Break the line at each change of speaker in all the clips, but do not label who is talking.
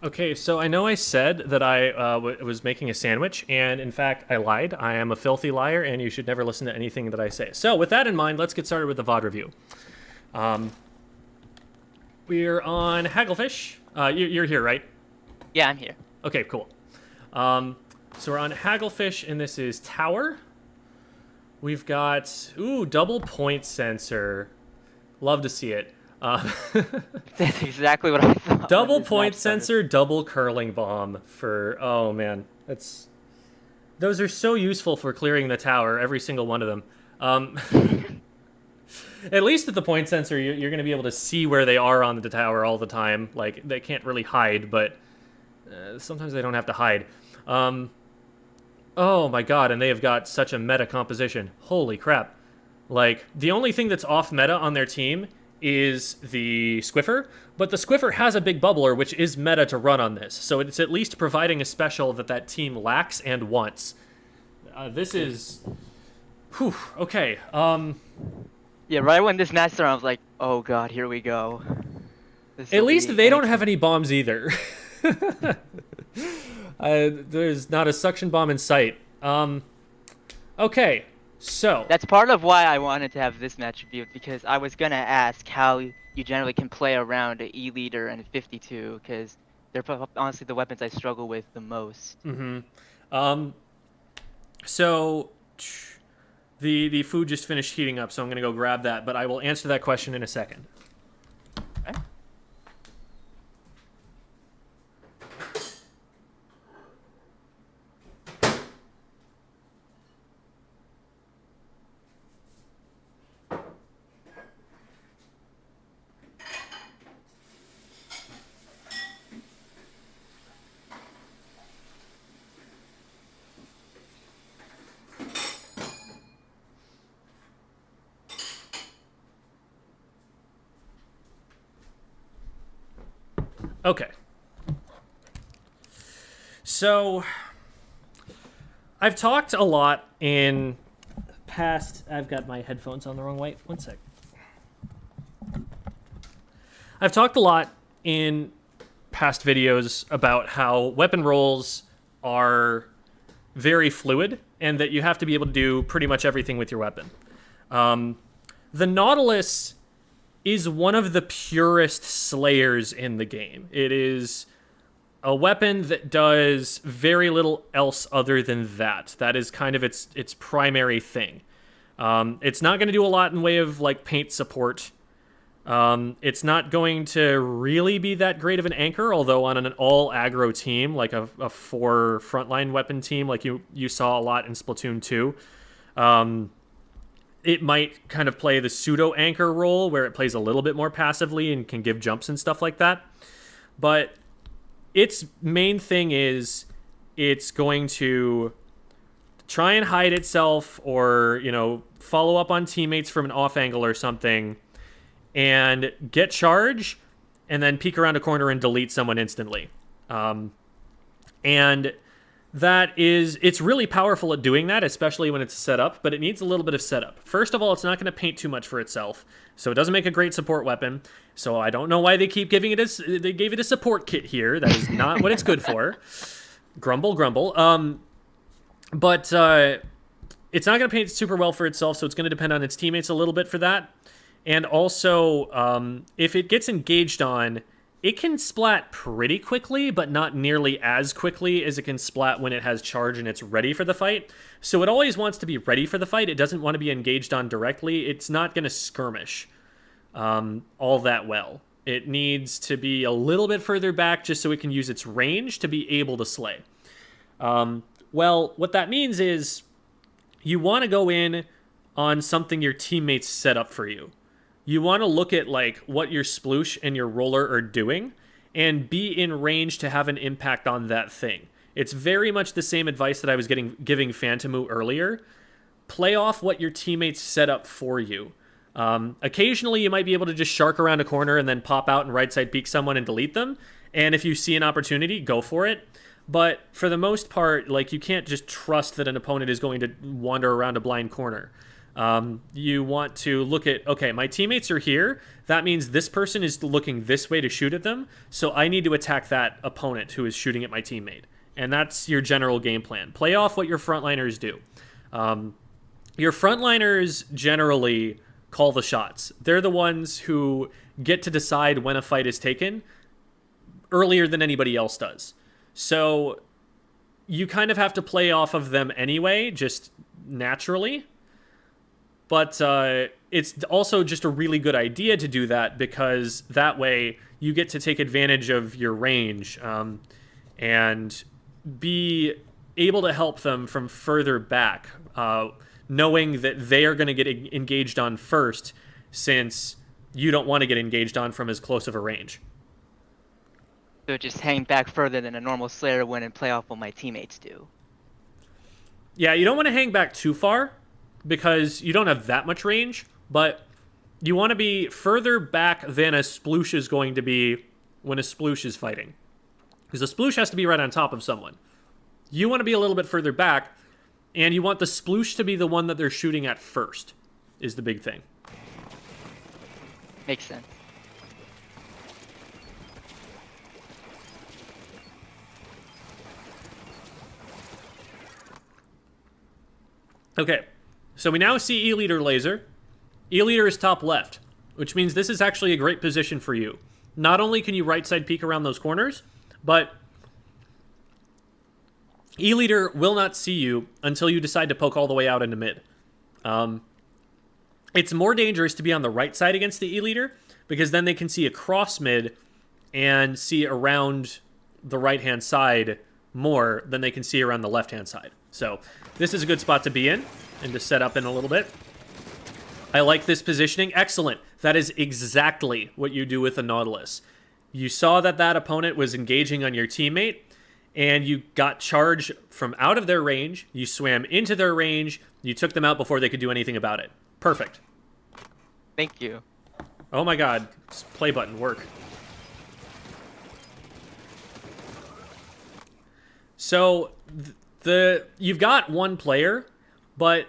Okay, so I know I said that I was making a sandwich, and in fact, I lied. I am a filthy liar, and you should never listen to anything that I say. So, with that in mind, let's get started with the VOD review. We're on Hagglefish. You're here, right?
Yeah, I'm here.
Okay, cool. So we're on Hagglefish, and this is Tower. We've got, double point sensor. Love to see it.
That's exactly what I thought.
Double point sensor, double curling bomb for, oh man, those are so useful for clearing the tower, every single one of them. At least with the point sensor, you're going to be able to see where they are on the tower all the time. Like, they can't really hide, but sometimes they don't have to hide. Oh my god, and they have got such a meta composition. Holy crap. Like, the only thing that's off meta on their team is the Squiffer, but the Squiffer has a big bubbler, which is meta to run on this, so it's at least providing a special that team lacks and wants. This is... Whew, okay,
Yeah, right when this match started, I was like, oh god, here we go.
At least they don't have any bombs either. There's not a suction bomb in sight. Okay, so...
That's part of why I wanted to have this match reviewed, because I was gonna ask how you generally can play around an E-Leader and a 52, because they're honestly the weapons I struggle with the most.
So... The food just finished heating up, so I'm going to go grab that, but I will answer that question in a second.
Okay.
Okay. So, I've talked a lot in past... I've got my headphones on the wrong way. One sec. I've talked a lot in past videos about how weapon rolls are very fluid and that you have to be able to do pretty much everything with your weapon. The Nautilus is one of the purest slayers in the game. It is a weapon that does very little else other than that. That is kind of its primary thing. It's not going to do a lot in way of like paint support. It's not going to really be that great of an anchor, although on an all aggro team, like a 4 frontline weapon team, like you saw a lot in Splatoon 2, it might kind of play the pseudo anchor role where it plays a little bit more passively and can give jumps and stuff like that. But its main thing is it's going to try and hide itself or, follow up on teammates from an off angle or something and get charge and then peek around a corner and delete someone instantly. And it's really powerful at doing that, especially when it's set up, but it needs a little bit of setup. First of all, it's not going to paint too much for itself, so it doesn't make a great support weapon. So I don't know why they keep giving it they gave it a support kit here. That is not what it's good for. Grumble, grumble. But it's not going to paint super well for itself, so it's going to depend on its teammates a little bit for that. And also, if it gets engaged on, it can splat pretty quickly, but not nearly as quickly as it can splat when it has charge and it's ready for the fight. So it always wants to be ready for the fight. It doesn't want to be engaged on directly. It's not going to skirmish all that well. It needs to be a little bit further back just so it can use its range to be able to slay. Well, what that means is you want to go in on something your teammates set up for you. You want to look at like what your sploosh and your roller are doing and be in range to have an impact on that thing. It's very much the same advice that I was giving Phantomu earlier. Play off what your teammates set up for you. Occasionally you might be able to just shark around a corner and then pop out and right side peek someone and delete them. And if you see an opportunity, go for it. But for the most part, like, you can't just trust that an opponent is going to wander around a blind corner. You want to look at, okay, my teammates are here. That means this person is looking this way to shoot at them, so I need to attack that opponent who is shooting at my teammate. And that's your general game plan. Play off what your frontliners do. Your frontliners generally call the shots. They're the ones who get to decide when a fight is taken earlier than anybody else does. So you kind of have to play off of them anyway, just naturally. But it's also just a really good idea to do that, because that way you get to take advantage of your range and be able to help them from further back, knowing that they are going to get engaged on first, since you don't want to get engaged on from as close of a range.
So just hang back further than a normal Slayer would and play off what my teammates do.
Yeah, you don't want to hang back too far, because you don't have that much range, but you want to be further back than a sploosh is going to be when a sploosh is fighting. Because a sploosh has to be right on top of someone. You want to be a little bit further back, and you want the sploosh to be the one that they're shooting at first, is the big thing.
Makes sense.
Okay, so we now see E-Leader laser. E-Leader is top left, which means this is actually a great position for you. Not only can you right side peek around those corners, but E-Leader will not see you until you decide to poke all the way out into mid. It's more dangerous to be on the right side against the E-Leader, because then they can see across mid and see around the right-hand side more than they can see around the left-hand side. So this is a good spot to be in and to set up in a little bit. I like this positioning. Excellent. That is exactly what you do with the Nautilus. You saw that that opponent was engaging on your teammate, and you got charge from out of their range. You swam into their range. You took them out before they could do anything about it. Perfect.
Thank you.
Oh my god. This play button work. So you've got one player, but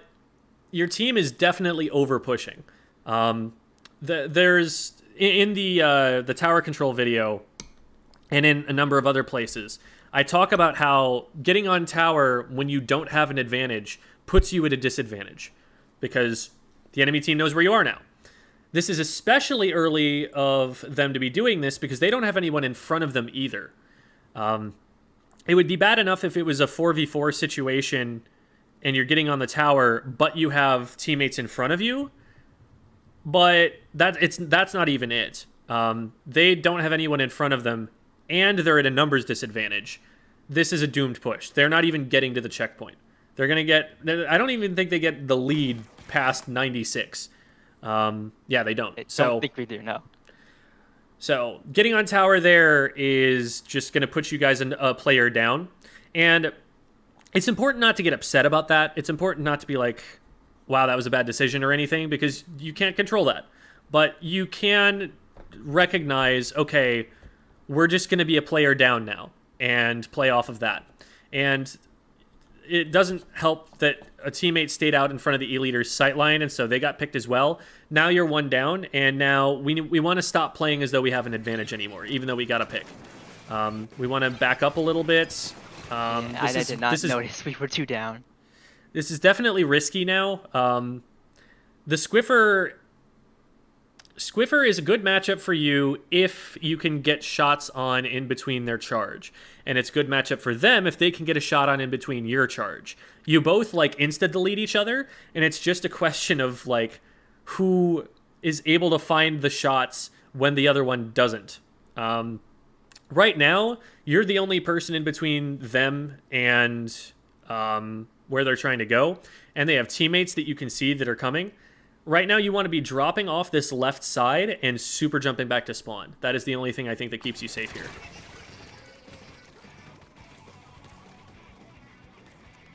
your team is definitely over pushing. There's in the tower control video, and in a number of other places, I talk about how getting on tower when you don't have an advantage puts you at a disadvantage, because the enemy team knows where you are now. This is especially early of them to be doing this because they don't have anyone in front of them either. It would be bad enough if it was a 4v4 situation and you're getting on the tower, but you have teammates in front of you. But that's not even it. They don't have anyone in front of them, and they're at a numbers disadvantage. This is a doomed push. They're not even getting to the checkpoint. They're going to get... I don't even think they get the lead past 96. Yeah, they don't.
I don't think we do, no.
So getting on tower there is just going to put you guys a player down. And it's important not to get upset about that. It's important not to be like, wow, that was a bad decision or anything, because you can't control that. But you can recognize, okay, we're just going to be a player down now and play off of that. And it doesn't help that a teammate stayed out in front of the E-Leader's sightline, and so they got picked as well. Now you're one down, and now we want to stop playing as though we have an advantage anymore, even though we got a pick. We want to back up a little bit.
I did not notice we were two down.
This is definitely risky now. The Squiffer is a good matchup for you if you can get shots on in between their charge. And it's a good matchup for them if they can get a shot on in between your charge. You both like insta-delete each other, and it's just a question of like who is able to find the shots when the other one doesn't. Right now, you're the only person in between them and where they're trying to go, and they have teammates that you can see that are coming. Right now, you want to be dropping off this left side and super jumping back to spawn. That is the only thing I think that keeps you safe here.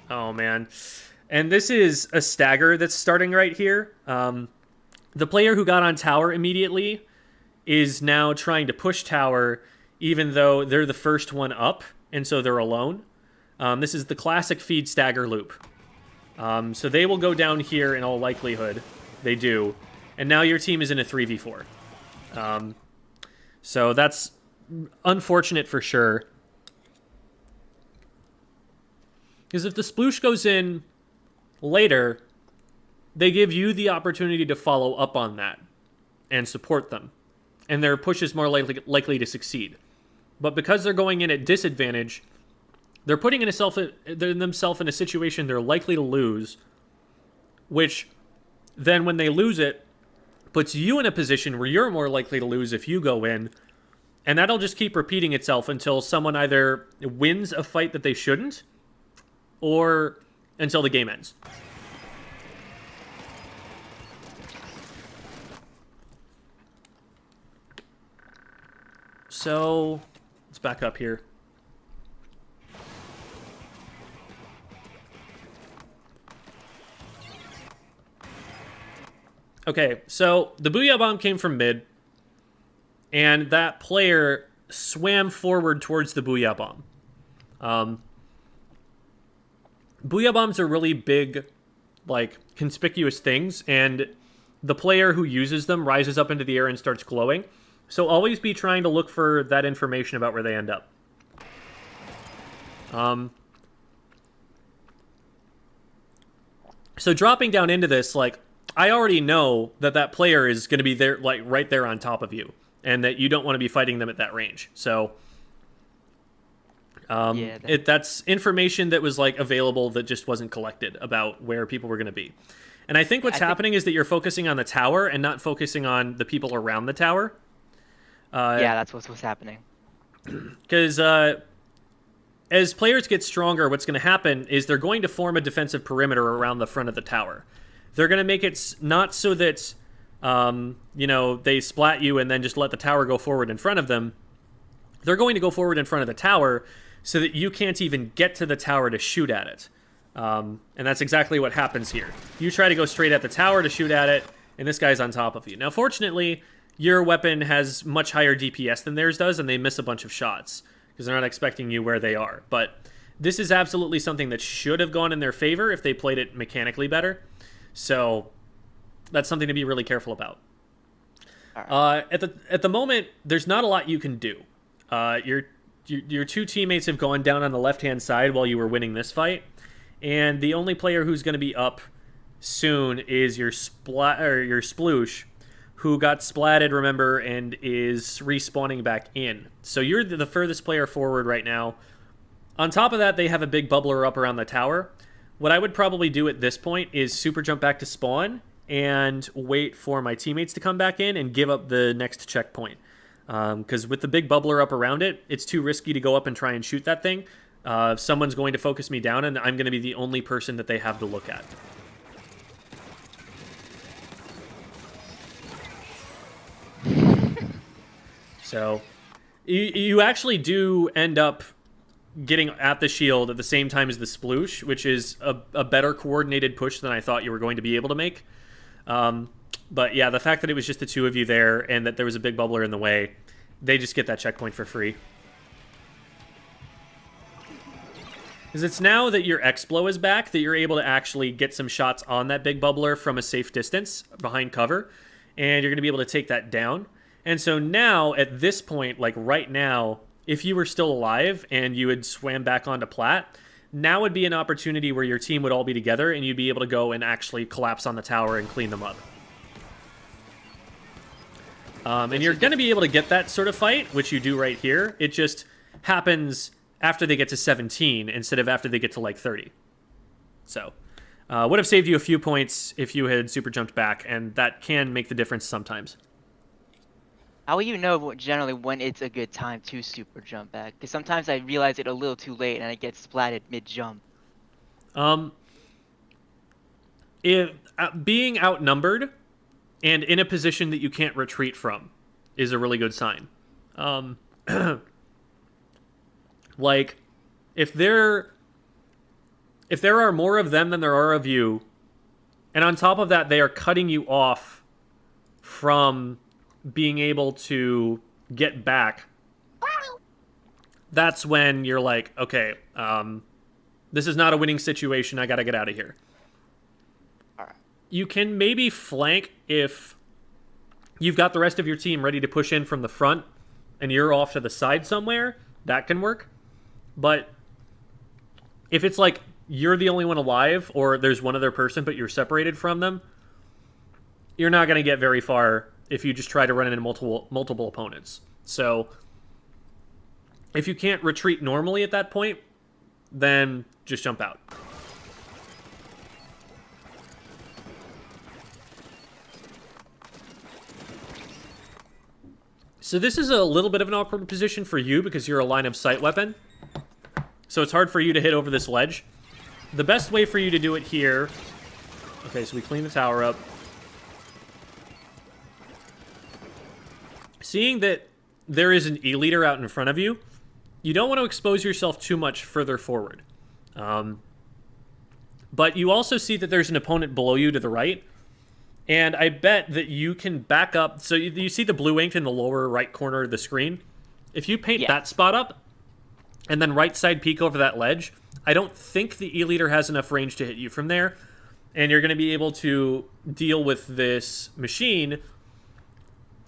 Oh, man. And this is a stagger that's starting right here. The player who got on tower immediately is now trying to push tower, even though they're the first one up, and so they're alone. This is the classic feed stagger loop. So they will go down here in all likelihood. They do. And now your team is in a 3v4. So that's unfortunate for sure. Because if the sploosh goes in later, they give you the opportunity to follow up on that and support them. And their push is more likely to succeed. But because they're going in at disadvantage, they're putting themselves in a situation they're likely to lose, which then when they lose it, puts you in a position where you're more likely to lose if you go in. And that'll just keep repeating itself until someone either wins a fight that they shouldn't, or until the game ends. So, let's back up here. Okay, so the Booyah bomb came from mid, and that player swam forward towards the Booyah bomb. Booyah bombs are really big, like, conspicuous things, and the player who uses them rises up into the air and starts glowing. So always be trying to look for that information about where they end up. So dropping down into this, like, I already know that that player is going to be there, like, right there on top of you, and that you don't want to be fighting them at that range. So that's information that was, like, available that just wasn't collected about where people were going to be. And I think what's happening is that you're focusing on the tower and not focusing on the people around the tower.
Yeah, that's what's happening.
Because as players get stronger, what's going to happen is they're going to form a defensive perimeter around the front of the tower. They're going to make it not so that, they splat you and then just let the tower go forward in front of them. They're going to go forward in front of the tower so that you can't even get to the tower to shoot at it. And that's exactly what happens here. You try to go straight at the tower to shoot at it, and this guy's on top of you. Now, fortunately, your weapon has much higher DPS than theirs does, and they miss a bunch of shots because they're not expecting you where they are. But this is absolutely something that should have gone in their favor if they played it mechanically better. So that's something to be really careful about. Right. At the moment, there's not a lot you can do. Your two teammates have gone down on the left-hand side while you were winning this fight, and the only player who's going to be up soon is your sploosh, who got splatted, remember, and is respawning back in. So you're the furthest player forward right now. On top of that, they have a big bubbler up around the tower. What I would probably do at this point is super jump back to spawn and wait for my teammates to come back in and give up the next checkpoint. Because with the big bubbler up around it, it's too risky to go up and try and shoot that thing. Someone's going to focus me down, and I'm going to be the only person that they have to look at. So, you actually do end up getting at the shield at the same time as the sploosh, which is a better coordinated push than I thought you were going to be able to make. But yeah, the fact that it was just the two of you there and that there was a big bubbler in the way, they just get that checkpoint for free. Because it's now that your Explo is back that you're able to actually get some shots on that big bubbler from a safe distance behind cover, and you're going to be able to take that down. And so now, at this point, like right now, if you were still alive and you had swam back onto plat, now would be an opportunity where your team would all be together and you'd be able to go and actually collapse on the tower and clean them up. And you're going to be able to get that sort of fight, which you do right here. It just happens after they get to 17 instead of after they get to like 30. So, would have saved you a few points if you had super jumped back, and that can make the difference sometimes.
How will you know generally when it's a good time to super jump back? Because sometimes I realize it a little too late and I get splatted mid-jump.
Being outnumbered and in a position that you can't retreat from is a really good sign. Like, if there are more of them than there are of you, and on top of that, they are cutting you off from being able to get back, that's when you're like, okay, this is not a winning situation. I got to get out of here. You can maybe flank if you've got the rest of your team ready to push in from the front and you're off to the side somewhere. That can work. But if it's like you're the only one alive or there's one other person but you're separated from them, you're not going to get very far if you just try to run into multiple opponents. So if you can't retreat normally at that point, then just jump out. So this is a little bit of an awkward position for you because you're a line of sight weapon. So it's hard for you to hit over this ledge. The best way for you to do it here... Okay, so we clean the tower up. Seeing that there is an E-leader out in front of you, you don't want to expose yourself too much further forward. But you also see that there's an opponent below you to the right. And I bet that you can back up. So you see the blue ink in the lower right corner of the screen? If you paint that spot up and then right side peek over that ledge, I don't think the E-leader has enough range to hit you from there. And you're going to be able to deal with this machine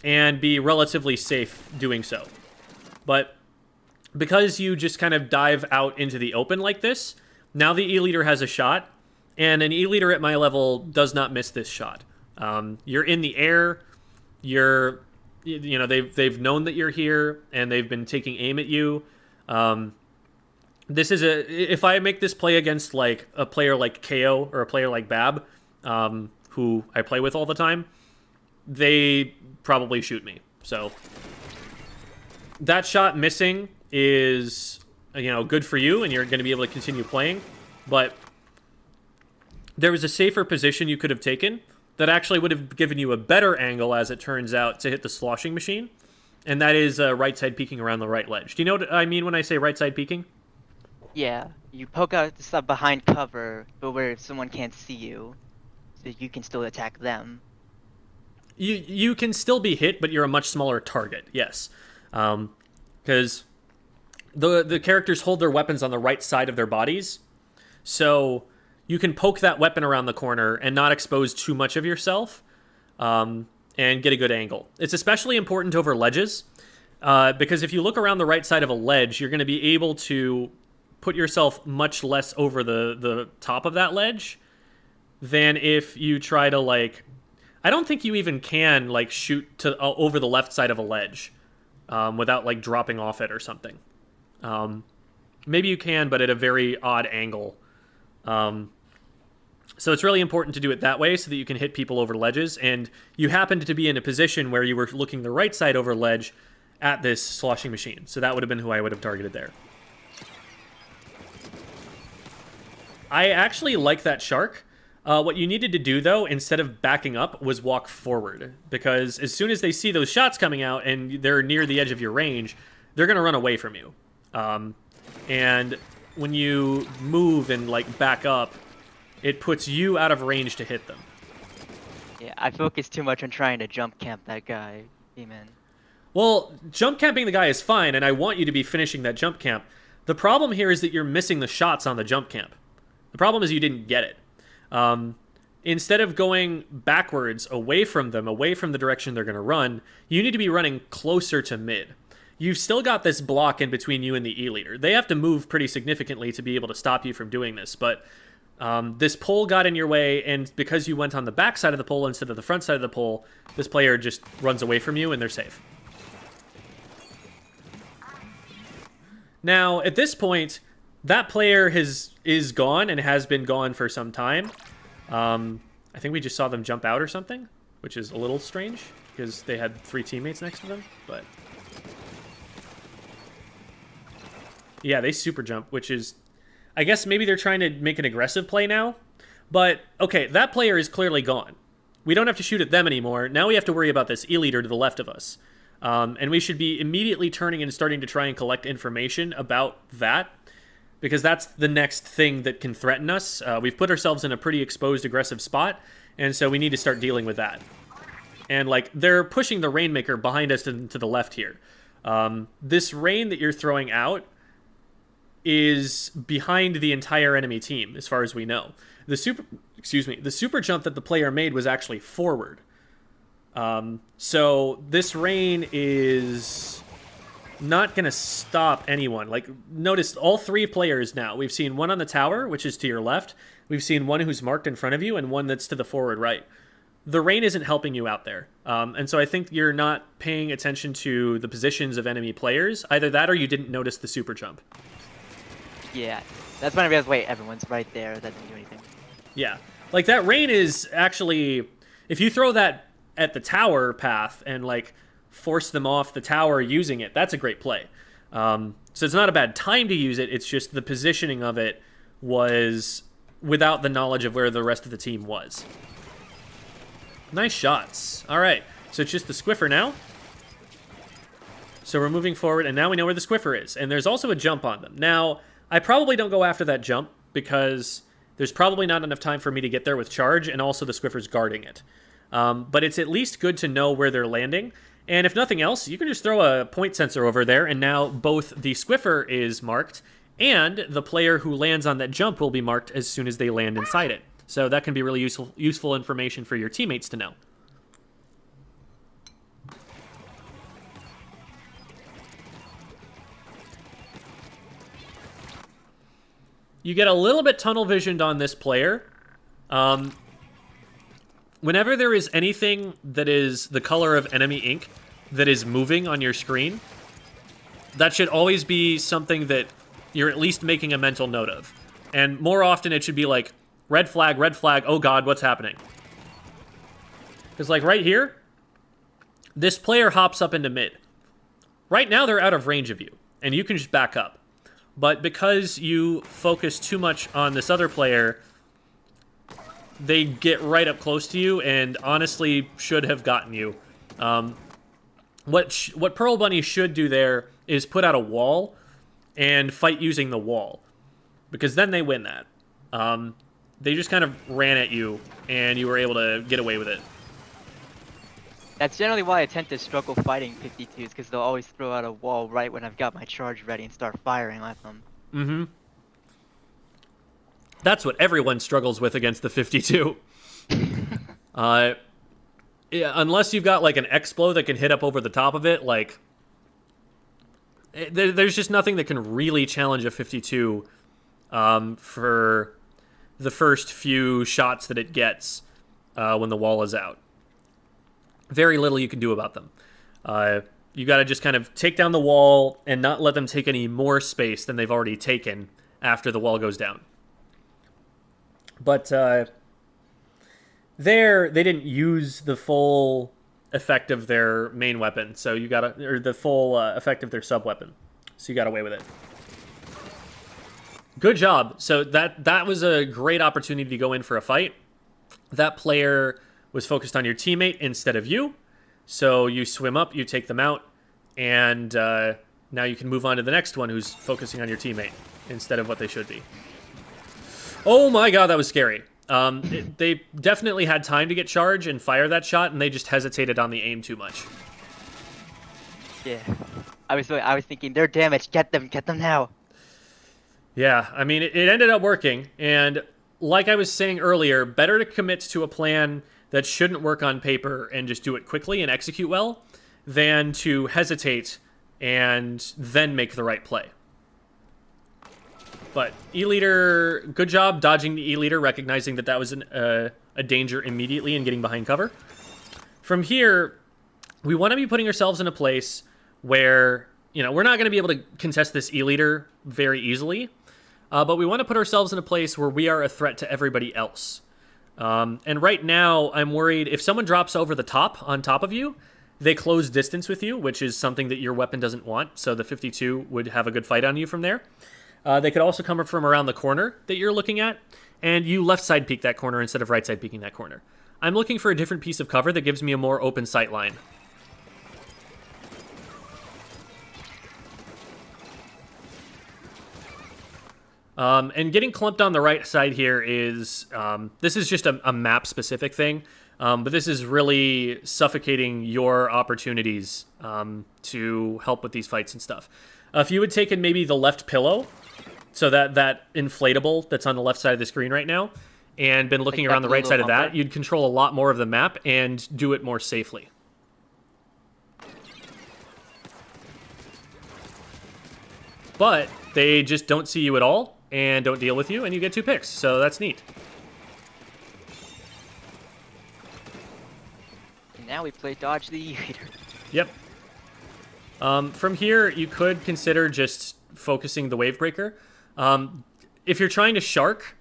and be relatively safe doing so. But because you just kind of dive out into the open like this, now the E-leader has a shot. And an E-leader at my level does not miss this shot. You're in the air. They've known that you're here, and they've been taking aim at you. This is if I make this play against like a player like KO or a player like Bab, who I play with all the time, they probably shoot me. So that shot missing is good for you, and you're going to be able to continue playing. But there was a safer position you could have taken that actually would have given you a better angle, as it turns out, to hit the sloshing machine. And that is right side peeking around the right ledge. Do you know what I mean when I say right side peeking?
Yeah, you poke out the stuff behind cover, but where someone can't see you, so you can still attack them.
You can still be hit, but you're a much smaller target, yes. Because the characters hold their weapons on the right side of their bodies, so you can poke that weapon around the corner and not expose too much of yourself, and get a good angle. It's especially important over ledges, because if you look around the right side of a ledge, you're going to be able to put yourself much less over the top of that ledge than if you try to, like... I don't think you even can, like, shoot to over the left side of a ledge without, like, dropping off it or something. Maybe you can, but at a very odd angle. So it's really important to do it that way so that you can hit people over ledges. And you happened to be in a position where you were looking the right side over ledge at this sloshing machine. So that would have been who I would have targeted there. I actually like that shark. What you needed to do, though, instead of backing up, was walk forward. Because as soon as they see those shots coming out and they're near the edge of your range, they're going to run away from you. And when you move and, like, back up, it puts you out of range to hit them.
Yeah, I focused too much on trying to jump camp that guy. Amen.
Well, jump camping the guy is fine, and I want you to be finishing that jump camp. The problem here is that you're missing the shots on the jump camp. The problem is you didn't get it. Instead of going backwards, away from them, away from the direction they're going to run, you need to be running closer to mid. You've still got this block in between you and the E-leader. They have to move pretty significantly to be able to stop you from doing this, but this pole got in your way, and because you went on the back side of the pole instead of the front side of the pole, this player just runs away from you and they're safe. Now, at this point, that player is gone and has been gone for some time. I think we just saw them jump out or something, which is a little strange because they had 3 teammates next to them, but... Yeah, they super jump, which is... I guess maybe they're trying to make an aggressive play now. But, okay, that player is clearly gone. We don't have to shoot at them anymore. Now we have to worry about this E-leader to the left of us. And we should be immediately turning and starting to try and collect information about that. Because that's the next thing that can threaten us. We've put ourselves in a pretty exposed, aggressive spot. And so we need to start dealing with that. And, like, they're pushing the Rainmaker behind us to the left here. This rain that you're throwing out is behind the entire enemy team, as far as we know. the super jump that the player made was actually forward. So this rain is not going to stop anyone. Like, notice all 3 players now. We've seen one on the tower, which is to your left. We've seen one who's marked in front of you, and one that's to the forward right. The rain isn't helping you out there. And so I think you're not paying attention to the positions of enemy players. Either that or you didn't notice the super jump.
Yeah, that's when I realized, wait, everyone's right there. That didn't do anything.
Yeah. Like, that rain is actually... If you throw that at the tower path and, like, force them off the tower using it, that's a great play. So it's not a bad time to use it. It's just the positioning of it was without the knowledge of where the rest of the team was. Nice shots. All right, so it's just the Squiffer now. So we're moving forward, and now we know where the Squiffer is. And there's also a jump on them. Now, I probably don't go after that jump because there's probably not enough time for me to get there with charge, and also the Squiffer's guarding it. But it's at least good to know where they're landing. And if nothing else, you can just throw a point sensor over there, and now both the Squiffer is marked, and the player who lands on that jump will be marked as soon as they land inside it. So that can be really useful information for your teammates to know. You get a little bit tunnel visioned on this player. Whenever there is anything that is the color of enemy ink that is moving on your screen, that should always be something that you're at least making a mental note of. And more often it should be like, red flag, oh god, what's happening? Because like right here, this player hops up into mid. Right now they're out of range of you, and you can just back up. But because you focus too much on this other player, they get right up close to you and honestly should have gotten you. What Pearl Bunny should do there is put out a wall and fight using the wall, because then they win that. They just kind of ran at you, and you were able to get away with it.
That's generally why I tend to struggle fighting 52s, because they'll always throw out a wall right when I've got my charge ready and start firing at them.
Mm-hmm. That's what everyone struggles with against the 52. Yeah, unless you've got, like, an Explo that can hit up over the top of it, like... There's just nothing that can really challenge a 52 for the first few shots that it gets when the wall is out. Very little you can do about them. You got to just kind of take down the wall and not let them take any more space than they've already taken after the wall goes down. But there, they didn't use the full effect of their main weapon, so you got to, or the full effect of their sub weapon, so you got away with it. Good job. So that was a great opportunity to go in for a fight. That player was focused on your teammate instead of you, so you swim up, you take them out, and now you can move on to the next one who's focusing on your teammate instead of what they should be. Oh my god, that was scary. They definitely had time to get charge and fire that shot, and they just hesitated on the aim too much.
Yeah, I was thinking they're damaged. Get them now.
Yeah, I mean, it ended up working, and like I was saying earlier, better to commit to a plan that shouldn't work on paper and just do it quickly and execute well, than to hesitate and then make the right play. But E-Leader, good job dodging the E-Leader, recognizing that that was a danger immediately and getting behind cover. From here, we want to be putting ourselves in a place where, you know, we're not going to be able to contest this E-Leader very easily, but we want to put ourselves in a place where we are a threat to everybody else. And right now, I'm worried if someone drops over the top, on top of you, they close distance with you, which is something that your weapon doesn't want, so the 52 would have a good fight on you from there. They could also come from around the corner that you're looking at, and you left side peek that corner instead of right side peeking that corner. I'm looking for a different piece of cover that gives me a more open sight line. And getting clumped on the right side here is, this is just a map-specific thing, but this is really suffocating your opportunities to help with these fights and stuff. If you had taken maybe the left pillow, so that inflatable that's on the left side of the screen right now, and been looking
Like
around
that
the right
blue
side of
little
that,
bumper?
you'd control a lot more of the map and do it more safely. But they just don't see you at all and don't deal with you, and you get 2 picks, so that's neat.
And now we play dodge the leader.
Yep. From here, you could consider just focusing the wave breaker. If you're trying to shark,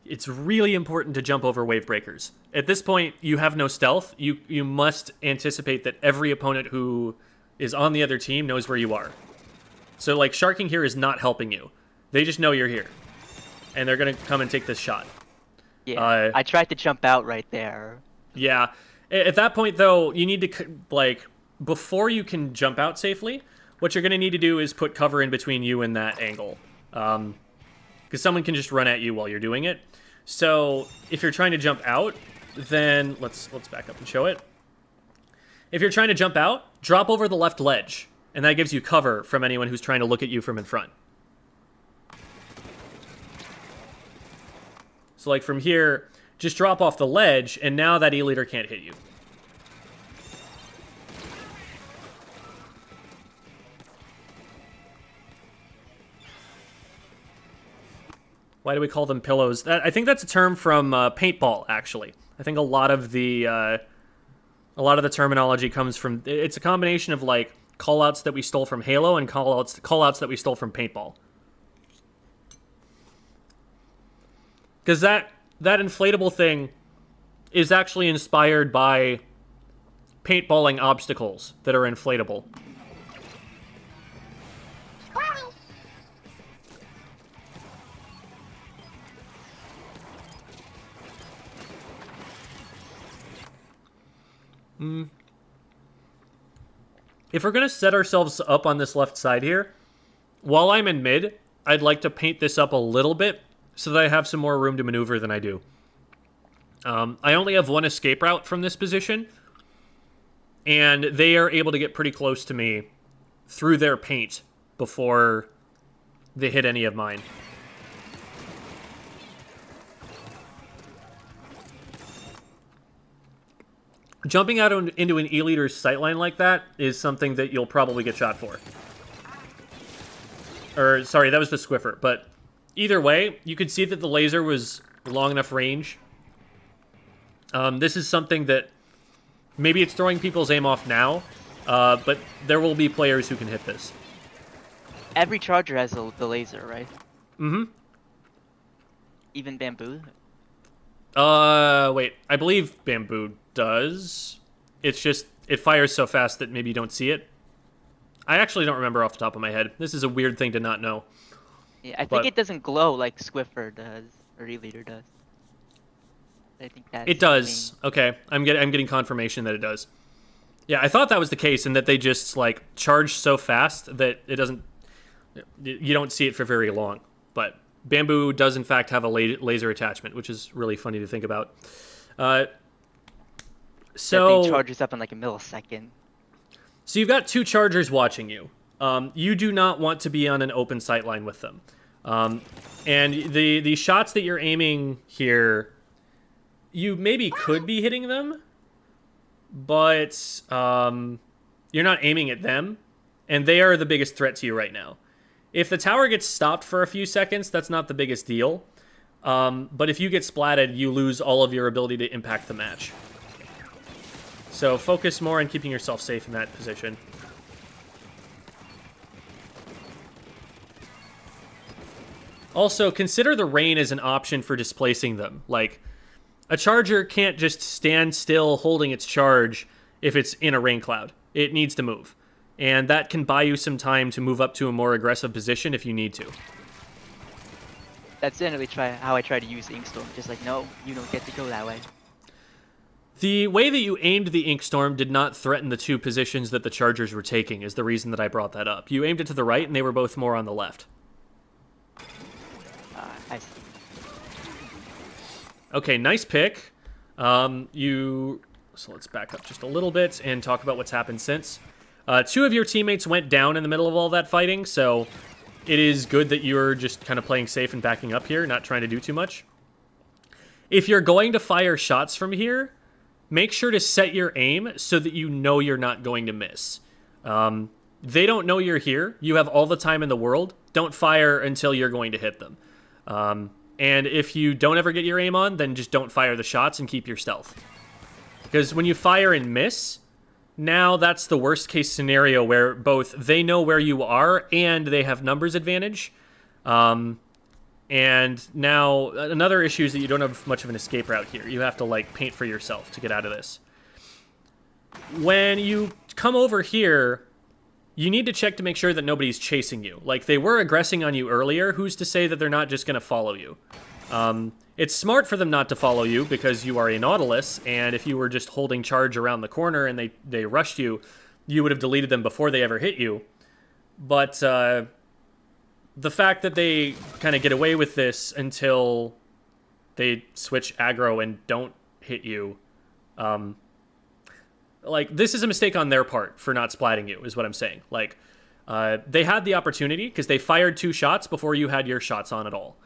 it's really important to jump over wave breakers. At this point, you have no stealth. You must anticipate that every opponent who is on the other team knows where you are. So, like, sharking here is not helping you. They just know you're here. And they're going to come and take this shot.
Yeah, I tried to jump out right there.
Yeah. At that point, though, you need to, like, before you can jump out safely, what you're going to need to do is put cover in between you and that angle. Because someone can just run at you while you're doing it. So, if you're trying to jump out, then let's back up and show it. If you're trying to jump out, drop over the left ledge. And that gives you cover from anyone who's trying to look at you from in front. So, like, from here, just drop off the ledge, and now that E-leader can't hit you. Why do we call them pillows? I think that's a term from paintball, actually. I think a lot of the terminology comes from... It's a combination of, like, callouts that we stole from Halo and callouts that we stole from paintball. Because that inflatable thing is actually inspired by paintballing obstacles that are inflatable. If we're going to set ourselves up on this left side here, while I'm in mid, I'd like to paint this up a little bit so that I have some more room to maneuver than I do. I only have one escape route from this position, and they are able to get pretty close to me through their paint before they hit any of mine. Jumping out into an E-leader's sightline like that is something that you'll probably get shot for. Or, sorry, that was the Swiffer. But either way, you could see that the laser was long enough range. This is something that maybe it's throwing people's aim off now, but there will be players who can hit this.
Every charger has the laser, right?
Mm-hmm.
Even Bamboo?
Wait. I believe Bamboo does. It's just, it fires so fast that maybe you don't see it. I actually don't remember off the top of my head. This is a weird thing to not know.
Yeah, I think it doesn't glow like Swiffer does, or E-leader does. I think that's
it does. Okay, I'm getting confirmation that it does. Yeah, I thought that was the case, and that they just, like, charge so fast that it doesn't... You don't see it for very long. But Bamboo does, in fact, have a laser attachment, which is really funny to think about. So
that thing charges up in like a millisecond.
So you've got 2 chargers watching you. You do not want to be on an open sightline with them. And the shots that you're aiming here, you maybe could be hitting them, but you're not aiming at them, and they are the biggest threat to you right now. If the tower gets stopped for a few seconds, that's not the biggest deal. But if you get splatted, you lose all of your ability to impact the match. So focus more on keeping yourself safe in that position. Also, consider the rain as an option for displacing them. Like, a charger can't just stand still holding its charge if it's in a rain cloud. It needs to move. And that can buy you some time to move up to a more aggressive position if you need to.
That's generally how I try to use Inkstorm. Just like, no, you don't get to go that way.
The way that you aimed the Inkstorm did not threaten the 2 positions that the chargers were taking, is the reason that I brought that up. You aimed it to the right, and they were both more on the left.
I see.
Okay, nice pick. So let's back up just a little bit and talk about what's happened since. 2 of your teammates went down in the middle of all that fighting, so it is good that you're just kind of playing safe and backing up here, not trying to do too much. if you're going to fire shots from here, make sure to set your aim so that you know you're not going to miss. They don't know you're here. You have all the time in the world. Don't fire until you're going to hit them. And if you don't ever get your aim on, then just don't fire the shots and keep your stealth. Because when you fire and miss, now that's the worst case scenario where both they know where you are and they have numbers advantage. And now another issue is that you don't have much of an escape route here. You have to like paint for yourself to get out of this. When you come over here, you need to check to make sure that nobody's chasing you. Like, they were aggressing on you earlier. Who's to say that they're not just going to follow you? It's smart for them not to follow you because you are a Nautilus, and if you were just holding charge around the corner and they rushed you, you would have deleted them before they ever hit you. But the fact that they kind of get away with this until they switch aggro and don't hit you, like, this is a mistake on their part for not splatting you, is what I'm saying. Like, they had the opportunity because they fired 2 shots before you had your shots on at all.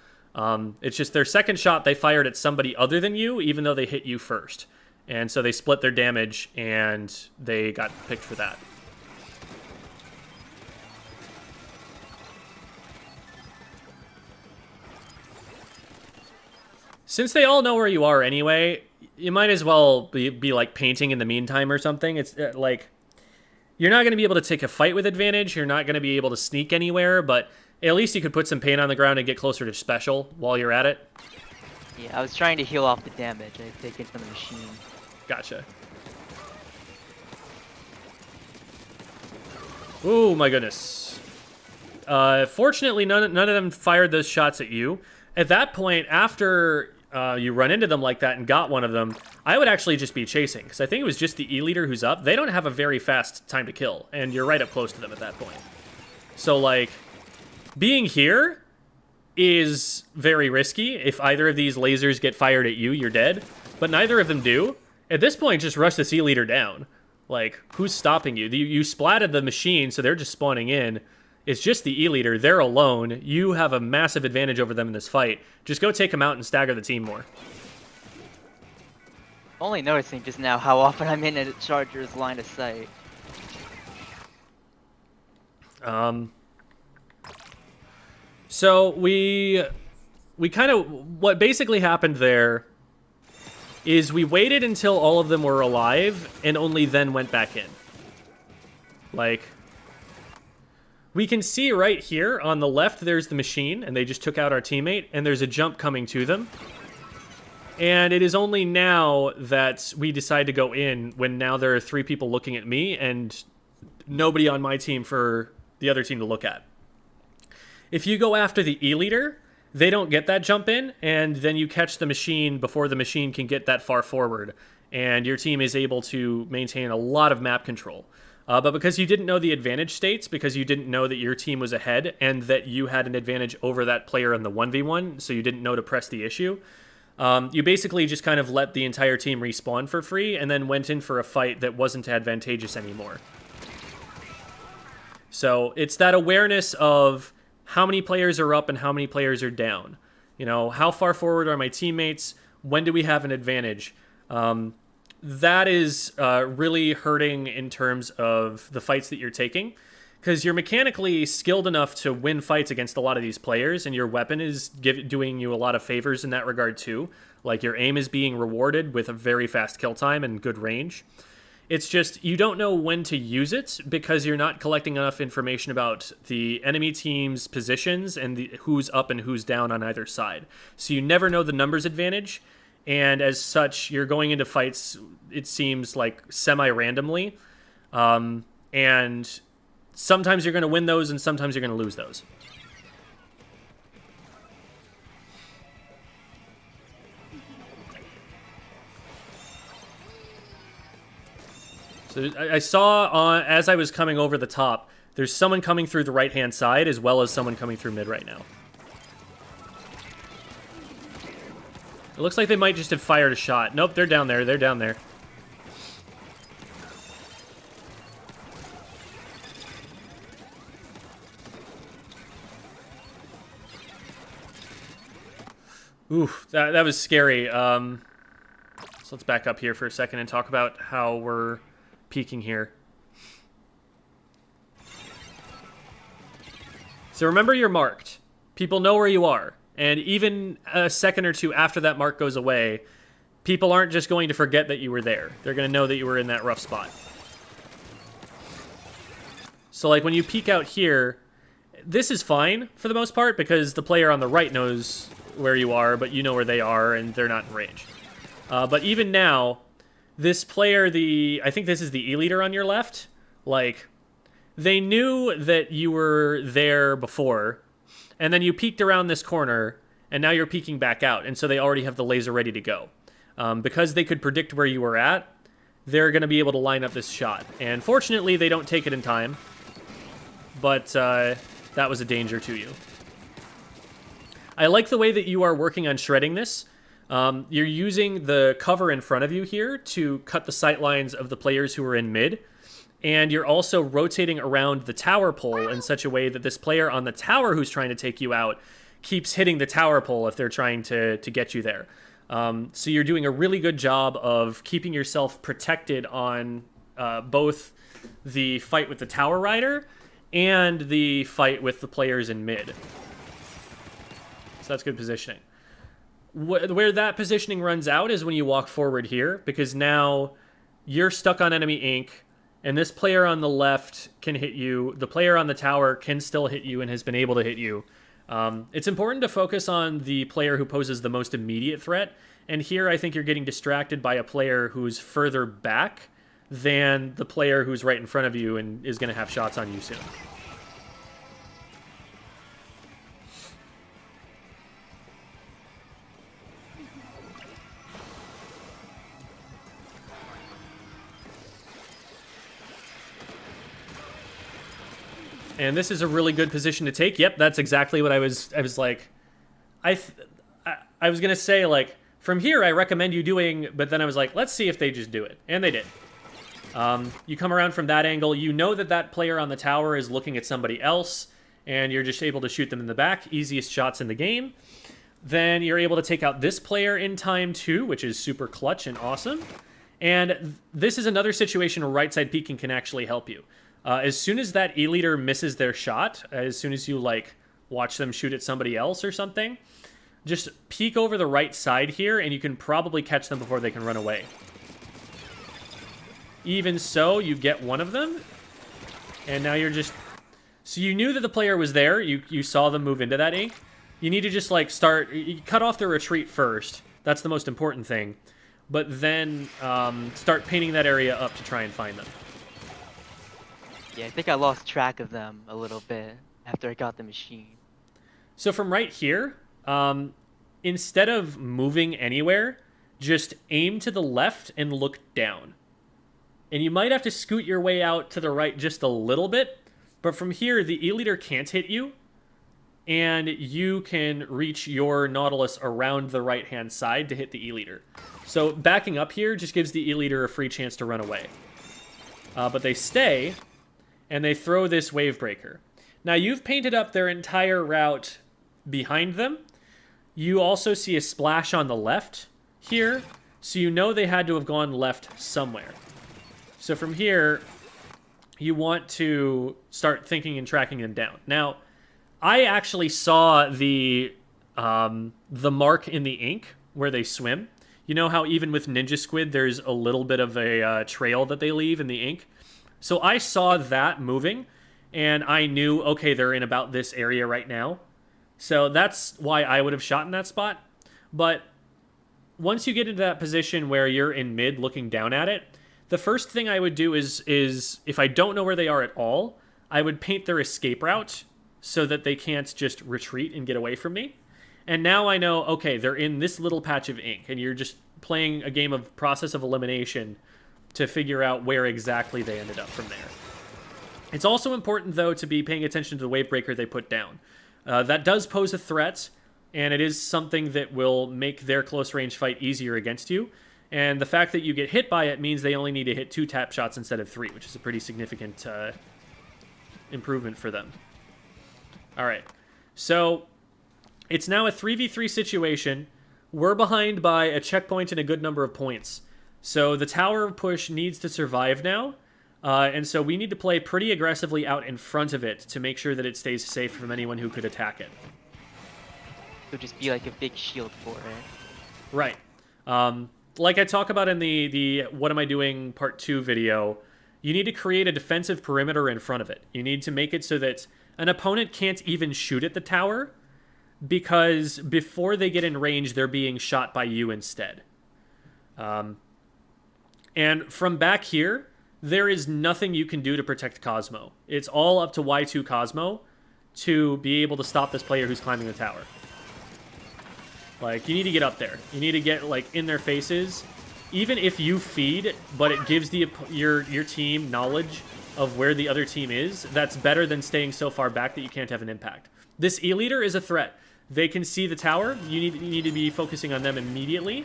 It's just their second shot they fired at somebody other than you, even though they hit you first. And so they split their damage, and they got picked for that. Since they all know where you are anyway, you might as well be like painting in the meantime or something. It's like, you're not going to be able to take a fight with advantage. You're not going to be able to sneak anywhere, but at least you could put some paint on the ground and get closer to special while you're at it.
Yeah, I was trying to heal off the damage I've taken from the machine.
Gotcha. Oh my goodness. Fortunately, none of them fired those shots at you. At that point, after you run into them like that and got one of them, I would actually just be chasing, because I think it was just the E-leader who's up. They don't have a very fast time to kill, and you're right up close to them at that point. So, like, being here is very risky. If either of these lasers get fired at you, you're dead. But neither of them do. At this point, just rush this E-leader down. Like, who's stopping you? You splatted the machine, so they're just spawning in. It's just the E-leader. They're alone. You have a massive advantage over them in this fight. Just go take them out and stagger the team more.
Only noticing just now how often I'm in a charger's line of sight.
So we kind of, what basically happened there is we waited until all of them were alive and only then went back in. Like, we can see right here on the left, there's the machine, and they just took out our teammate, and there's a jump coming to them. And it is only now that we decide to go in, when now there are 3 people looking at me and nobody on my team for the other team to look at. If you go after the E-leader, they don't get that jump in, and then you catch the machine before the machine can get that far forward, and your team is able to maintain a lot of map control. But because you didn't know the advantage states, because you didn't know that your team was ahead and that you had an advantage over that player in the 1v1, so you didn't know to press the issue, you basically just kind of let the entire team respawn for free and then went in for a fight that wasn't advantageous anymore. So it's that awareness of how many players are up and how many players are down. You know, how far forward are my teammates? When do we have an advantage? That is really hurting in terms of the fights that you're taking, because you're mechanically skilled enough to win fights against a lot of these players, and your weapon is doing you a lot of favors in that regard too. Like, your aim is being rewarded with a very fast kill time and good range. It's just you don't know when to use it because you're not collecting enough information about the enemy team's positions and who's up and who's down on either side. So you never know the numbers advantage. And as such, you're going into fights, it seems like, semi-randomly. And sometimes you're going to win those, and sometimes you're going to lose those. So I saw, as I was coming over the top, there's someone coming through the right-hand side, as well as someone coming through mid right now. It looks like they might just have fired a shot. Nope, they're down there. They're down there. Oof, that was scary. So let's back up here for a second and talk about how we're peaking here. So remember, you're marked. People know where you are. And even a second or two after that mark goes away, people aren't just going to forget that you were there. They're going to know that you were in that rough spot. So like when you peek out here, this is fine for the most part because the player on the right knows where you are, but you know where they are and they're not in range. But even now, this player, I think this is the E-leader on your left, like, they knew that you were there before, and then you peeked around this corner, and now you're peeking back out, and so they already have the laser ready to go. Because they could predict where you were at, they're going to be able to line up this shot. And fortunately, they don't take it in time, but that was a danger to you. I like the way that you are working on shredding this. You're using the cover in front of you here to cut the sight lines of the players who are in mid, and you're also rotating around the tower pole in such a way that this player on the tower who's trying to take you out keeps hitting the tower pole if they're trying to get you there. So you're doing a really good job of keeping yourself protected on both the fight with the tower rider and the fight with the players in mid. So that's good positioning. Where that positioning runs out is when you walk forward here, because now you're stuck on enemy ink, and this player on the left can hit you. The player on the tower can still hit you and has been able to hit you. It's important to focus on the player who poses the most immediate threat, and here I think you're getting distracted by a player who's further back than the player who's right in front of you and is going to have shots on you soon. And this is a really good position to take. Yep, that's exactly what I was like. I was going to say, like, from here I recommend you doing, but then I was like, let's see if they just do it. And they did. You come around from that angle. You know that that player on the tower is looking at somebody else, and you're just able to shoot them in the back. Easiest shots in the game. Then you're able to take out this player in time too, which is super clutch and awesome. And this is another situation where right side peeking can actually help you. As soon as that E-leader misses their shot, as soon as you, like, watch them shoot at somebody else or something, just peek over the right side here, and you can probably catch them before they can run away. Even so, you get one of them, and now you're just... So you knew that the player was there. You saw them move into that ink. You need to just, like, you cut off their retreat first. That's the most important thing. But then start painting that area up to try and find them.
Yeah, I think I lost track of them a little bit after I got the machine.
So from right here, instead of moving anywhere, just aim to the left and look down. And you might have to scoot your way out to the right just a little bit, but from here, the E-leader can't hit you, and you can reach your Nautilus around the right-hand side to hit the E-leader. So backing up here just gives the E-leader a free chance to run away. But they stay... and they throw this wave breaker. Now, you've painted up their entire route behind them. You also see a splash on the left here, so you know they had to have gone left somewhere. So from here, you want to start thinking and tracking them down. Now, I actually saw the mark in the ink where they swim. You know how even with Ninja Squid, there's a little bit of a trail that they leave in the ink? So I saw that moving, and I knew, okay, they're in about this area right now. So that's why I would have shot in that spot. But once you get into that position where you're in mid looking down at it, the first thing I would do is if I don't know where they are at all, I would paint their escape route so that they can't just retreat and get away from me. And now I know, okay, they're in this little patch of ink, and you're just playing a game of process of elimination to figure out where exactly they ended up from there. It's also important, though, to be paying attention to the wave breaker they put down. That does pose a threat, and it is something that will make their close-range fight easier against you. And the fact that you get hit by it means they only need to hit 2 tap shots instead of 3, which is a pretty significant improvement for them. All right, so it's now a 3v3 situation. we're behind by a checkpoint and a good number of points. So the tower push needs to survive now. And so we need to play pretty aggressively out in front of it to make sure that it stays safe from anyone who could attack it.
So just be like a big shield for it.
Right. Like I talk about in the What Am I Doing Part 2 video, you need to create a defensive perimeter in front of it. You need to make it so that an opponent can't even shoot at the tower, because before they get in range, they're being shot by you instead. And from back here, there is nothing you can do to protect Cosmo. It's all up to Y2 Cosmo to be able to stop this player who's climbing the tower. Like, you need to get up there. You need to get, like, in their faces. Even if you feed, but it gives your team knowledge of where the other team is, that's better than staying so far back that you can't have an impact. This E-leader is a threat. They can see the tower. You need to be focusing on them immediately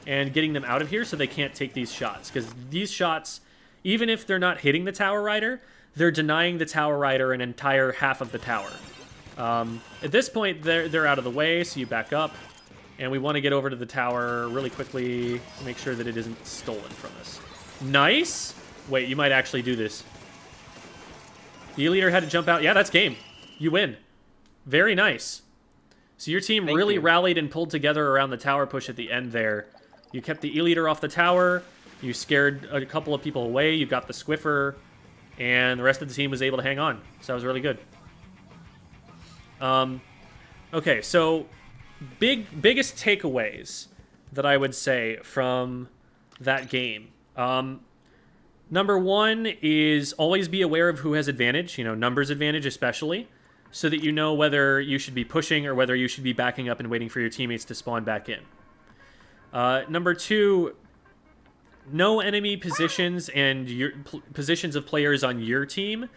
and getting them out of here so they can't take these shots. Because these shots, even if they're not hitting the tower rider, they're denying the tower rider an entire half of the tower. At this point, they're out of the way, so you back up. And we want to get over to the tower really quickly to make sure that it isn't stolen from us. Nice! Wait, you might actually do this. The E-leader had to jump out. Yeah, that's game. You win. Very nice. So your team really rallied and pulled together around the tower push at the end there. You kept the E-leader off the tower. You scared a couple of people away. You got the Squiffer. And the rest of the team was able to hang on. So that was really good. Okay, so biggest takeaways that I would say from that game. Number one is always be aware of who has advantage, numbers advantage especially, so that you know whether you should be pushing or whether you should be backing up and waiting for your teammates to spawn back in. Number two, know enemy positions and positions of players on your team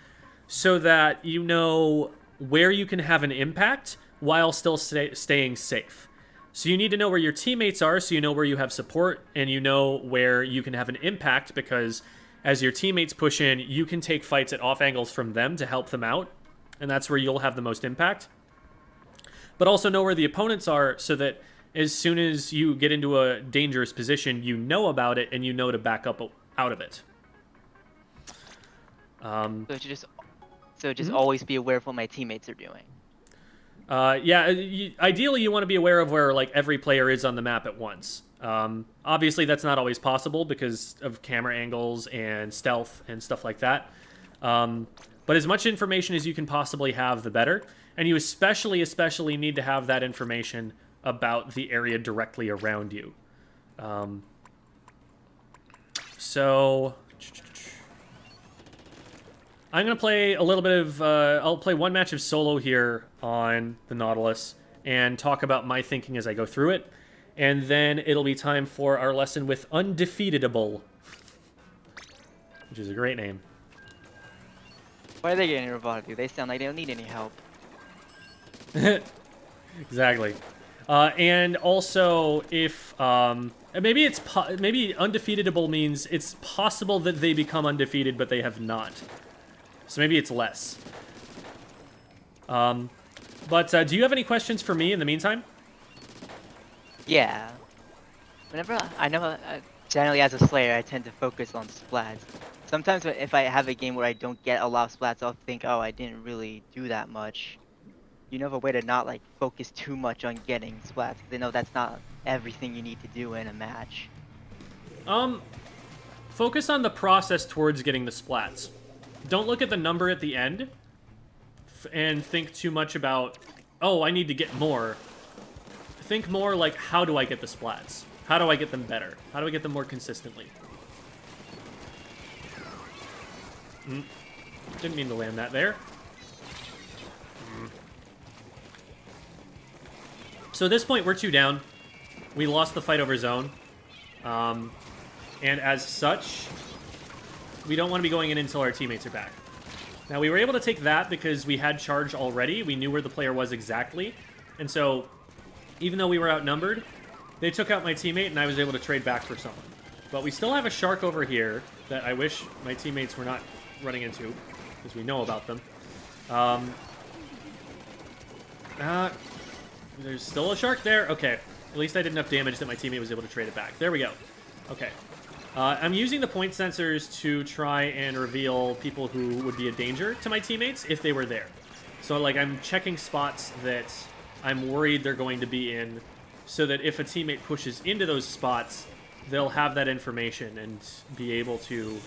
so that you know where you can have an impact while still staying safe. So you need to know where your teammates are so you know where you have support and you know where you can have an impact, because as your teammates push in, you can take fights at off angles from them to help them out, and that's where you'll have the most impact. But also know where the opponents are so that as soon as you get into a dangerous position, you know about it and you know to back up out of it.
So just always be aware of what my teammates are doing.
Yeah, ideally you want to be aware of where every player is on the map at once. Obviously that's not always possible because of camera angles and stealth and stuff like that. But as much information as you can possibly have, the better. And you especially need to have that information about the area directly around you. So I'm going to play a little bit of... I'll play one match of solo here on the Nautilus and talk about my thinking as I go through it. And then it'll be time for our lesson with Undefeatable, which is a great name.
Why are they getting robotic? They sound like they don't need any help.
Exactly. And also, if maybe Undefeatable means it's possible that they become undefeated, but they have not. So maybe it's less. But do you have any questions for me in the meantime?
Yeah. Whenever I know, generally as a Slayer, I tend to focus on splats. Sometimes if I have a game where I don't get a lot of splats, I'll think, oh, I didn't really do that much. You know, a way to not focus too much on getting splats, because I know that's not everything you need to do in a match.
Focus on the process towards getting the splats. Don't look at the number at the end and think too much about, oh, I need to get more. Think more like, how do I get the splats? How do I get them better? How do I get them more consistently? Didn't mean to land that there. So at this point, we're 2 down. We lost the fight over zone. And as such, we don't want to be going in until our teammates are back. Now, we were able to take that because we had charge already. We knew where the player was exactly. And so, even though we were outnumbered, they took out my teammate, and I was able to trade back for someone. But we still have a shark over here that I wish my teammates were not running into, because we know about them. There's still a shark there. Okay. At least I did enough damage that my teammate was able to trade it back. There we go. Okay. I'm using the point sensors to try and reveal people who would be a danger to my teammates if they were there. So, like, I'm checking spots that I'm worried they're going to be in so that if a teammate pushes into those spots, they'll have that information and be able to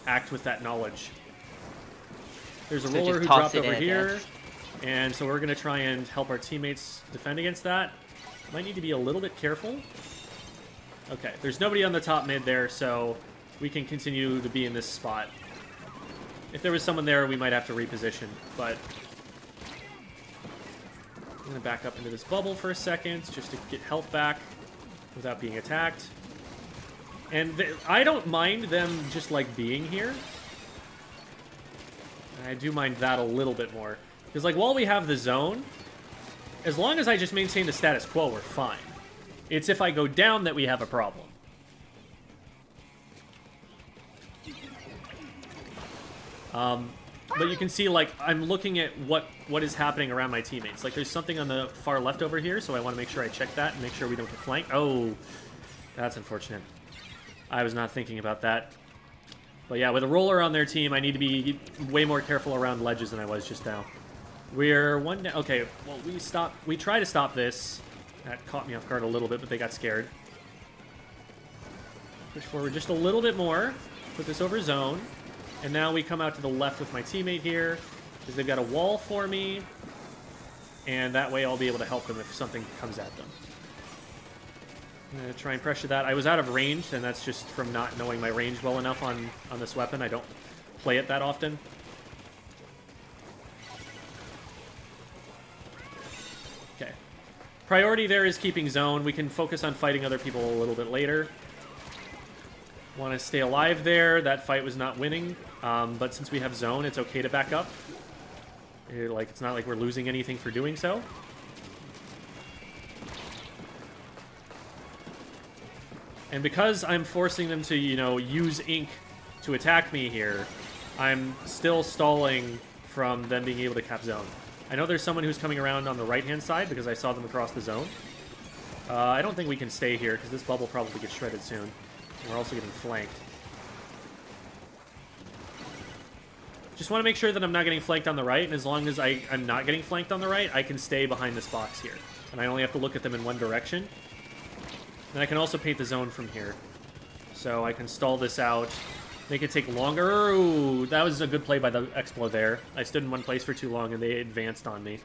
act with that knowledge. There's a roller who dropped over here, and so we're going to try and help our teammates defend against that. Might need to be a little bit careful. Okay, there's nobody on the top mid there, so we can continue to be in this spot. If there was someone there, we might have to reposition, but I'm going to back up into this bubble for a second just to get health back without being attacked. And I don't mind them just, like, being here. I do mind that a little bit more. Because, like, while we have the zone, as long as I just maintain the status quo, we're fine. It's if I go down that we have a problem. But you can see, like, I'm looking at what is happening around my teammates. Like, there's something on the far left over here, so I want to make sure I check that and make sure we don't get flanked. Oh, that's unfortunate. I was not thinking about that. But yeah, with a roller on their team, I need to be way more careful around ledges than I was just now. We're one down. Okay, well, we try to stop this. That caught me off guard a little bit, but they got scared. Push forward just a little bit more. Put this over zone. And now we come out to the left with my teammate here, because they've got a wall for me. And that way I'll be able to help them if something comes at them. I'm going to try and pressure that. I was out of range, and that's just from not knowing my range well enough on this weapon. I don't play it that often. Okay. Priority there is keeping zone. We can focus on fighting other people a little bit later. Want to stay alive there. That fight was not winning, but since we have zone, it's okay to back up. It's not like we're losing anything for doing so. And because I'm forcing them to, you know, use ink to attack me here, I'm still stalling from them being able to cap zone. I know there's someone who's coming around on the right-hand side because I saw them across the zone. I don't think we can stay here because this bubble probably gets shredded soon. And we're also getting flanked. Just want to make sure that I'm not getting flanked on the right, and as long as I'm not getting flanked on the right, I can stay behind this box here. And I only have to look at them in one direction. And I can also paint the zone from here. So I can stall this out, make it take longer. Ooh, that was a good play by the Explo there. I stood in one place for too long and they advanced on me.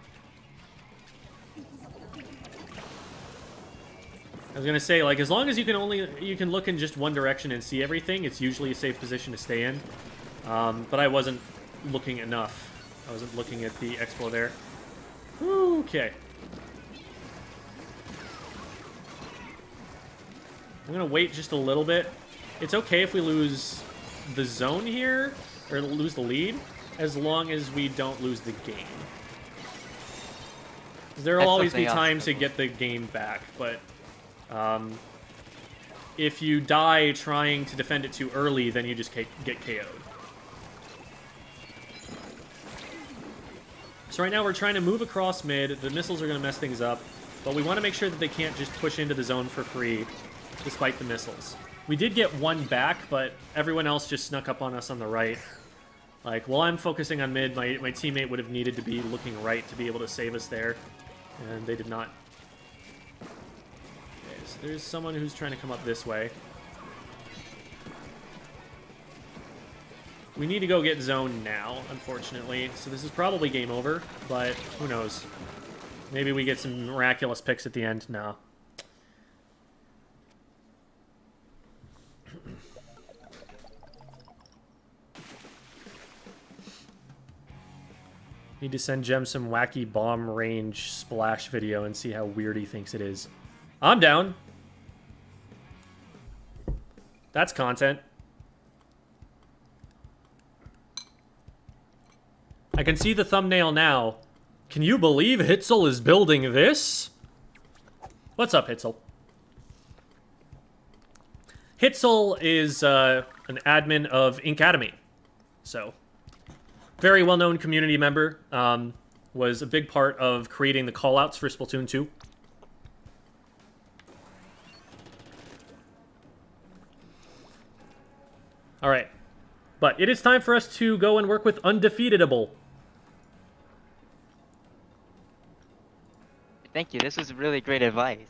I was gonna say, like, as long as you can look in just one direction and see everything, it's usually a safe position to stay in. But I wasn't looking enough. I wasn't looking at the Explo there. Okay. I'm gonna wait just a little bit. It's okay if we lose the zone here, or lose the lead, as long as we don't lose the game. Because there will always be time to get the game back, but if you die trying to defend it too early, then you just get KO'd. So right now we're trying to move across mid. The missiles are going to mess things up, but we want to make sure that they can't just push into the zone for free, despite the missiles. We did get one back, but everyone else just snuck up on us on the right. Like, while I'm focusing on mid, my teammate would have needed to be looking right to be able to save us there, and they did not. Okay, so there's someone who's trying to come up this way. We need to go get zone now, unfortunately, so this is probably game over, but who knows. Maybe we get some miraculous picks at the end. No. Need to send Jem some wacky bomb range splash video and see how weird he thinks it is. I'm down. That's content. I can see the thumbnail now. Can you believe Hitzel is building this? What's up, Hitzel? Hitzel is an admin of Inkademy. So, very well-known community member. was a big part of creating the callouts for Splatoon 2. All right. But it is time for us to go and work with Undefeatable.
Thank you. This was really great advice.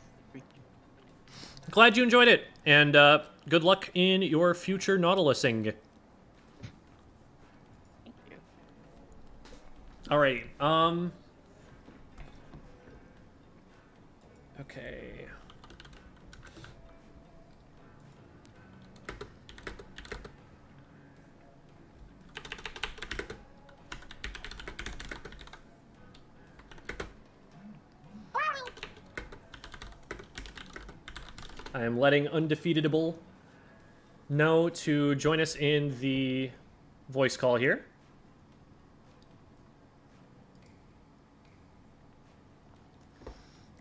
Glad you enjoyed it, and good luck in your future Nautilusing.
Thank you.
Alright, okay. I am letting Undefeatable know to join us in the voice call here.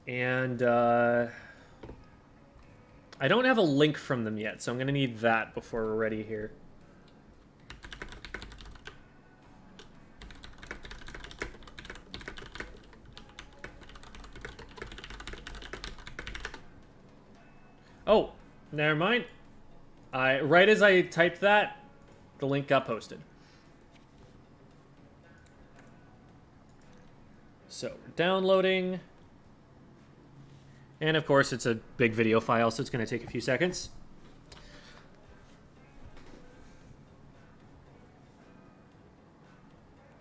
And I don't have a link from them yet, so I'm going to need that before we're ready here. Oh, never mind. Right as I typed that, the link got posted. So, downloading. And of course, it's a big video file, so it's going to take a few seconds.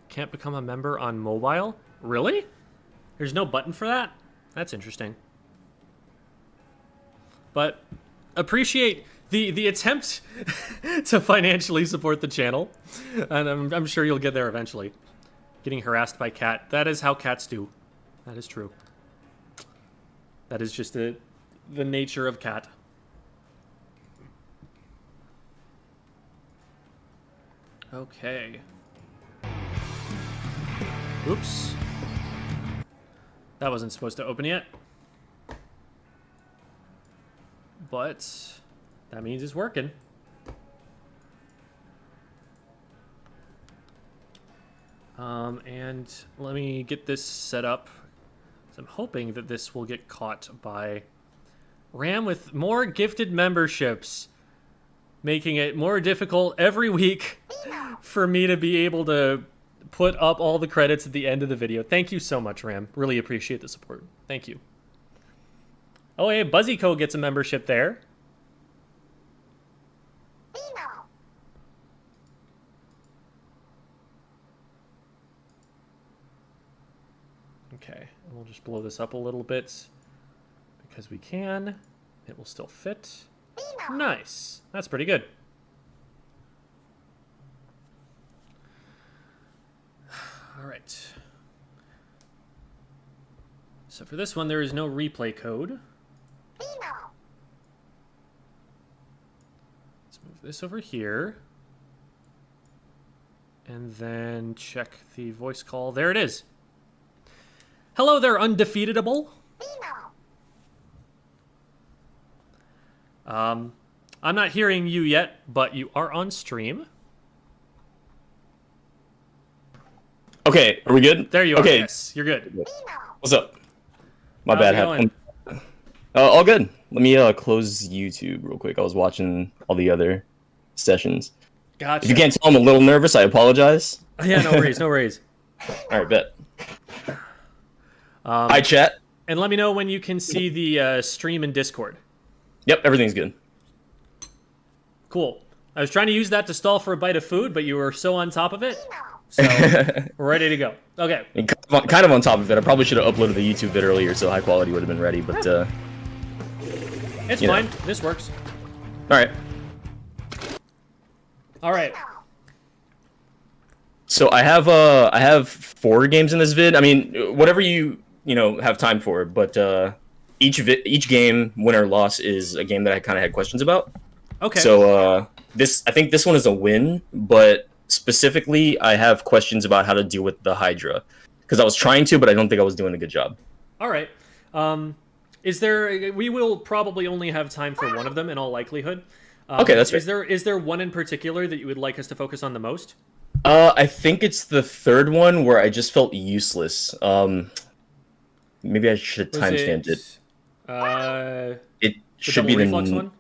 Can't become a member on mobile? Really? There's no button for that? That's interesting. But appreciate the attempt to financially support the channel. And I'm sure you'll get there eventually. Getting harassed by cat. That is how cats do. That is true. That is just the nature of cat. Okay. Oops. That wasn't supposed to open yet. But that means it's working. And let me get this set up. So I'm hoping that this will get caught by Ram with more gifted memberships, making it more difficult every week for me to be able to put up all the credits at the end of the video. Thank you so much, Ram. Really appreciate the support. Thank you. Oh, hey, Buzzyco gets a membership there. Okay, we'll just blow this up a little bit because we can. It will still fit. Nice. That's pretty good. All right. So for this one, there is no replay code. Let's move this over here. And then check the voice call. There it is. Hello there, Undefeatable. I'm not hearing you yet, but you are on stream.
Okay, are we good?
There you are.
Okay.
Yes, you're good.
What's up? My
How's
bad.
it going?
All good. Let me close YouTube real quick. I was watching all the other sessions.
Gotcha.
If you can't tell, I'm a little nervous. I apologize.
Yeah, no worries, no worries.
All right, bet. Hi, chat.
And let me know when you can see the stream in Discord.
Yep, everything's good.
Cool. I was trying to use that to stall for a bite of food, but you were so on top of it. So, we're ready to go. Okay.
And kind of on top of it. I probably should have uploaded the YouTube vid earlier, so high quality would have been ready. But
It's
you know.
fine. This works.
All right.
All right.
So I have 4 games in this vid. I mean, whatever you have time for. But each game, win or loss, is a game that I kind of had questions about.
Okay.
So I think this one is a win, but specifically, I have questions about how to deal with the Hydra, because I was trying to, but I don't think I was doing a good job.
All right. We will probably only have time for one of them in all likelihood.
Okay, that's fair.
Is there one in particular that you would like us to focus on the most?
I think it's the third one where I just felt useless. Maybe I should have
Was
timestamped it.
it uh,
It
the
should
double
be the
reflux one?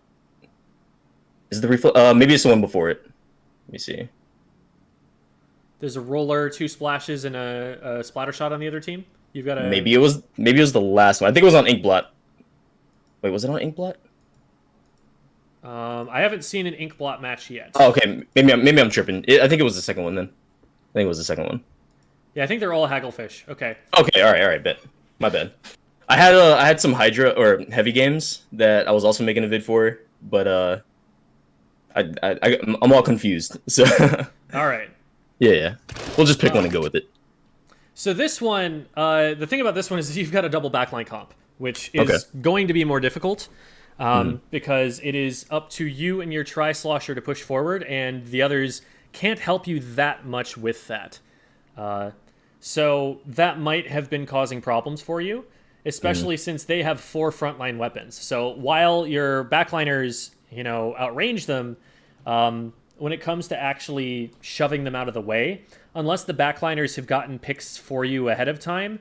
Is it the reflux? Maybe it's the one before it. Let me see.
There's a roller, 2 splashes, and a splatter shot on the other team. You've got a
Maybe it was the last one. I think it was on Inkblot. Wait, was it on Inkblot?
I haven't seen an ink blot match yet.
Oh, okay. Maybe I'm tripping. I think it was the second one then. I think it was the second one.
Yeah, I think they're all hagglefish. Okay.
Okay, all right, bet. My bad. I had some Hydra or heavy games that I was also making a vid for, but I'm all confused. So
All right.
yeah. We'll just pick one and go with it.
So this one, the thing about this one is you've got a double backline comp, which is going to be more difficult because it is up to you and your Tri-slosher to push forward, and the others can't help you that much with that. So that might have been causing problems for you, especially since they have 4 frontline weapons. So while your backliners, outrange them, when it comes to actually shoving them out of the way, unless the backliners have gotten picks for you ahead of time,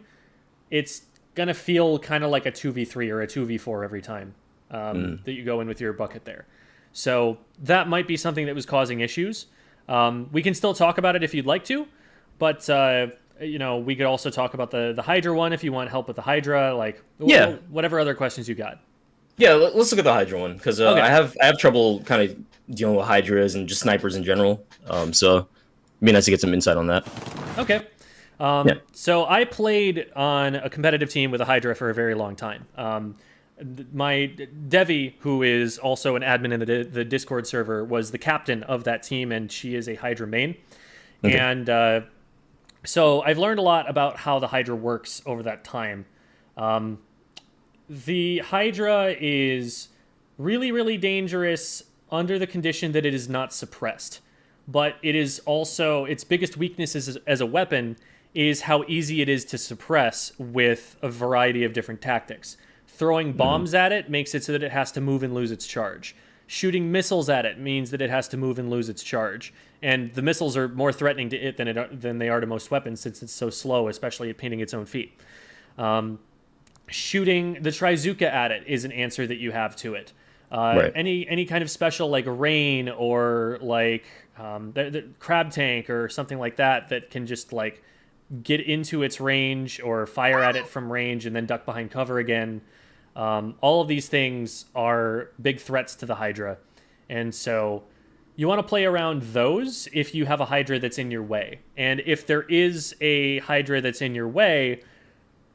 it's going to feel kind of like a 2v3 or a 2v4 every time that you go in with your bucket there. So that might be something that was causing issues. We can still talk about it if you'd like to, but we could also talk about the Hydra one if you want help with the Hydra, whatever other questions you got.
Yeah, let's look at the Hydra one because
Okay.
I have trouble kind of dealing with Hydras and just snipers in general. So it'd be nice to get some insight on that.
Okay. So I played on a competitive team with a Hydra for a very long time. My Devi, who is also an admin in the Discord server, was the captain of that team, and she is a Hydra main.
Okay.
And so I've learned a lot about how the Hydra works over that time. The Hydra is really, really dangerous under the condition that it is not suppressed. But it is also, its biggest weakness as a weapon is how easy it is to suppress with a variety of different tactics. Throwing bombs at it makes it so that it has to move and lose its charge. Shooting missiles at it means that it has to move and lose its charge. And the missiles are more threatening to it than they are to most weapons since it's so slow, especially at painting its own feet. Shooting the Trizuka at it is an answer that you have to it.
Right.
Any kind of special like rain or like the crab tank or something like that can just like get into its range or fire at it from range and then duck behind cover again. All of these things are big threats to the Hydra. And so you want to play around those if you have a Hydra that's in your way. And if there is a Hydra that's in your way,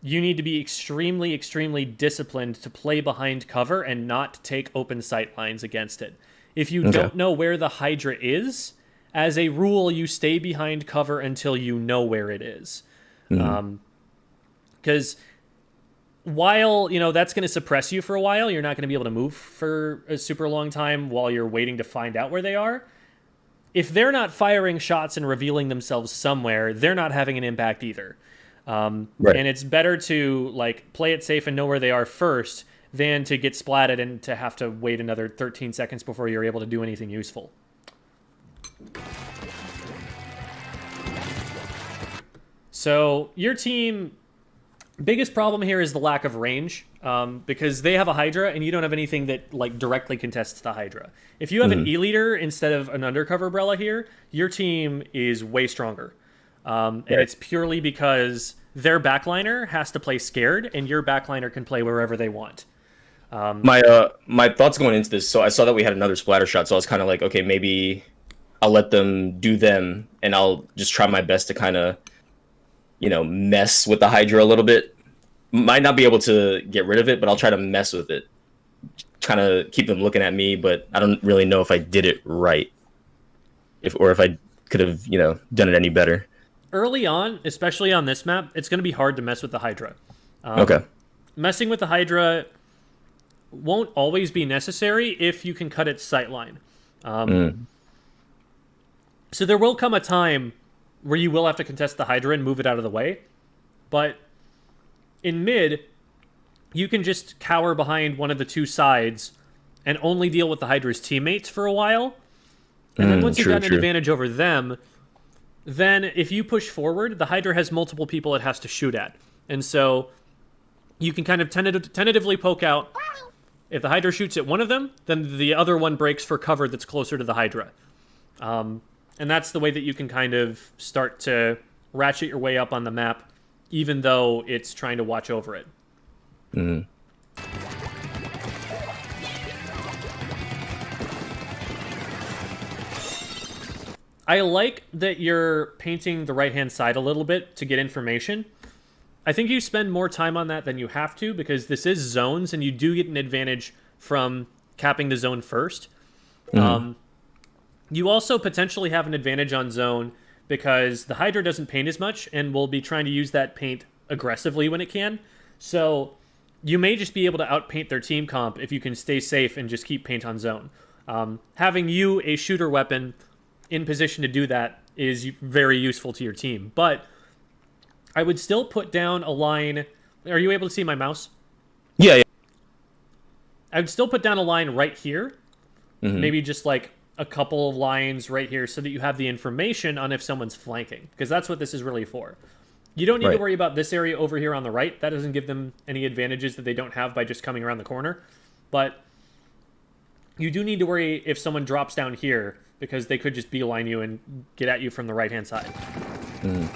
you need to be extremely, extremely disciplined to play behind cover and not take open sight lines against it. If you don't know where the Hydra is, as a rule, you stay behind cover until you know where it is. Because while, that's going to suppress you for a while, you're not going to be able to move for a super long time while you're waiting to find out where they are. If they're not firing shots and revealing themselves somewhere, they're not having an impact either. Right. And it's better to play it safe and know where they are first than to get splatted and to have to wait another 13 seconds before you're able to do anything useful. So your team, biggest problem here is the lack of range, because they have a Hydra and you don't have anything that directly contests the Hydra. If you have an E-leader instead of an undercover umbrella here, your team is way stronger. And it's purely because their backliner has to play scared, and your backliner can play wherever they want.
My thoughts going into this, so I saw that we had another splatter shot, so I was kind of like, okay, maybe I'll let them do them, and I'll just try my best to kind of, mess with the Hydra a little bit. Might not be able to get rid of it, but I'll try to mess with it. Kind of keep them looking at me, but I don't really know if I did it right. If I could have, done it any better.
Early on, especially on this map, it's going to be hard to mess with the Hydra. Messing with the Hydra won't always be necessary if you can cut its sightline. So there will come a time where you will have to contest the Hydra and move it out of the way. But in mid, you can just cower behind one of the two sides and only deal with the Hydra's teammates for a while. And then once you've got an advantage over them, then if you push forward, the Hydra has multiple people it has to shoot at. And so you can kind of tentatively poke out. If the Hydra shoots at one of them, then the other one breaks for cover that's closer to the Hydra. And that's the way that you can kind of start to ratchet your way up on the map, even though it's trying to watch over it.
Mm-hmm.
I like that you're painting the right-hand side a little bit to get information. I think you spend more time on that than you have to, because this is zones, and you do get an advantage from capping the zone first.
Mm-hmm.
You also potentially have an advantage on zone because the Hydra doesn't paint as much and will be trying to use that paint aggressively when it can. So you may just be able to outpaint their team comp if you can stay safe and just keep paint on zone. Having you, a shooter weapon, in position to do that is very useful to your team. But I would still put down a line. Are you able to see my mouse?
Yeah.
I would still put down a line right here.
Mm-hmm.
Maybe just like a couple of lines right here so that you have the information on if someone's flanking, because that's what this is really for. You don't need to worry about this area over here on the right. That doesn't give them any advantages that they don't have by just coming around the corner. But you do need to worry if someone drops down here, because they could just beeline you and get at you from the right-hand side.
Mm.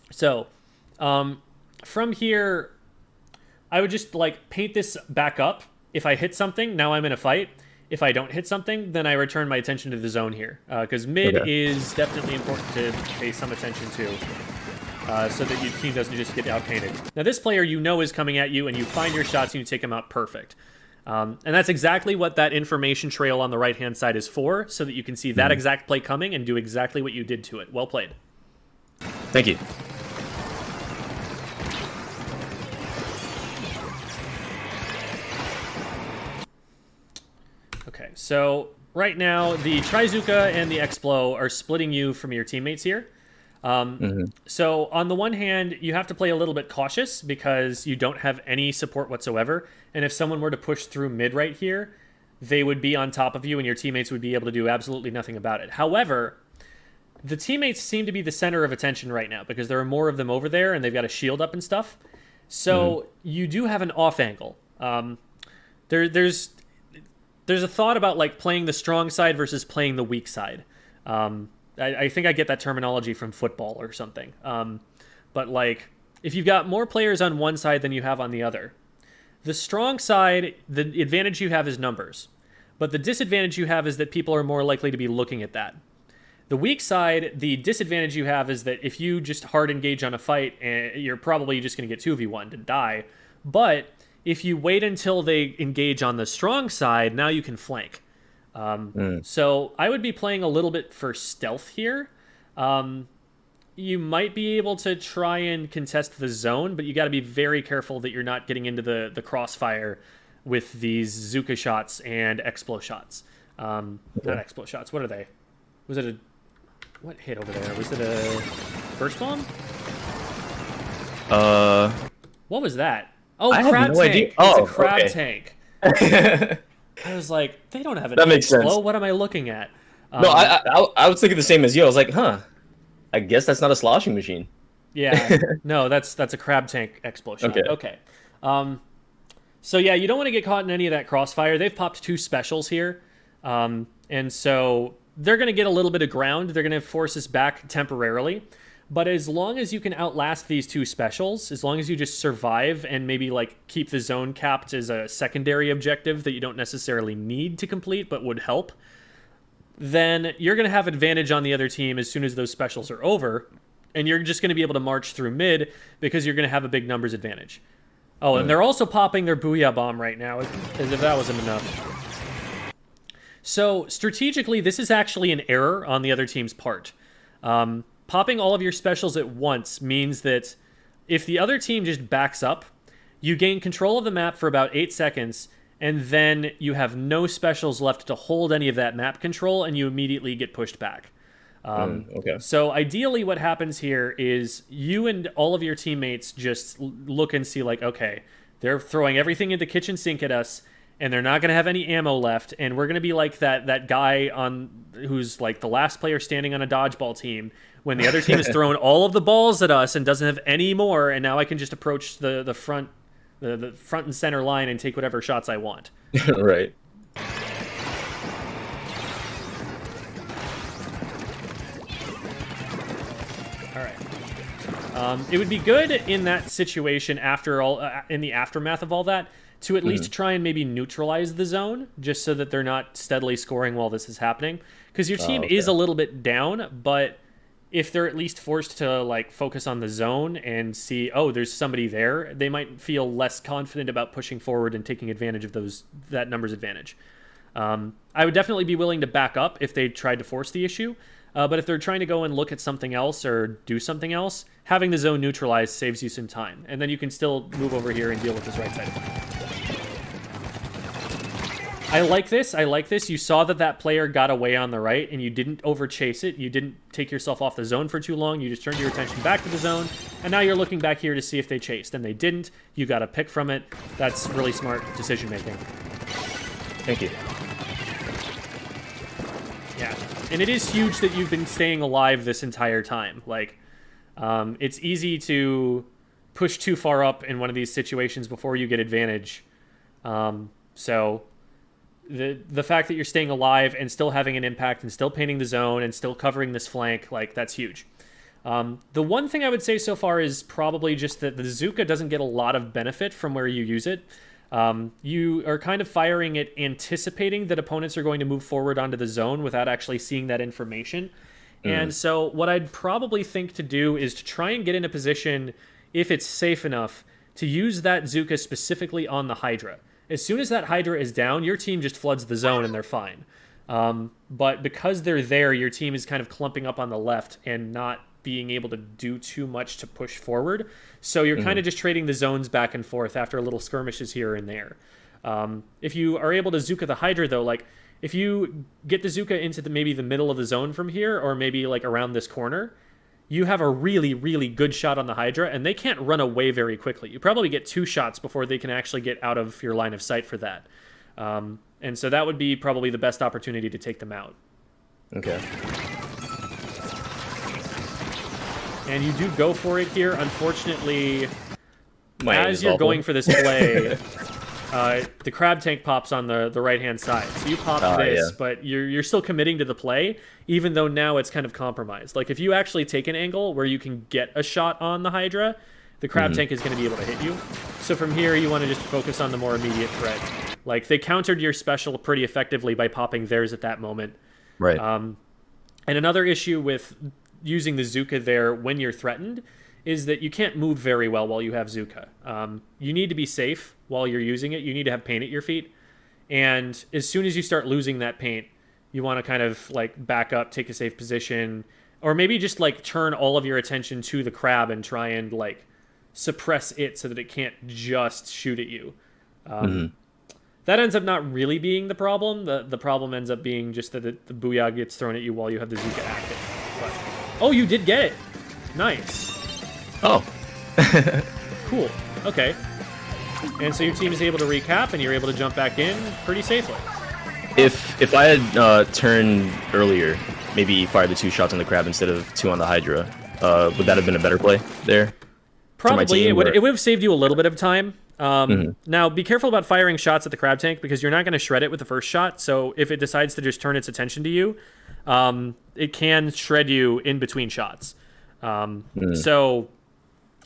So, from here, I would just like paint this back up. If I hit something, now I'm in a fight. If I don't hit something, then I return my attention to the zone here, because mid is definitely important to pay some attention to, so that your team doesn't just get outpainted. Now, this player you know is coming at you, and you find your shots and you take them out perfect. And that's exactly what that information trail on the right-hand side is for, so that you can see that exact play coming and do exactly what you did to it. Well played.
Thank you.
Okay, so right now the Trizuka and the Explo are splitting you from your teammates here. So on the one hand, you have to play a little bit cautious because you don't have any support whatsoever. And if someone were to push through mid right here, they would be on top of you and your teammates would be able to do absolutely nothing about it. However, the teammates seem to be the center of attention right now because there are more of them over there and they've got a shield up and stuff. So you do have an off angle. There's a thought about like playing the strong side versus playing the weak side. I think I get that terminology from football or something. But like, if you've got more players on one side than you have on the other, the strong side, the advantage you have is numbers. But the disadvantage you have is that people are more likely to be looking at that. The weak side, the disadvantage you have is that if you just hard engage on a fight, you're probably just going to get 2v1 and die. But if you wait until they engage on the strong side, now you can flank. So I would be playing a little bit for stealth here. You might be able to try and contest the zone, but you got to be very careful that you're not getting into the crossfire with these Zuka shots and Explo shots. Not Explo shots. What are they? Was it what hit over there? Was it a burst bomb? What was that? Oh,
I
crab
have no
tank.
idea.
It's
Oh,
a crab
okay.
tank. I was like, they don't have an
That makes
Explo.
sense.
What am I looking at?
No, I was thinking the same as you. I was like, I guess that's not a sloshing machine.
Yeah, no, that's a crab tank Explo shot. Okay. So yeah, you don't want to get caught in any of that crossfire. They've popped 2 specials here, and so they're going to get a little bit of ground. They're going to force us back temporarily. But as long as you can outlast these 2 specials, as long as you just survive and maybe like keep the zone capped as a secondary objective that you don't necessarily need to complete but would help, then you're going to have advantage on the other team as soon as those specials are over, and you're just going to be able to march through mid because you're going to have a big numbers advantage. Oh, and they're also popping their Booyah bomb right now, as if that wasn't enough. So strategically, this is actually an error on the other team's part. Popping all of your specials at once means that if the other team just backs up, you gain control of the map for about 8 seconds, and then you have no specials left to hold any of that map control, and you immediately get pushed back. So ideally what happens here is you and all of your teammates just look and see like, okay, they're throwing everything in the kitchen sink at us, and they're not going to have any ammo left, and we're going to be like that guy on who's like the last player standing on a dodgeball team when the other team has thrown all of the balls at us and doesn't have any more, and now I can just approach the front and center line and take whatever shots I want.
Right.
All right. It would be good in that situation after all, in the aftermath of all that, to at least try and maybe neutralize the zone, just so that they're not steadily scoring while this is happening. Because your team is a little bit down, but if they're at least forced to like focus on the zone and see, oh, there's somebody there, they might feel less confident about pushing forward and taking advantage of that numbers advantage. I would definitely be willing to back up if they tried to force the issue. But if they're trying to go and look at something else or do something else, having the zone neutralized saves you some time. And then you can still move over here and deal with this right side of the map. I like this. You saw that player got away on the right, and you didn't overchase it. You didn't take yourself off the zone for too long. You just turned your attention back to the zone, and now you're looking back here to see if they chased. And they didn't. You got a pick from it. That's really smart decision-making.
Thank you.
Yeah. And it is huge that you've been staying alive this entire time. Like, it's easy to push too far up in one of these situations before you get advantage. So the fact that you're staying alive and still having an impact and still painting the zone and still covering this flank, like, that's huge. The one thing I would say so far is probably just that the Zuka doesn't get a lot of benefit from where you use it. You are kind of firing it anticipating that opponents are going to move forward onto the zone without actually seeing that information. And so what I'd probably think to do is to try and get in a position, if it's safe enough, to use that Zuka specifically on the Hydra. As soon as that Hydra is down, your team just floods the zone and they're fine. But because they're there, your team is kind of clumping up on the left and not being able to do too much to push forward. So you're kind of just trading the zones back and forth after little skirmishes here and there. If you are able to Zuka the Hydra, though, like, if you get the Zuka into maybe the middle of the zone from here, or maybe like around this corner, you have a really, really good shot on the Hydra, and they can't run away very quickly. You probably get 2 shots before they can actually get out of your line of sight for that. And so that would be probably the best opportunity to take them out.
Okay.
And you do go for it here. Unfortunately,
My aim
as
is
you're
awful.
going for this play, the crab tank pops on the right-hand side. So you pop this, but you're still committing to the play, even though now it's kind of compromised. Like, if you actually take an angle where you can get a shot on the Hydra, the crab tank is going to be able to hit you. So from here, you want to just focus on the more immediate threat. Like, they countered your special pretty effectively by popping theirs at that moment.
Right.
And another issue with using the Zuka there when you're threatened is that you can't move very well while you have Zuka. You need to be safe while you're using it. You need to have paint at your feet. And as soon as you start losing that paint, you want to kind of like back up, take a safe position, or maybe just like turn all of your attention to the crab and try and like suppress it so that it can't just shoot at you. That ends up not really being the problem. The problem ends up being just that the Booyah gets thrown at you while you have the Zuka active. But, oh, you did get it. Nice.
Oh.
Cool. Okay. And so your team is able to recap, and you're able to jump back in pretty safely.
If I had turned earlier, maybe fired the 2 shots on the crab instead of 2 on the Hydra, would that have been a better play there?
Probably. It would have saved you a little bit of time. Now, be careful about firing shots at the crab tank, because you're not going to shred it with the first shot. So if it decides to just turn its attention to you, it can shred you in between shots. So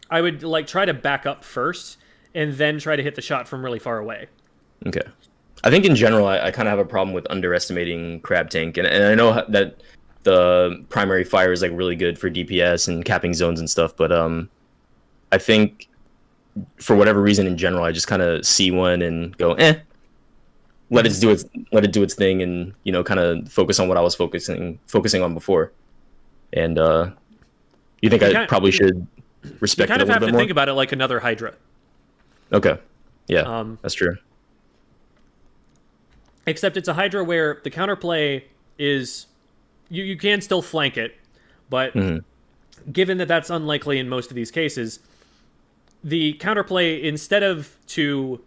I would like try to back up first and then try to hit the shot from really far away.
Okay. I think in general, I kind of have a problem with underestimating crab tank, and I know that the primary fire is like really good for DPS and capping zones and stuff, but I think for whatever reason in general, I just kind of see one and go, let it do its thing, and kind of focus on what I was focusing on before. And you think I probably should respect it a little bit more?
You kind of have to think about it like another Hydra.
Okay. Yeah, that's true.
Except it's a Hydra where the counterplay is you can still flank it, but given that that's unlikely in most of these cases, the counterplay, instead of to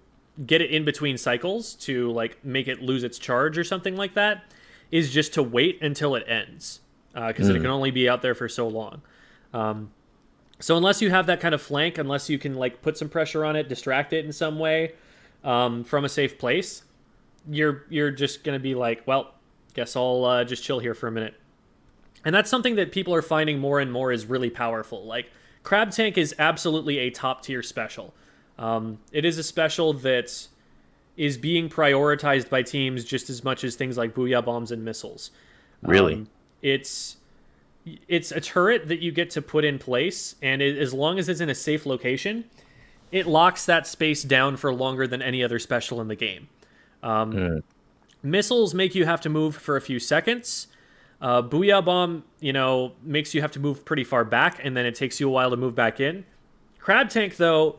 get it in between cycles to like make it lose its charge or something like that is just to wait until it ends, because it can only be out there for so long. So unless you have that kind of flank, unless you can like put some pressure on it, distract it in some way from a safe place, you're just gonna be like, well, guess I'll just chill here for a minute. And that's something that people are finding more and more is really powerful. Like, Crab Tank is absolutely a top-tier special. It is a special that is being prioritized by teams just as much as things like Booyah bombs and missiles.
Really?
It's a turret that you get to put in place, and as long as it's in a safe location, it locks that space down for longer than any other special in the game. Missiles make you have to move for a few seconds. Booyah bomb, makes you have to move pretty far back, and then it takes you a while to move back in. Crab Tank, though,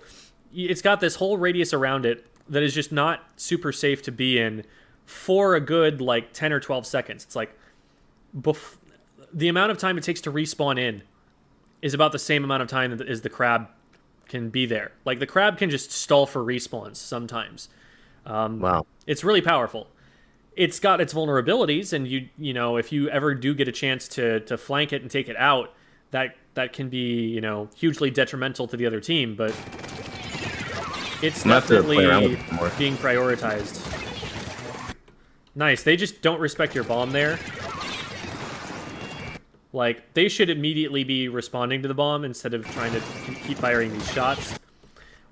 it's got this whole radius around it that is just not super safe to be in for a good, 10 or 12 seconds. It's like, the amount of time it takes to respawn in is about the same amount of time as the crab can be there. Like, the crab can just stall for respawns sometimes.
Wow.
It's really powerful. It's got its vulnerabilities, and if you ever do get a chance to flank it and take it out, that can be hugely detrimental to the other team. But it's definitely being prioritized. Nice. They just don't respect your bomb there. Like, they should immediately be responding to the bomb instead of trying to keep firing these shots.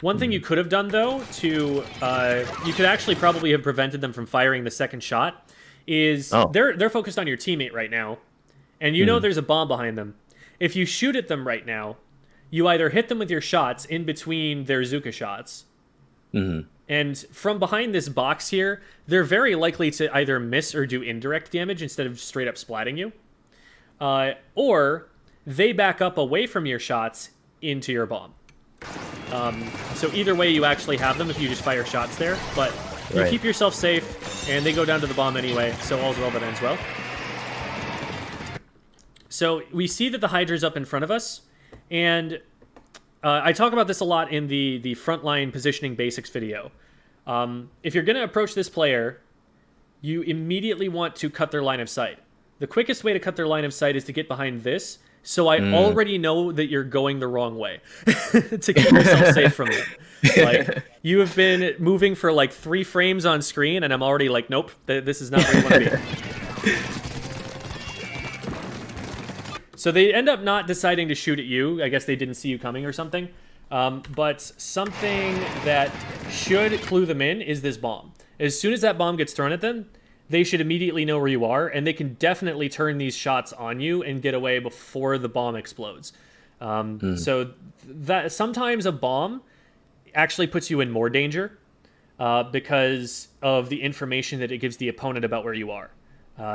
One thing you could have done, though, you could actually probably have prevented them from firing the second shot, is they're focused on your teammate right now, and you know there's a bomb behind them. If you shoot at them right now, you either hit them with your shots in between their Zuka shots, and from behind this box here, they're very likely to either miss or do indirect damage instead of straight up splatting you, or they back up away from your shots into your bomb. So either way, you actually have them if you just fire shots there, but you keep yourself safe, and they go down to the bomb anyway, so all's well that ends well. So we see that the Hydra's up in front of us, and I talk about this a lot in the frontline positioning basics video. If you're going to approach this player, you immediately want to cut their line of sight. The quickest way to cut their line of sight is to get behind this, so I already know that you're going the wrong way to keep yourself safe from them. Like, you have been moving for 3 frames on screen, and I'm already like, nope, this is not where you want to be. So they end up not deciding to shoot at you. I guess they didn't see you coming or something. But something that should clue them in is this bomb. As soon as that bomb gets thrown at them, they should immediately know where you are, and they can definitely turn these shots on you and get away before the bomb explodes. So that sometimes a bomb actually puts you in more danger because of the information that it gives the opponent about where you are.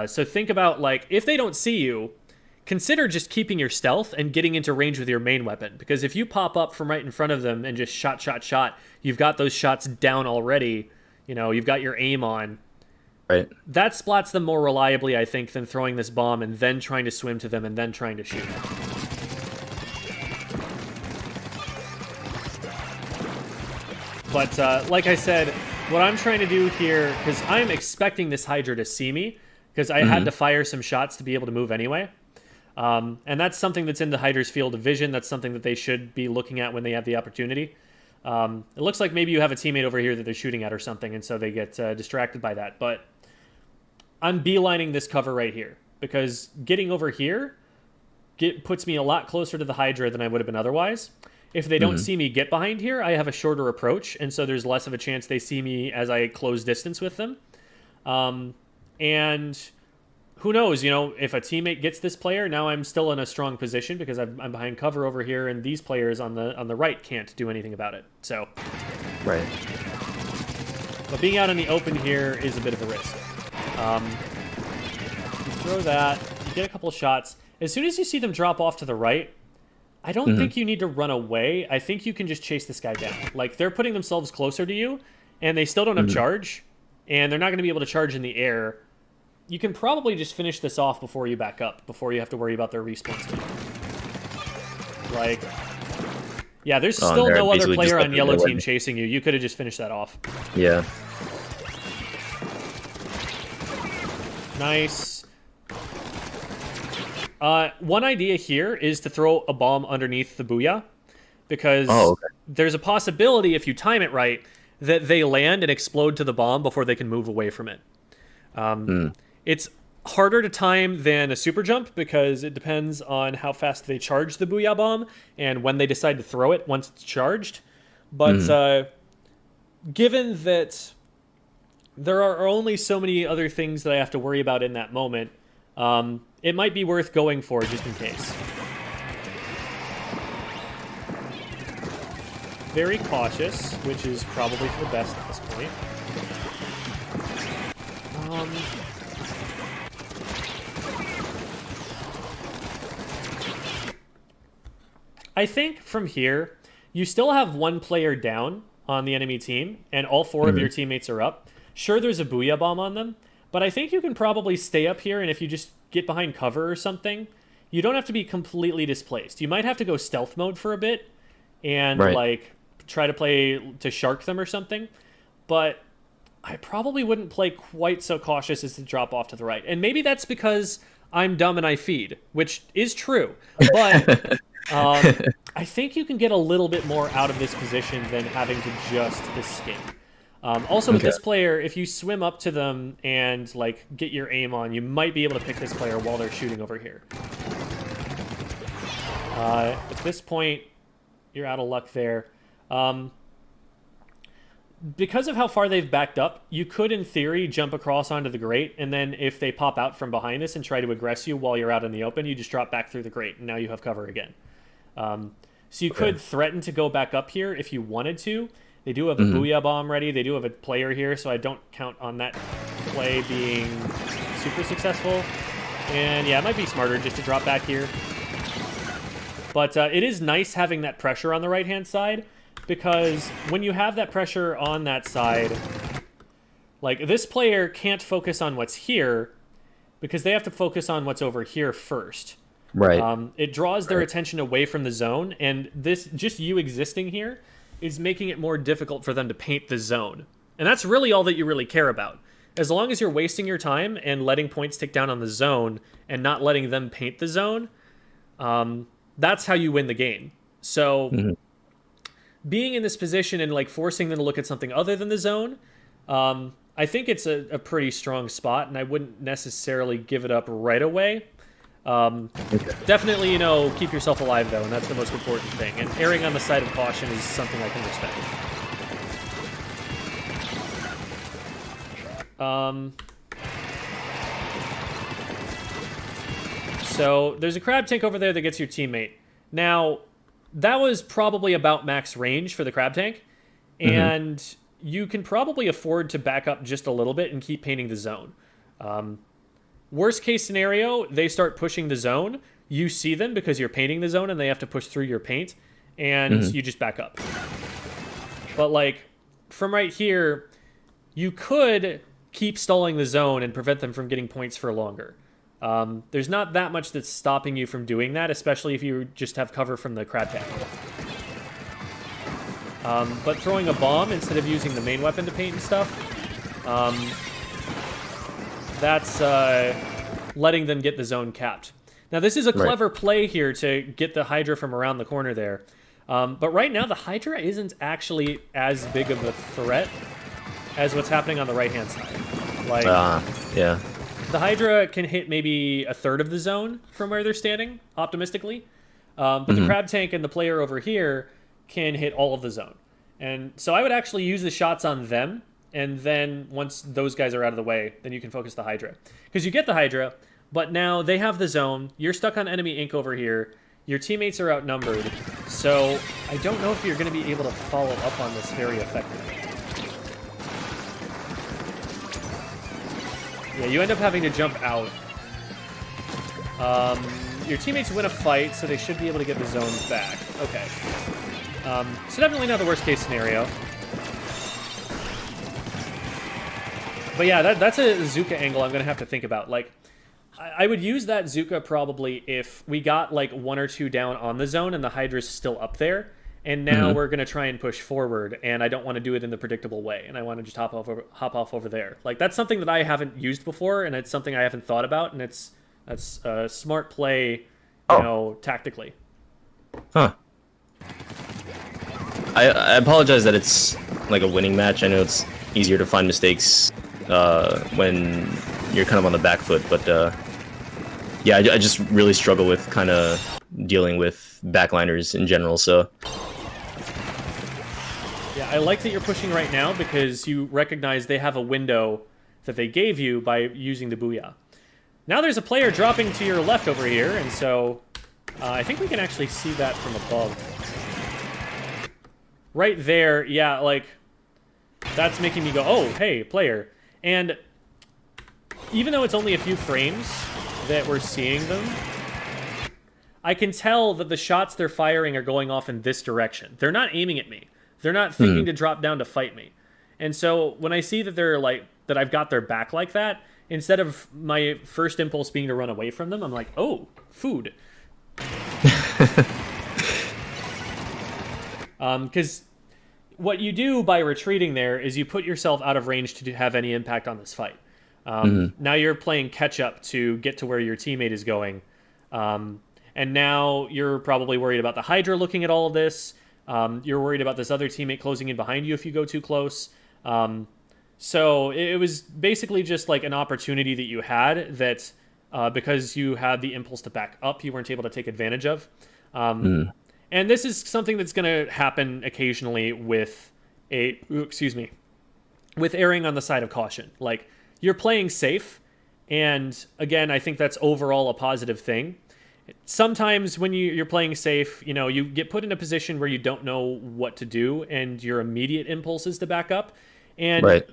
So think about, if they don't see you, consider just keeping your stealth and getting into range with your main weapon. Because if you pop up from right in front of them and just shot, you've got those shots down already. You've got your aim on.
Right.
That splats them more reliably, I think, than throwing this bomb and then trying to swim to them and then trying to shoot. But like I said, what I'm trying to do here, because I'm expecting this Hydra to see me, because I had to fire some shots to be able to move anyway. And that's something that's in the Hydra's field of vision. That's something that they should be looking at when they have the opportunity. It looks like maybe you have a teammate over here that they're shooting at or something, and so they get distracted by that. But I'm beelining this cover right here, because getting over here puts me a lot closer to the Hydra than I would have been otherwise. If they don't see me get behind here, I have a shorter approach, and so there's less of a chance they see me as I close distance with them. And who knows, if a teammate gets this player, now I'm still in a strong position because I'm behind cover over here, and these players on the right can't do anything about it. So,
right.
But being out in the open here is a bit of a risk. You throw that, you get a couple shots. As soon as you see them drop off to the right, I don't think you need to run away. I think you can just chase this guy down. They're putting themselves closer to you, and they still don't have charge, and they're not going to be able to charge in the air. You can probably just finish this off before you back up, before you have to worry about their respawn speed. Yeah, there's
Oh,
still
they're
no other
basically just
player on
left
yellow
it
team
away.
chasing you. You could have just finished that off.
Yeah.
Nice. One idea here is to throw a bomb underneath the Booyah, because there's a possibility, if you time it right, that they land and explode to the bomb before they can move away from it. It's harder to time than a super jump because it depends on how fast they charge the Booyah bomb and when they decide to throw it once it's charged. But given that there are only so many other things that I have to worry about in that moment, it might be worth going for just in case. Very cautious, which is probably for the best at this point. I think from here, you still have one player down on the enemy team, and all four of your teammates are up. Sure, there's a Booyah bomb on them, but I think you can probably stay up here, and if you just get behind cover or something, you don't have to be completely displaced. You might have to go stealth mode for a bit and like try to play to shark them or something, but I probably wouldn't play quite so cautious as to drop off to the right. And maybe that's because I'm dumb and I feed, which is true, but I think you can get a little bit more out of this position than having to just escape. Also, with this player, if you swim up to them and like get your aim on, you might be able to pick this player while they're shooting over here. At this point, you're out of luck there. Because of how far they've backed up, you could, in theory, jump across onto the grate, and then if they pop out from behind this and try to aggress you while you're out in the open, you just drop back through the grate, and now you have cover again. So you could threaten to go back up here if you wanted to. They do have a Booyah bomb ready. They do have a player here, so I don't count on that play being super successful. And yeah, it might be smarter just to drop back here. But it is nice having that pressure on the right-hand side, because when you have that pressure on that side, like this player can't focus on what's here because they have to focus on what's over here first.
Right.
It draws their attention away from the zone, and this, just you existing here, is making it more difficult for them to paint the zone. And that's really all that you really care about. As long as you're wasting your time and letting points tick down on the zone and not letting them paint the zone, that's how you win the game. So being in this position and like forcing them to look at something other than the zone, I think it's a pretty strong spot, and I wouldn't necessarily give it up right away. Definitely, keep yourself alive, though, and that's the most important thing. And erring on the side of caution is something I can respect. So there's a crab tank over there that gets your teammate. Now, that was probably about max range for the crab tank, and you can probably afford to back up just a little bit and keep painting the zone. Worst case scenario, they start pushing the zone. You see them because you're painting the zone and they have to push through your paint, and you just back up. But like from right here, you could keep stalling the zone and prevent them from getting points for longer. There's not that much that's stopping you from doing that, especially if you just have cover from the crab tank. But throwing a bomb instead of using the main weapon to paint and stuff, that's letting them get the zone capped. Now, this is a clever play here to get the Hydra from around the corner there. But right now, the Hydra isn't actually as big of a threat as what's happening on the right-hand side. Like,
yeah.
The Hydra can hit maybe a third of the zone from where they're standing, optimistically. But the crab tank and the player over here can hit all of the zone. And so I would actually use the shots on them, and then once those guys are out of the way, then you can focus the Hydra. Because you get the Hydra, but now they have the zone, you're stuck on enemy ink over here, your teammates are outnumbered, so I don't know if you're going to be able to follow up on this very effectively. Yeah, you end up having to jump out. Your teammates win a fight, so they should be able to get the zone back. Okay. So definitely not the worst case scenario. But yeah, that's a Zuka angle I'm going to have to think about. Like, I would use that Zuka probably if we got like 1 or 2 down on the zone and the Hydra's still up there, and now we're going to try and push forward, and I don't want to do it in the predictable way, and I want to just hop off over there. Like, that's something that I haven't used before, and it's something I haven't thought about, and that's smart play, you know, tactically.
Huh. I apologize that it's like a winning match. I know it's easier to find mistakes when you're kind of on the back foot, but yeah, I just really struggle with kind of dealing with backliners in general, so...
Yeah, I like that you're pushing right now because you recognize they have a window that they gave you by using the Booyah. Now there's a player dropping to your left over here, and so I think we can actually see that from above. Right there, yeah, like, that's making me go, oh, hey, player. And even though it's only a few frames that we're seeing them, I can tell that the shots they're firing are going off in this direction. They're not aiming at me. They're not thinking to drop down to fight me. And so when I see that they're like, that I've got their back like that, instead of my first impulse being to run away from them, I'm like, oh, food. Because what you do by retreating there is you put yourself out of range to have any impact on this fight. Now you're playing catch up to get to where your teammate is going. And now you're probably worried about the Hydra looking at all of this. You're worried about this other teammate closing in behind you if you go too close. So it was basically just like an opportunity that you had that because you had the impulse to back up, you weren't able to take advantage of. And this is something that's going to happen occasionally with with erring on the side of caution. Like, you're playing safe, and again, I think that's overall a positive thing. Sometimes when you're playing safe, you know, you get put in a position where you don't know what to do, and your immediate impulse is to back up. And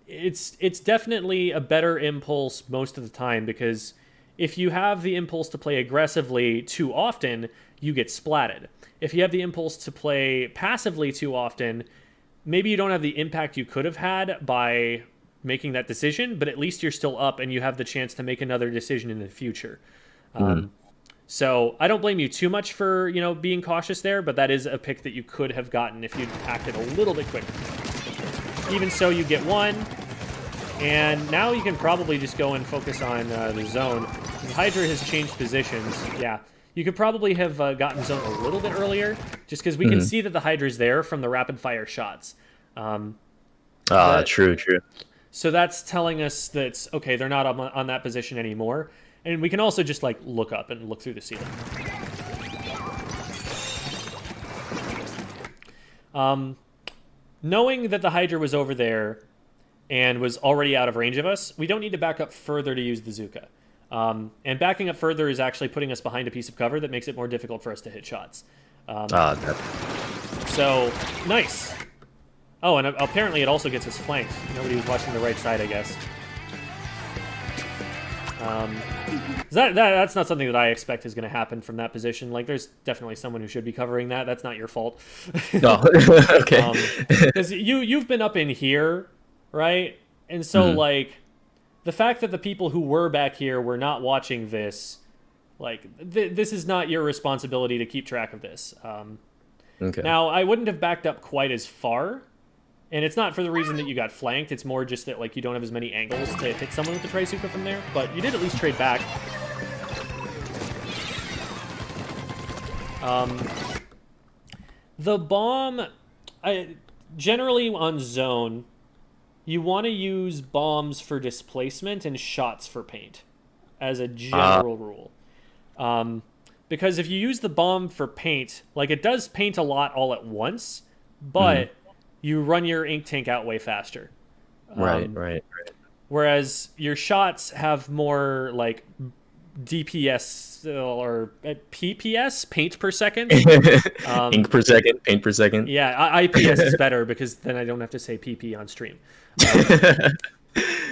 it's definitely a better impulse most of the time, because if you have the impulse to play aggressively too often, you get splatted. If you have the impulse to play passively too often, maybe you don't have the impact you could have had by making that decision, but at least you're still up and you have the chance to make another decision in the future. So I don't blame you too much for, you know, being cautious there, but that is a pick that you could have gotten if you'd acted a little bit quicker. Even so, you get one, and now you can probably just go and focus on the zone. Hydra has changed positions. Yeah, you could probably have gotten zone a little bit earlier, just because we can see that the Hydra's there from the rapid-fire shots.
True.
So that's telling us that, okay, they're not on that position anymore. And we can also just, like, look up and look through the ceiling. Knowing that the Hydra was over there and was already out of range of us, we don't need to back up further to use the Zuka. And backing up further is actually putting us behind a piece of cover that makes it more difficult for us to hit shots. So, nice. Oh, and apparently it also gets us flanked. Nobody was watching the right side, I guess. That's not something that I expect is going to happen from that position. Like, there's definitely someone who should be covering that. That's not your fault.
No, okay.
Because you've been up in here, right? And so, like, the fact that the people who were back here were not watching this, like, this is not your responsibility to keep track of this.
Okay.
Now, I wouldn't have backed up quite as far. And it's not for the reason that you got flanked. It's more just that, like, you don't have as many angles to hit someone with the Tri-slosher from there. But you did at least trade back. The bomb... generally on zone, you want to use bombs for displacement and shots for paint. As a general rule. Because if you use the bomb for paint, like, it does paint a lot all at once. But... you run your ink tank out way faster.
Right.
Whereas your shots have more, like, DPS or PPS, paint per second.
Ink per second, paint per second.
Yeah, IPS is better because then I don't have to say PP on stream.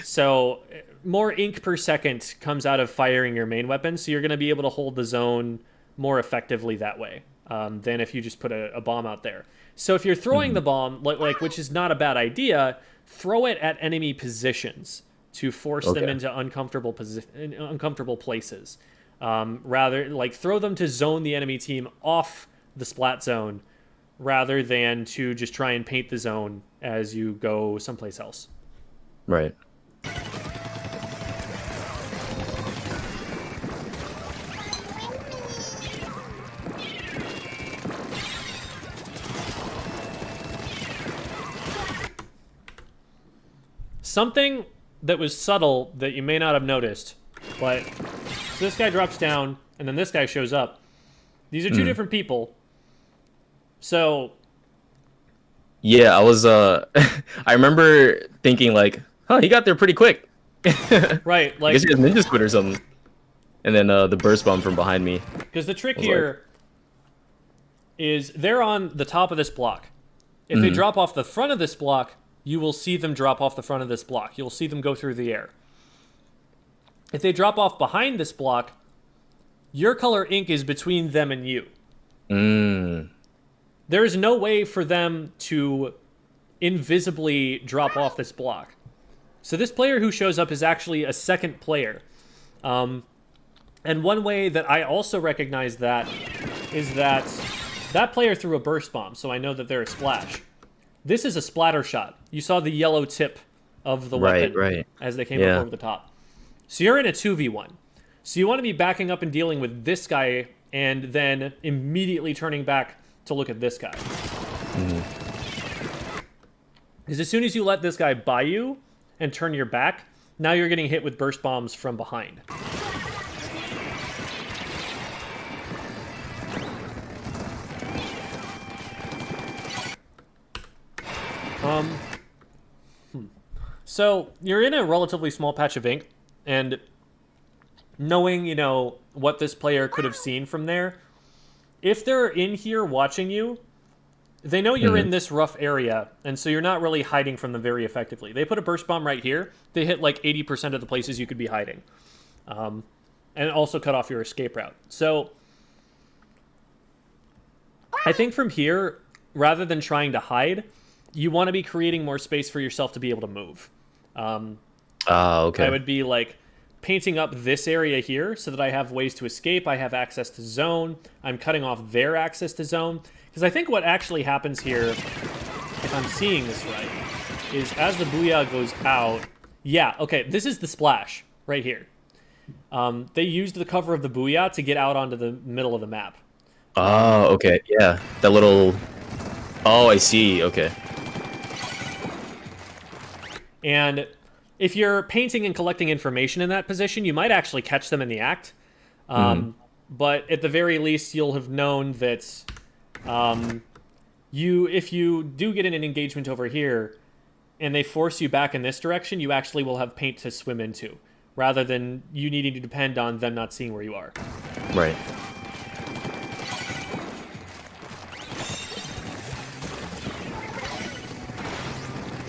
So more ink per second comes out of firing your main weapon, so you're going to be able to hold the zone more effectively that way than if you just put a bomb out there. So if you're throwing the bomb, like which is not a bad idea, throw it at enemy positions to force them into uncomfortable places. Rather, like, throw them to zone the enemy team off the splat zone rather than to just try and paint the zone as you go someplace else.
Right.
Something that was subtle that you may not have noticed, but so this guy drops down and then this guy shows up. These are two different people. So
yeah, I was I remember thinking like, huh, he got there pretty quick.
right,
I
like
guess he has ninja squid or something. And then the burst bomb from behind me.
because the trick here is they're on the top of this block. If they drop off the front of this block, you will see them drop off the front of this block. You'll see them go through the air. If they drop off behind this block, your color ink is between them and you. There is no way for them to invisibly drop off this block. So this player who shows up is actually a second player. And one way that I also recognize that is that that player threw a burst bomb, so I know that they're a splash. This is a splatter shot. You saw the yellow tip of the weapon as they came up over the top. So you're in a 2v1. So you want to be backing up and dealing with this guy and then immediately turning back to look at this guy. Because as soon as you let this guy by you and turn your back, now you're getting hit with burst bombs from behind. So you're in a relatively small patch of ink, and knowing, you know, what this player could have seen from there, if they're in here watching you, they know you're in this rough area, and so you're not really hiding from them very effectively. They put a burst bomb right here. They hit like 80% of the places you could be hiding. And also cut off your escape route. So I think from here, rather than trying to hide, you want to be creating more space for yourself to be able to move.
Okay.
I would be like painting up this area here so that I have ways to escape. I have access to zone. I'm cutting off their access to zone. Because I think what actually happens here, if I'm seeing this right, is as the Booyah goes out... Yeah, okay, this is the splash right here. They used the cover of the Booyah to get out onto the middle of the map.
Oh, okay, yeah. That little... Oh, I see, okay.
And if you're painting and collecting information in that position, you might actually catch them in the act. But at the very least, you'll have known that if you do get in an engagement over here and they force you back in this direction, you actually will have paint to swim into, rather than you needing to depend on them not seeing where you are.
Right.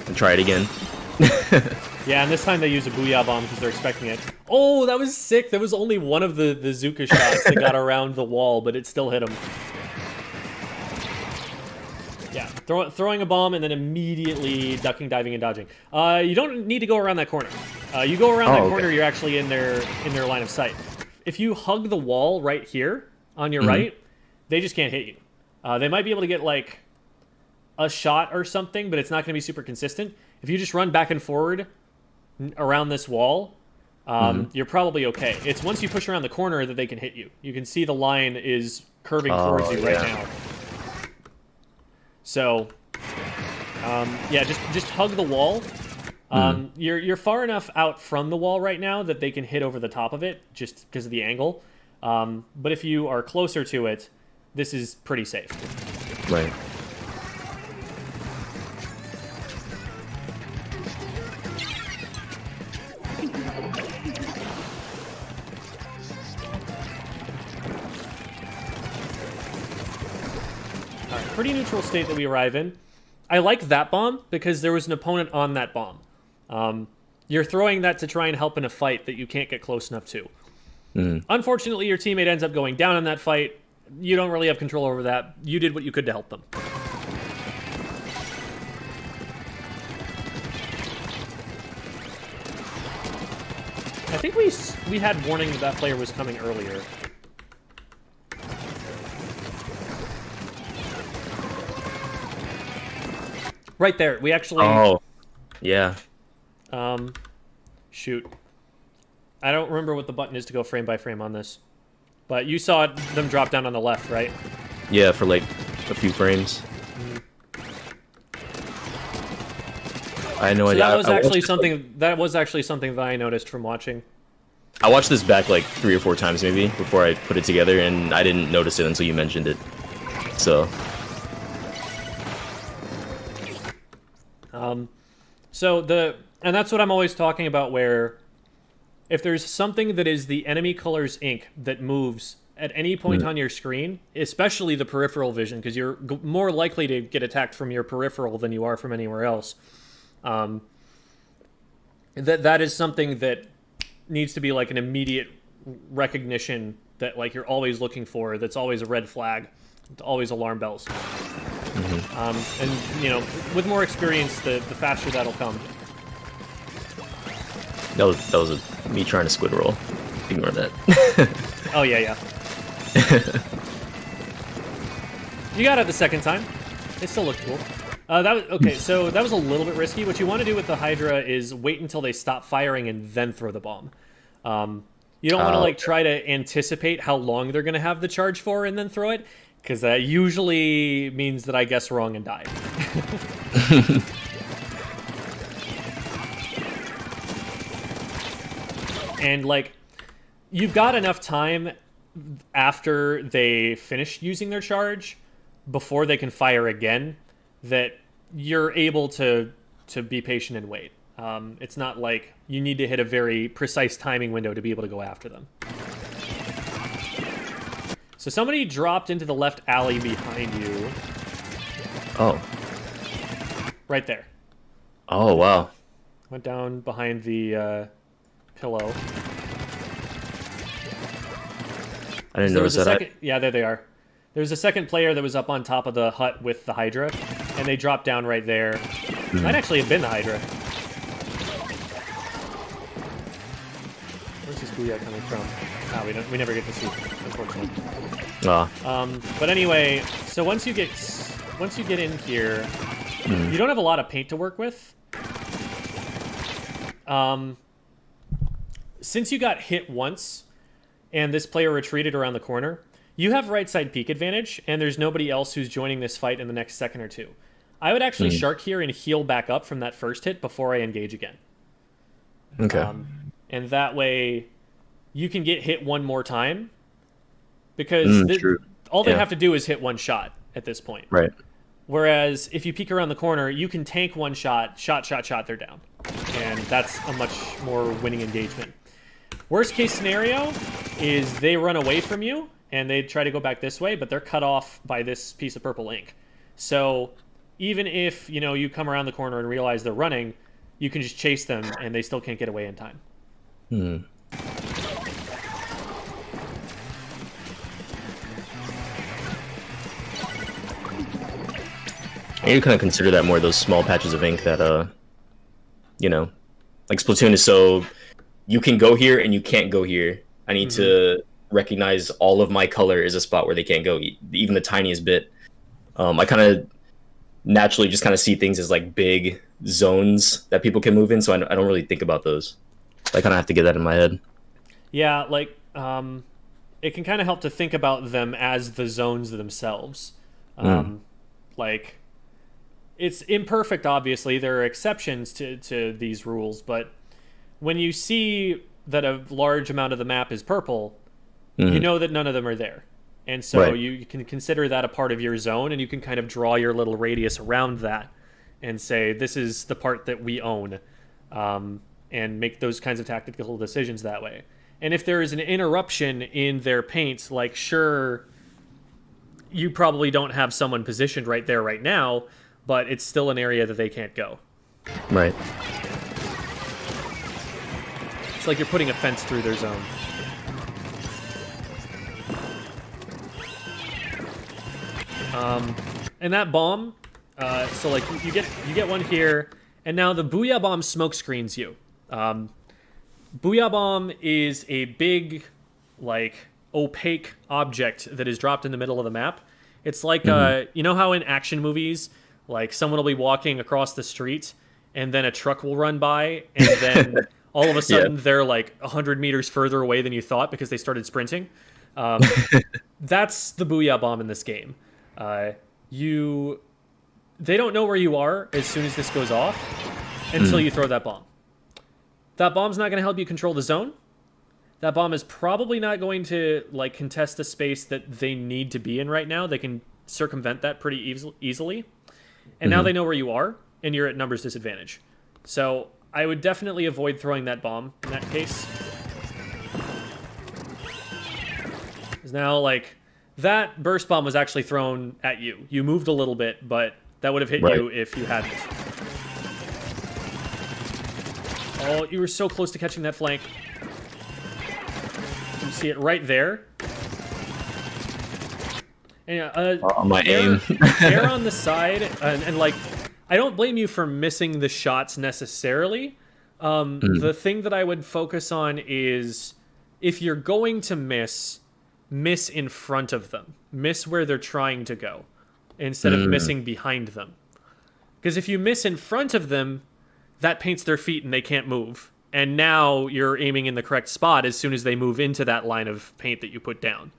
And try it again.
Yeah, and this time they use a Booyah bomb because they're expecting it. Oh, that was sick. There was only one of the Zuka shots that got around the wall, but it still hit him. Yeah, throwing a bomb and then immediately ducking, diving, and dodging. You don't need to go around that corner. You go around that corner, you're actually in their line of sight. If you hug the wall right here on your right, they just can't hit you. They might be able to get like a shot or something, but it's not going to be super consistent. If you just run back and forward around this wall, you're probably okay. It's once you push around the corner that they can hit you. You can see the line is curving towards you right now. So, yeah, just hug the wall. You're far enough out from the wall right now that they can hit over the top of it, just because of the angle. But if you are closer to it, this is pretty safe.
Right.
Pretty neutral state that we arrive in. I like that bomb because there was an opponent on that bomb. You're throwing that to try and help in a fight that you can't get close enough to. Unfortunately, your teammate ends up going down in that fight. You don't really have control over that. You did what you could to help them. I think we had warning that player was coming earlier. Right there. We actually.
Oh, yeah.
Shoot. I don't remember what the button is to go frame by frame on this, but you saw them drop down on the left, right?
Yeah, for like a few frames. I had no idea.
That was actually
watched
something. That was actually something that I noticed from watching.
I watched this back like 3 or 4 times maybe before I put it together, and I didn't notice it until you mentioned it. So.
And that's what I'm always talking about, where if there's something that is the enemy color's ink that moves at any point on your screen, especially the peripheral vision, because you're more likely to get attacked from your peripheral than you are from anywhere else, that is something that needs to be like an immediate recognition that like you're always looking for, that's always a red flag, always alarm bells. And, you know, with more experience, the faster that'll come.
That was me trying to squid roll. Ignore that.
Oh, yeah. You got it the second time. It still looked cool. Okay, so that was a little bit risky. What you want to do with the Hydra is wait until they stop firing and then throw the bomb. You don't want to, like, try to anticipate how long they're going to have the charge for and then throw it, because that usually means that I guess wrong and die. And, like, you've got enough time after they finish using their charge before they can fire again that you're able to be patient and wait. It's not like you need to hit a very precise timing window to be able to go after them. So somebody dropped into the left alley behind you.
Oh.
Right there.
Oh, wow.
Went down behind the pillow.
I didn't notice that.
Yeah, there they are. There was a second player that was up on top of the hut with the Hydra, and they dropped down right there. Might actually have been the Hydra. Where's this Booyah coming from? Ah, we never get to see, unfortunately. But anyway, so once you get in here, you don't have a lot of paint to work with. Since you got hit once, and this player retreated around the corner, you have right side peek advantage, and there's nobody else who's joining this fight in the next second or two. I would actually shark here and heal back up from that first hit before I engage again.
Okay.
And that way, you can get hit one more time, because all they have to do is hit one shot at this point.
Right.
Whereas if you peek around the corner, you can tank one shot, they're down. And that's a much more winning engagement. Worst case scenario is they run away from you, and they try to go back this way, but they're cut off by this piece of purple ink. So even if, you know, you come around the corner and realize they're running, you can just chase them, and they still can't get away in time.
You kind of consider that more those small patches of ink that, you know, like Splatoon is so, you can go here and you can't go here. I need to recognize all of my color is a spot where they can't go, even the tiniest bit. I kind of naturally just kind of see things as like big zones that people can move in, so I don't really think about those. I kind of have to get that in my head.
Yeah, like, it can kind of help to think about them as the zones themselves. Like, it's imperfect, obviously. There are exceptions to these rules, but when you see that a large amount of the map is purple, you know that none of them are there. And so you can consider that a part of your zone, and you can kind of draw your little radius around that and say, this is the part that we own, and make those kinds of tactical decisions that way. And if there is an interruption in their paint, like, sure, you probably don't have someone positioned right there right now, but it's still an area that they can't go.
Right.
It's like you're putting a fence through their zone. And that bomb, so like you get one here, and now the Booyah bomb smoke screens you. Booyah bomb is a big, like, opaque object that is dropped in the middle of the map. It's like you know how in action movies Like someone will be walking across the street, and then a truck will run by, and then all of a sudden they're like 100 meters further away than you thought because they started sprinting. That's the Booyah bomb in this game. They don't know where you are as soon as this goes off until you throw that bomb. That bomb's not going to help you control the zone. That bomb is probably not going to like contest the space that they need to be in right now. They can circumvent that pretty easily. And now they know where you are, and you're at numbers disadvantage. So I would definitely avoid throwing that bomb in that case. Because now, like, that burst bomb was actually thrown at you. You moved a little bit, but that would have hit you if you hadn't. Oh, you were so close to catching that flank. You see it right there. And,
my aim.
Air on the side, and like, I don't blame you for missing the shots necessarily. The thing that I would focus on is if you're going to miss in front of them. Miss where they're trying to go instead of missing behind them. Because if you miss in front of them, that paints their feet and they can't move. And now you're aiming in the correct spot as soon as they move into that line of paint that you put down.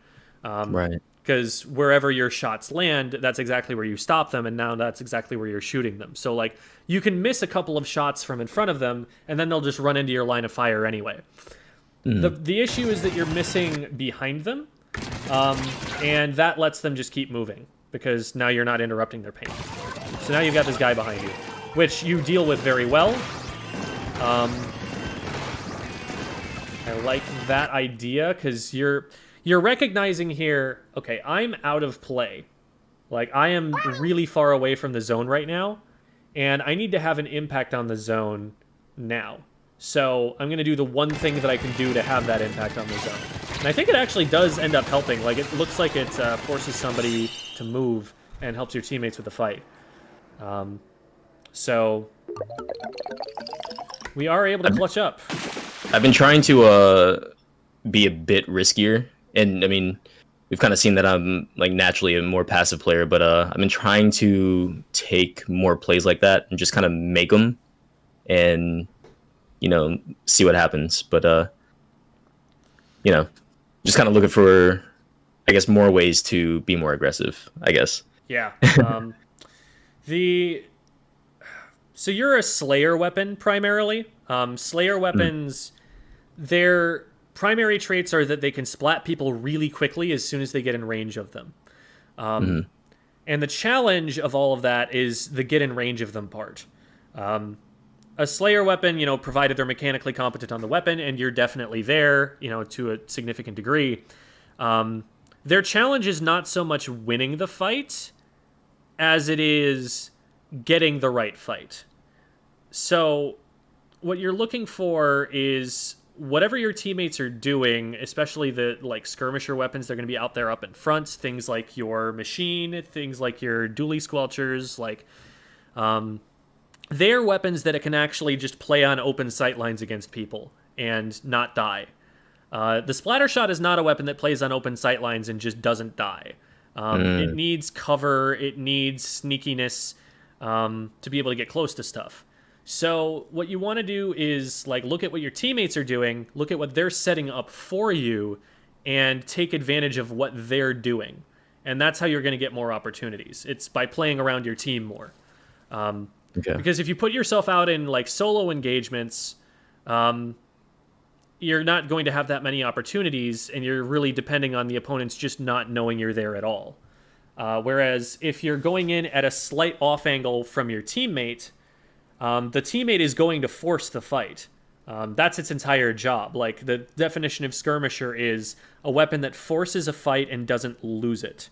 Right.
Because wherever your shots land, that's exactly where you stop them, and now that's exactly where you're shooting them. So, like, you can miss a couple of shots from in front of them, and then they'll just run into your line of fire anyway. The issue is that you're missing behind them, and that lets them just keep moving, because now you're not interrupting their paint. So now you've got this guy behind you, which you deal with very well. I like that idea, because you're recognizing here, okay, I'm out of play. Like, I am really far away from the zone right now, and I need to have an impact on the zone now. So I'm going to do the one thing that I can do to have that impact on the zone. And I think it actually does end up helping. Like, it looks like it forces somebody to move and helps your teammates with the fight. So we are able to clutch up.
I've been trying to be a bit riskier. And I mean, we've kind of seen that I'm like naturally a more passive player, but I've been trying to take more plays like that and just kind of make them and, you know, see what happens. But, you know, just kind of looking for, I guess, more ways to be more aggressive, I guess.
Yeah. So you're a Slayer weapon primarily. Slayer weapons, their primary traits are that they can splat people really quickly as soon as they get in range of them. And the challenge of all of that is the get in range of them part. A Slayer weapon, you know, provided they're mechanically competent on the weapon, and you're definitely there, you know, to a significant degree. Their challenge is not so much winning the fight as it is getting the right fight. So what you're looking for is whatever your teammates are doing, especially the like skirmisher weapons, they're going to be out there up in front. Things like your machine, things like your dually squelchers, like they're weapons that it can actually just play on open sight lines against people and not die. The splatter shot is not a weapon that plays on open sight lines and just doesn't die. It needs cover, it needs sneakiness to be able to get close to stuff. So what you want to do is like look at what your teammates are doing, look at what they're setting up for you, and take advantage of what they're doing. And that's how you're going to get more opportunities. It's by playing around your team more. Because if you put yourself out in like solo engagements, you're not going to have that many opportunities, and you're really depending on the opponents just not knowing you're there at all. Whereas if you're going in at a slight off angle from your teammate, the teammate is going to force the fight. That's its entire job. Like, the definition of skirmisher is a weapon that forces a fight and doesn't lose it.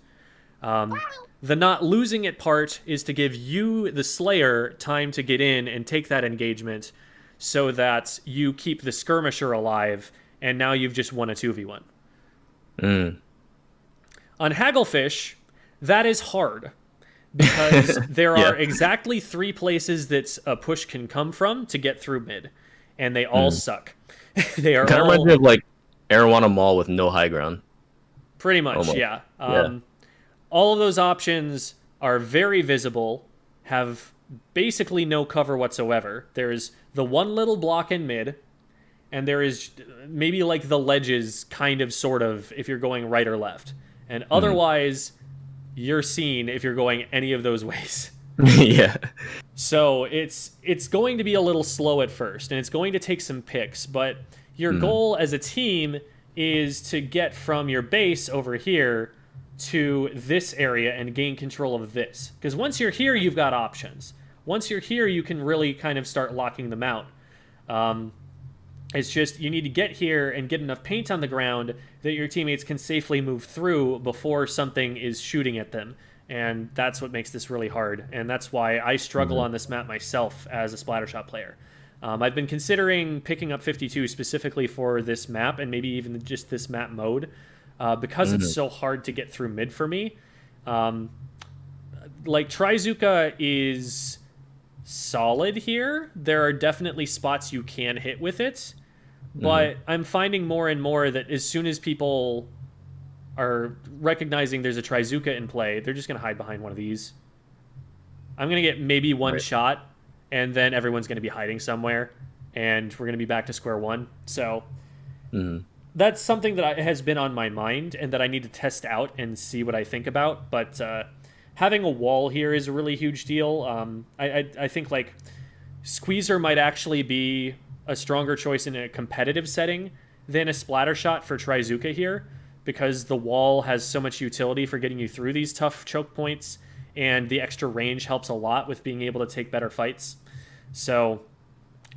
The not losing it part is to give you, the Slayer, time to get in and take that engagement so that you keep the skirmisher alive, and now you've just won a 2v1. On Hagglefish, that is hard. Because there are exactly 3 places that a push can come from to get through mid, and they all suck. They are
kind of reminds me of like Arowana Mall with no high ground.
Pretty much, yeah. All of those options are very visible. have basically no cover whatsoever. There's the one little block in mid, and there is maybe like the ledges, kind of, sort of, if you're going right or left. And otherwise, you're seen if you're going any of those ways.
Yeah.
So it's going to be a little slow at first, and it's going to take some picks, but your goal as a team is to get from your base over here to this area and gain control of this. Because once you're here, you've got options. Once you're here, you can really kind of start locking them out. It's just you need to get here and get enough paint on the ground that your teammates can safely move through before something is shooting at them. And that's what makes this really hard. And that's why I struggle on this map myself as a Splattershot player. I've been considering picking up 52 specifically for this map, and maybe even just this map mode, because it's so hard to get through mid for me. Like, Trizuka is solid here. There are definitely spots you can hit with it, but I'm finding more and more that as soon as people are recognizing there's a Trizuka in play, they're just going to hide behind one of these. I'm going to get maybe one shot, and then everyone's going to be hiding somewhere, and we're going to be back to square one. So that's something that has been on my mind and that I need to test out and see what I think about. But having a wall here is a really huge deal. I think, like, Squeezer might actually be a stronger choice in a competitive setting than a Splattershot for Trizuka here, because the wall has so much utility for getting you through these tough choke points, and the extra range helps a lot with being able to take better fights. So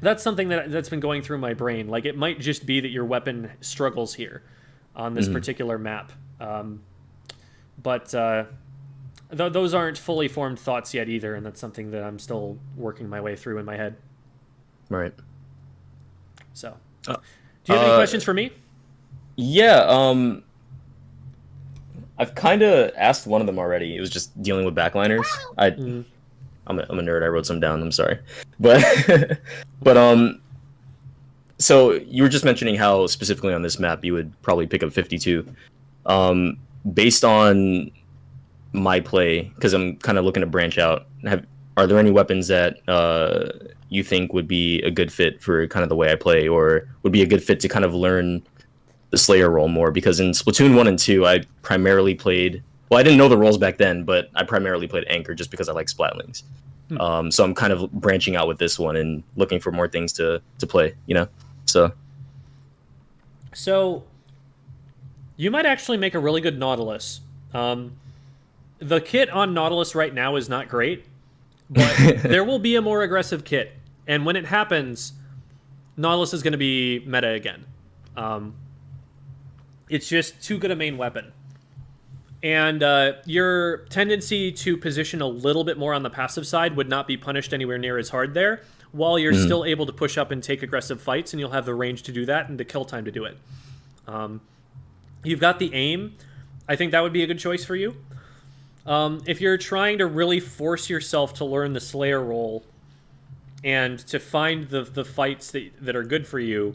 that's something that's been going through my brain. Like, it might just be that your weapon struggles here on this particular map. But those aren't fully formed thoughts yet either, and that's something that I'm still working my way through in my head.
Right.
So, do you have any questions for me?
Yeah, I've kind of asked one of them already. It was just dealing with backliners. I'm a nerd. I wrote some down. I'm sorry, but so you were just mentioning how specifically on this map you would probably pick up 52. Based on my play, because I'm kind of looking to branch out. Are there any weapons that you think would be a good fit for kind of the way I play, or would be a good fit to kind of learn the Slayer role more? Because in Splatoon 1 and 2, I primarily played... Well, I didn't know the roles back then, but I primarily played Anchor just because I like Splatlings. So I'm kind of branching out with this one and looking for more things to play, you know? So
you might actually make a really good Nautilus. The kit on Nautilus right now is not great, but there will be a more aggressive kit. And when it happens, Nautilus is going to be meta again. It's just too good a main weapon. And your tendency to position a little bit more on the passive side would not be punished anywhere near as hard there, while you're still able to push up and take aggressive fights, and you'll have the range to do that and the kill time to do it. You've got the aim. I think that would be a good choice for you. If you're trying to really force yourself to learn the Slayer role and to find the fights that are good for you,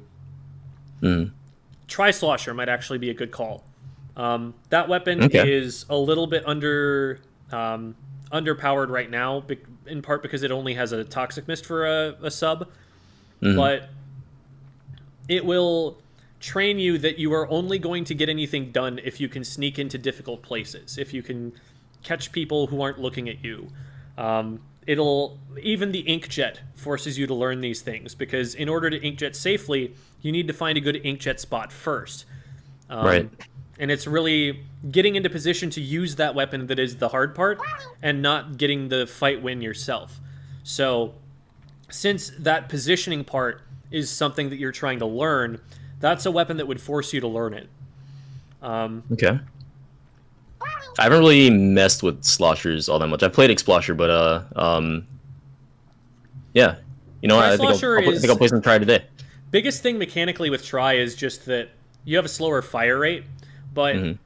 Tri-slosher might actually be a good call. That weapon is a little bit underpowered right now, in part because it only has a Toxic Mist for a sub. But it will train you that you are only going to get anything done if you can sneak into difficult places, if you can catch people who aren't looking at you. Even the inkjet forces you to learn these things, because in order to inkjet safely, you need to find a good inkjet spot first.
Right.
And it's really getting into position to use that weapon that is the hard part, and not getting the fight win yourself. So, since that positioning part is something that you're trying to learn, that's a weapon that would force you to learn it.
Okay. I haven't really messed with sloshers all that much. I've played Explosher, but yeah. You know, I think I'll play some Tri today.
Biggest thing mechanically with Tri is just that you have a slower fire rate, but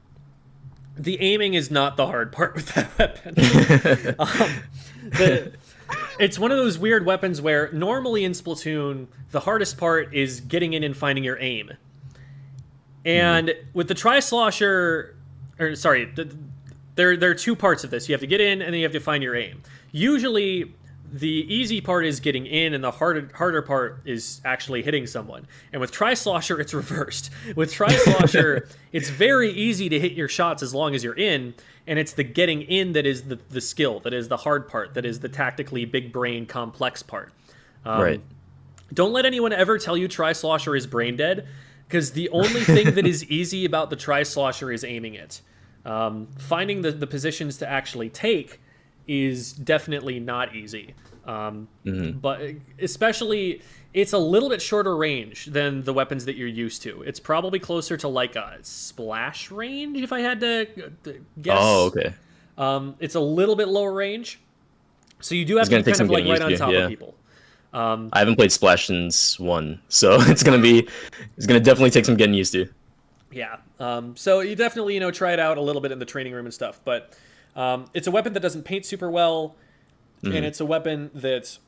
the aiming is not the hard part with that weapon. It's one of those weird weapons where normally in Splatoon, the hardest part is getting in and finding your aim. And with the Tri-slosher, there are two parts of this. You have to get in, and then you have to find your aim. usually the easy part is getting in, and the harder part is actually hitting someone. And with Tri-slosher, it's reversed. With Tri-slosher, it's very easy to hit your shots as long as you're in, and it's the getting in that is the skill, that is the hard part, that is the tactically big brain complex part.
Right.
Don't let anyone ever tell you Tri-slosher is brain dead, because the only thing that is easy about the Tri-slosher is aiming it. Finding the positions to actually take is definitely not easy. But especially, it's a little bit shorter range than the weapons that you're used to. It's probably closer to like a splash range, if I had to guess.
Oh, okay.
It's a little bit lower range, so you do have to
gonna
be
take
kind of
some
like
getting
right on
used to,
top
yeah.
of people.
I haven't played Splash since 1, so it's gonna definitely take some getting used to.
Yeah. So you definitely, try it out a little bit in the training room and stuff. But it's a weapon that doesn't paint super well, and it's a weapon that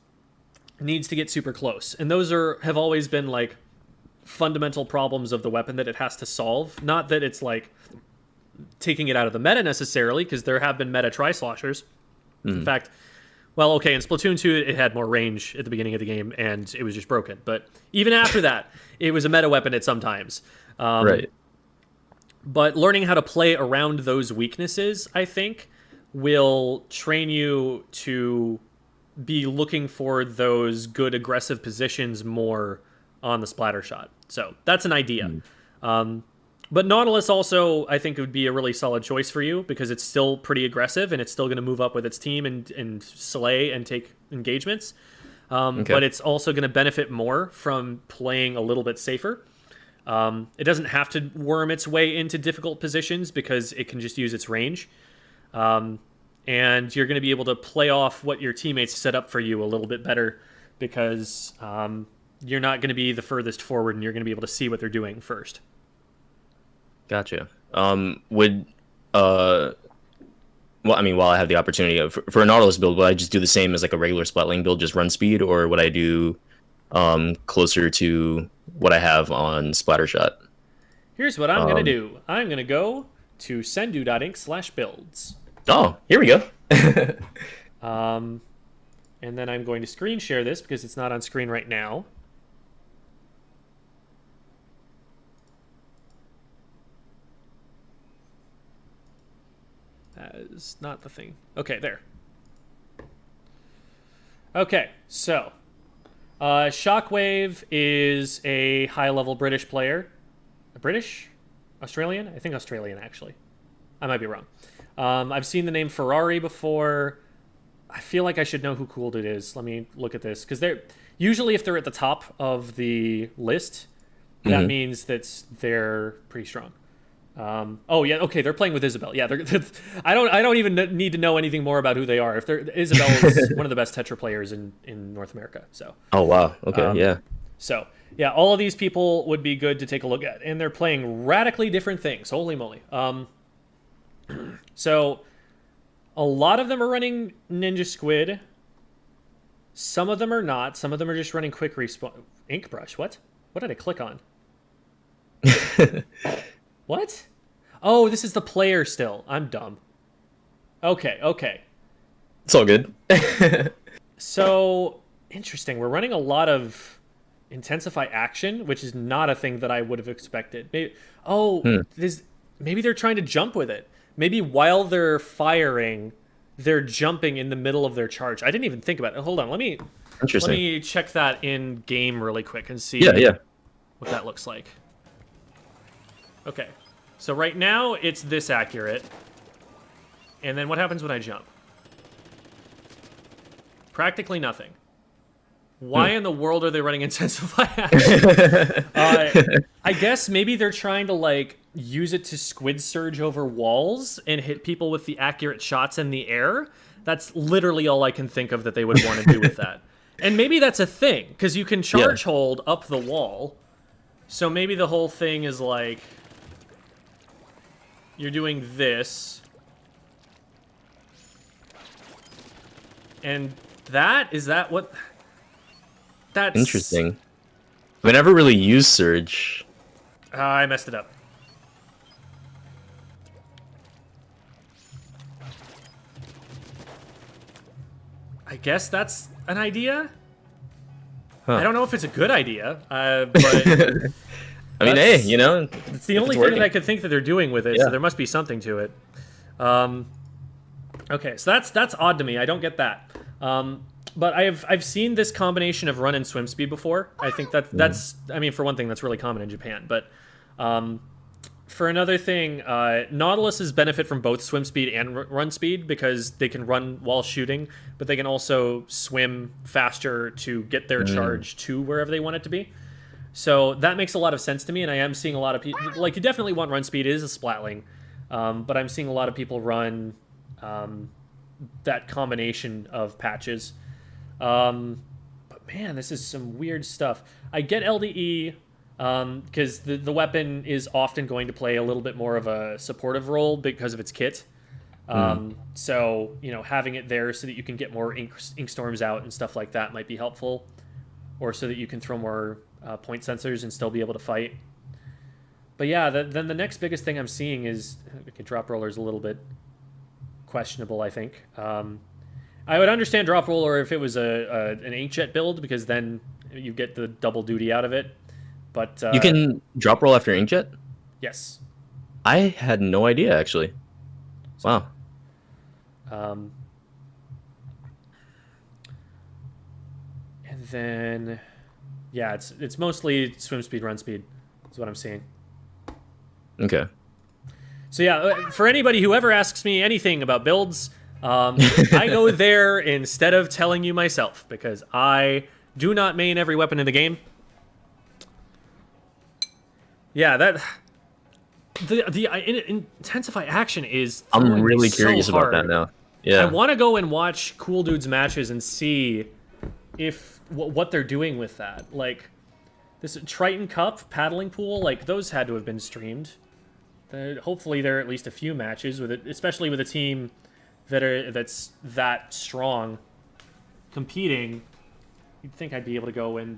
needs to get super close. And those have always been like fundamental problems of the weapon that it has to solve. Not that it's like taking it out of the meta necessarily, because there have been meta Tri-sloshers. In fact, well, okay, in Splatoon 2, it had more range at the beginning of the game, and it was just broken. But even after that, it was a meta weapon at some times.
Right.
But learning how to play around those weaknesses, I think, will train you to be looking for those good aggressive positions more on the splatter shot. So that's an idea. But Nautilus also, I think, would be a really solid choice for you, because it's still pretty aggressive, and it's still going to move up with its team and slay and take engagements. But it's also going to benefit more from playing a little bit safer. It doesn't have to worm its way into difficult positions, because it can just use its range. And you're going to be able to play off what your teammates set up for you a little bit better, because you're not going to be the furthest forward, and you're going to be able to see what they're doing first.
Gotcha. Well, I mean, while I have the opportunity for a Nautilus build, would I just do the same as like a regular splatling build, just run speed, or would I do closer to what I have on Splattershot?
Here's what I'm going to do. I'm going to go to sendu.inc/builds.
Oh, here we go.
And then I'm going to screen share this because it's not on screen right now. That is not the thing. Okay, there. Okay, so Shockwave is a high-level British player. British? Australian? I think Australian, actually. I might be wrong. I've seen the name Ferrari before. I feel like I should know who Cooled It is. Let me look at this. Because they're usually, if they're at the top of the list, that means that they're pretty strong. Oh yeah, okay. They're playing with Isabel. Yeah, I don't even need to know anything more about who they are. Isabel is one of the best Tetra players in North America. So.
Oh wow. Okay. Yeah.
So yeah, all of these people would be good to take a look at, and they're playing radically different things. Holy moly. So a lot of them are running Ninja Squid. Some of them are not. Some of them are just running quick respawn. Ink brush. What did I click on? What? Oh, this is the player still. I'm dumb. Okay.
It's all good.
So, interesting. We're running a lot of Intensify action, which is not a thing that I would have expected. Maybe they're trying to jump with it. Maybe while they're firing, they're jumping in the middle of their charge. I didn't even think about it. Hold on. Let me check that in game really quick and see what that looks like. Okay, so right now it's this accurate. And then what happens when I jump? Practically nothing. Why in the world are they running Intensify action? I guess maybe they're trying to like use it to squid surge over walls and hit people with the accurate shots in the air. That's literally all I can think of that they would want to do with that. And maybe that's a thing, because you can charge hold up the wall. So maybe the whole thing is like, you're doing this. And is that what? That's
interesting. I never really used Surge.
I messed it up. guess that's an idea.
Huh.
I don't know if it's a good idea, but
I mean, hey, you know,
it's the only thing that I could think that they're doing with it,
Yeah.
so there must be something to it. Okay, so that's odd to me. I don't get that. But I've seen this combination of run and swim speed before. I think that's I mean, for one thing, that's really common in Japan. But for another thing, Nautiluses benefit from both swim speed and run speed because they can run while shooting, but they can also swim faster to get their charge to wherever they want it to be. So that makes a lot of sense to me, and I am seeing a lot of people... Like, you definitely want run speed. It is a splatling. But I'm seeing a lot of people run that combination of patches. But man, this is some weird stuff. I get LDE because the weapon is often going to play a little bit more of a supportive role because of its kit. So, you know, having it there so that you can get more ink storms out and stuff like that might be helpful. Or so that you can throw more point sensors and still be able to fight. But yeah, then the next biggest thing I'm seeing is... Okay, drop roller's a little bit questionable, I think. I would understand drop roller if it was an inkjet build, because then you get the double duty out of it. But
you can drop roll after inkjet?
Yes.
I had no idea, actually. Wow.
And then, yeah, it's mostly swim speed, run speed, is what I'm seeing.
Okay.
So yeah, for anybody who ever asks me anything about builds, I go there instead of telling you myself, because I do not main every weapon in the game. Yeah, the Intensify action is...
I'm really curious
so
about that
hard.
now. Yeah.
I want to go and watch Cool Dudes matches and see if what they're doing with that. Like, this Triton Cup paddling pool, like, those had to have been streamed. Hopefully there are at least a few matches with it, especially with a team that's that strong competing. You'd think I'd be able to go and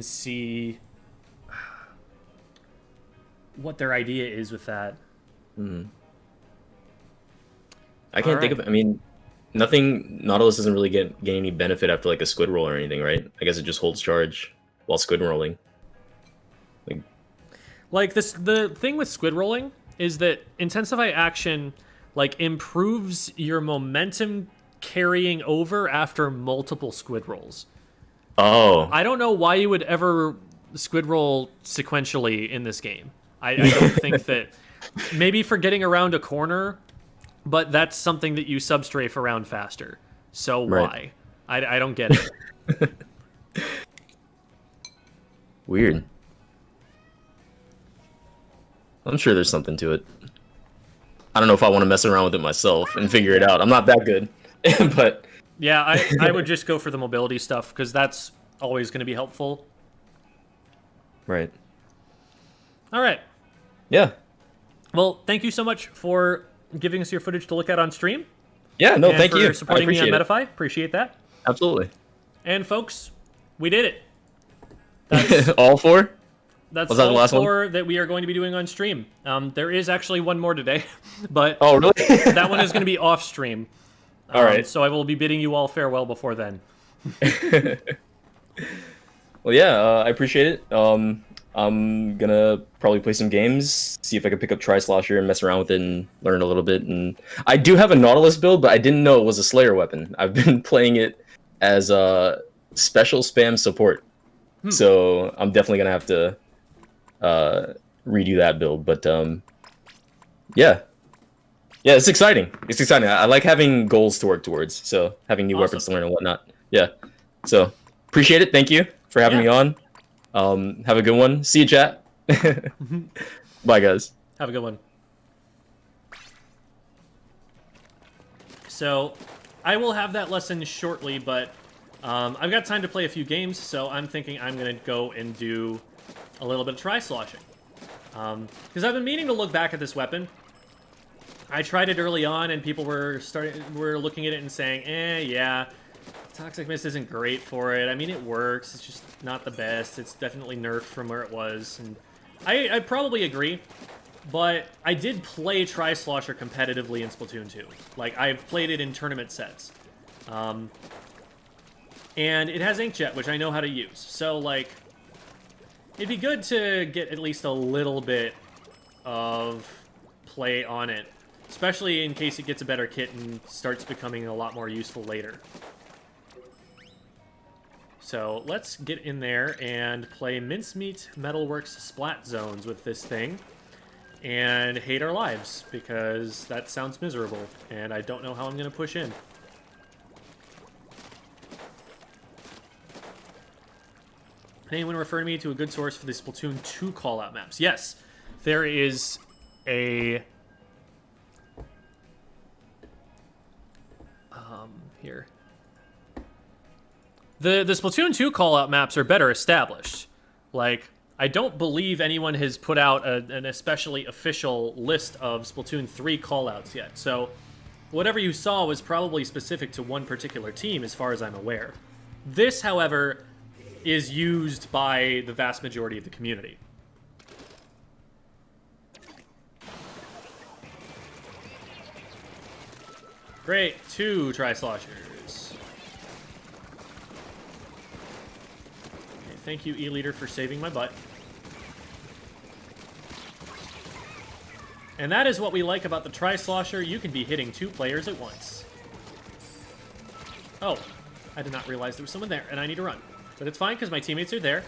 see what their idea is with that.
I can't think of... I mean, nothing... Nautilus doesn't really gain any benefit after, like, a squid roll or anything, right? I guess it just holds charge while squid rolling.
Like, the thing with squid rolling is that Intensify action, like, improves your momentum carrying over after multiple squid rolls.
Oh.
I don't know why you would ever squid roll sequentially in this game. I don't think that... Maybe for getting around a corner, but that's something that you substrafe around faster. So why?
Right.
I don't get it.
Weird. I'm sure there's something to it. I don't know if I want to mess around with it myself and figure it out. I'm not that good. But
yeah, I would just go for the mobility stuff, because that's always going to be helpful.
Right.
All right.
Yeah.
Well, thank you so much for giving us your footage to look at on stream.
Yeah, no,
and
thank you.
For supporting me on Metafy. Appreciate that.
Absolutely.
And folks, we did it. That's,
all four?
That's
Was that
all
the last
four that we are going to be doing on stream. There is actually one more today, but
Oh, really?
that one is going to be off stream.
All right.
So I will be bidding you all farewell before then.
Well, yeah, I appreciate it. I'm gonna probably play some games, see if I can pick up Tri-slosher and mess around with it and learn a little bit. And I do have a Nautilus build, but I didn't know it was a Slayer weapon. I've been playing it as a special spam support, so I'm definitely gonna have to redo that build. But yeah, it's exciting. It's exciting. I like having goals to work towards, so having new weapons to learn and whatnot. Yeah, so appreciate it. Thank you for having me on. Have a good one. See you, chat. Bye, guys.
Have a good one. So, I will have that lesson shortly, but I've got time to play a few games, so I'm thinking I'm going to go and do a little bit of tri-sloshing. Because I've been meaning to look back at this weapon. I tried it early on, and people were looking at it and saying, yeah, Toxic Mist isn't great for it. I mean, it works. It's just not the best. It's definitely nerfed from where it was. And I probably agree. But I did play Tri-slosher competitively in Splatoon 2. Like, I've played it in tournament sets. And it has inkjet, which I know how to use. So, like, it'd be good to get at least a little bit of play on it. Especially in case it gets a better kit and starts becoming a lot more useful later. So, let's get in there and play Mincemeat Metalworks Splat Zones with this thing. And hate our lives, because that sounds miserable, and I don't know how I'm going to push in. Anyone refer me to a good source for the Splatoon 2 callout maps? Yes, there is a... here. The Splatoon 2 callout maps are better established. Like... I don't believe anyone has put out an especially official list of Splatoon 3 callouts yet, so whatever you saw was probably specific to one particular team as far as I'm aware. This, however, is used by the vast majority of the community. Great, 2 Tri-sloshers. Okay, thank you, E-Leader, for saving my butt. And that is what we like about the Tri-slosher. You can be hitting 2 players at once. Oh, I did not realize there was someone there, and I need to run. But it's fine, because my teammates are there.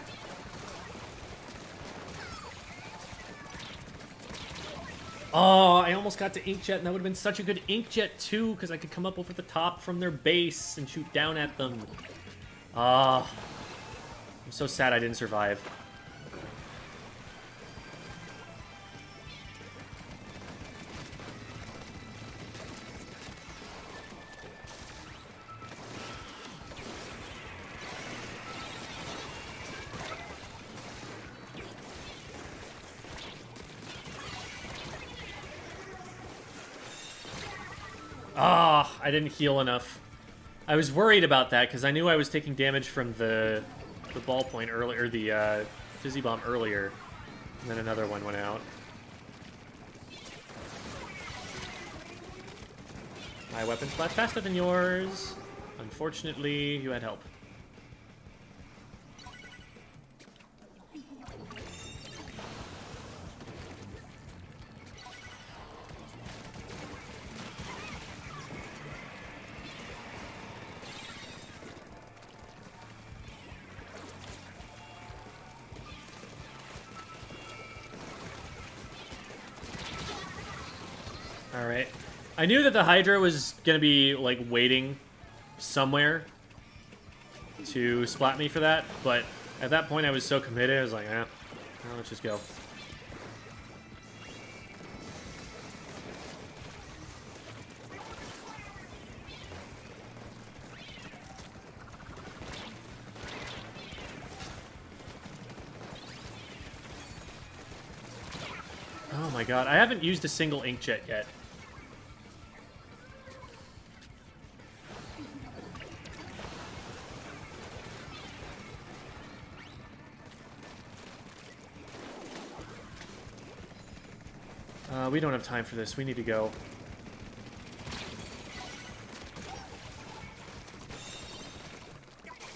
Oh, I almost got to inkjet, and that would have been such a good inkjet, too, because I could come up over the top from their base and shoot down at them. Ah, I'm so sad I didn't survive. Ah, I didn't heal enough. I was worried about that because I knew I was taking damage from the ballpoint earlier, the fizzy bomb earlier, and then another one went out. My weapon splat faster than yours. Unfortunately, you had help. Alright. I knew that the Hydra was going to be, like, waiting somewhere to splat me for that, but at that point I was so committed, I was like, well, let's just go. Oh my god, I haven't used a single inkjet yet. We don't have time for this. We need to go.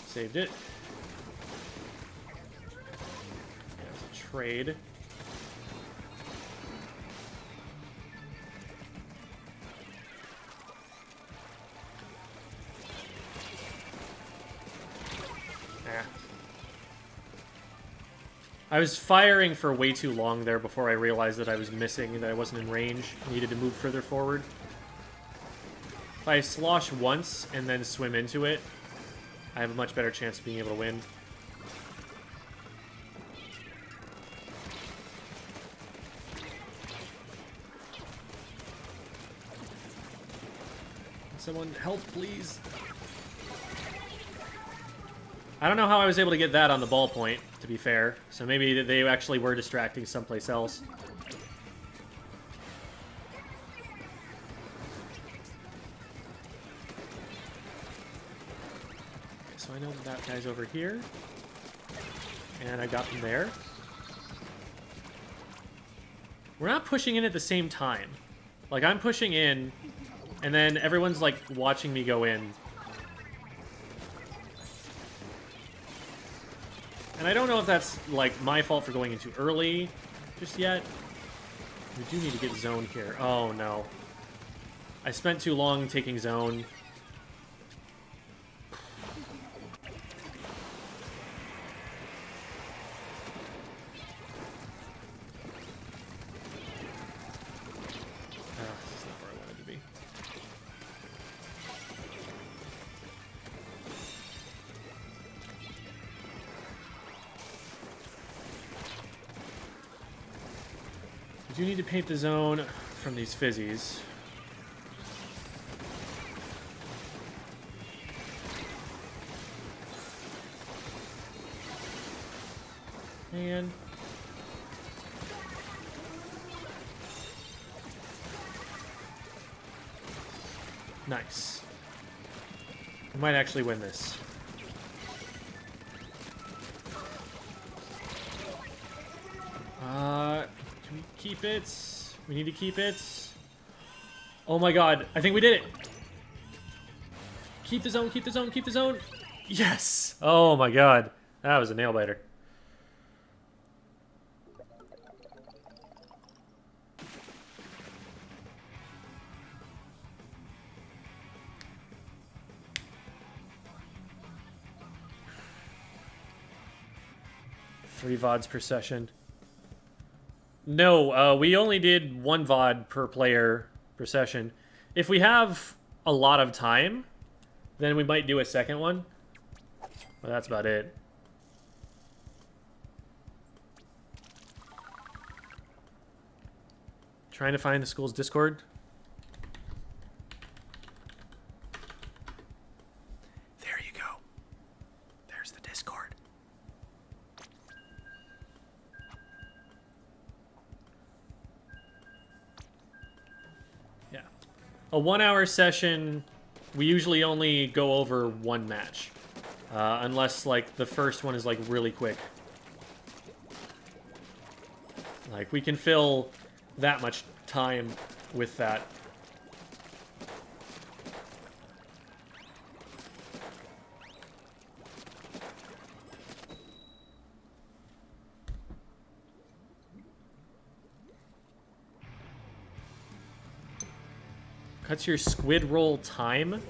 Saved it. There's a trade. I was firing for way too long there before I realized that I was missing and that I wasn't in range. Needed to move further forward. If I slosh once and then swim into it, I have a much better chance of being able to win. Someone help, please. I don't know how I was able to get that on the ballpoint, to be fair. So maybe they actually were distracting someplace else. So I know that guy's over here. And I got him there. We're not pushing in at the same time. Like, I'm pushing in, and then everyone's, like, watching me go in. And I don't know if that's, like, my fault for going in too early just yet. We do need to get zone here. Oh, no. I spent too long taking zone. This is not where I wanted to be. We do need to paint the zone from these fizzies. And nice. We might actually win this. Can we keep it? We need to keep it. Oh my god, I think we did it. Keep the zone, keep the zone, keep the zone. Yes! Oh my god. That was a nail biter. Three VODs per session. No, we only did one VOD per player per session. If we have a lot of time, then we might do a second one. But that's about it. Trying to find the school's Discord. There you go. There's the Discord. Yeah. A 1 hour session, we usually only go over one match. Unless, like, the first one is, like, really quick. Like, we can fill that much time with that. Cuts your squid roll time?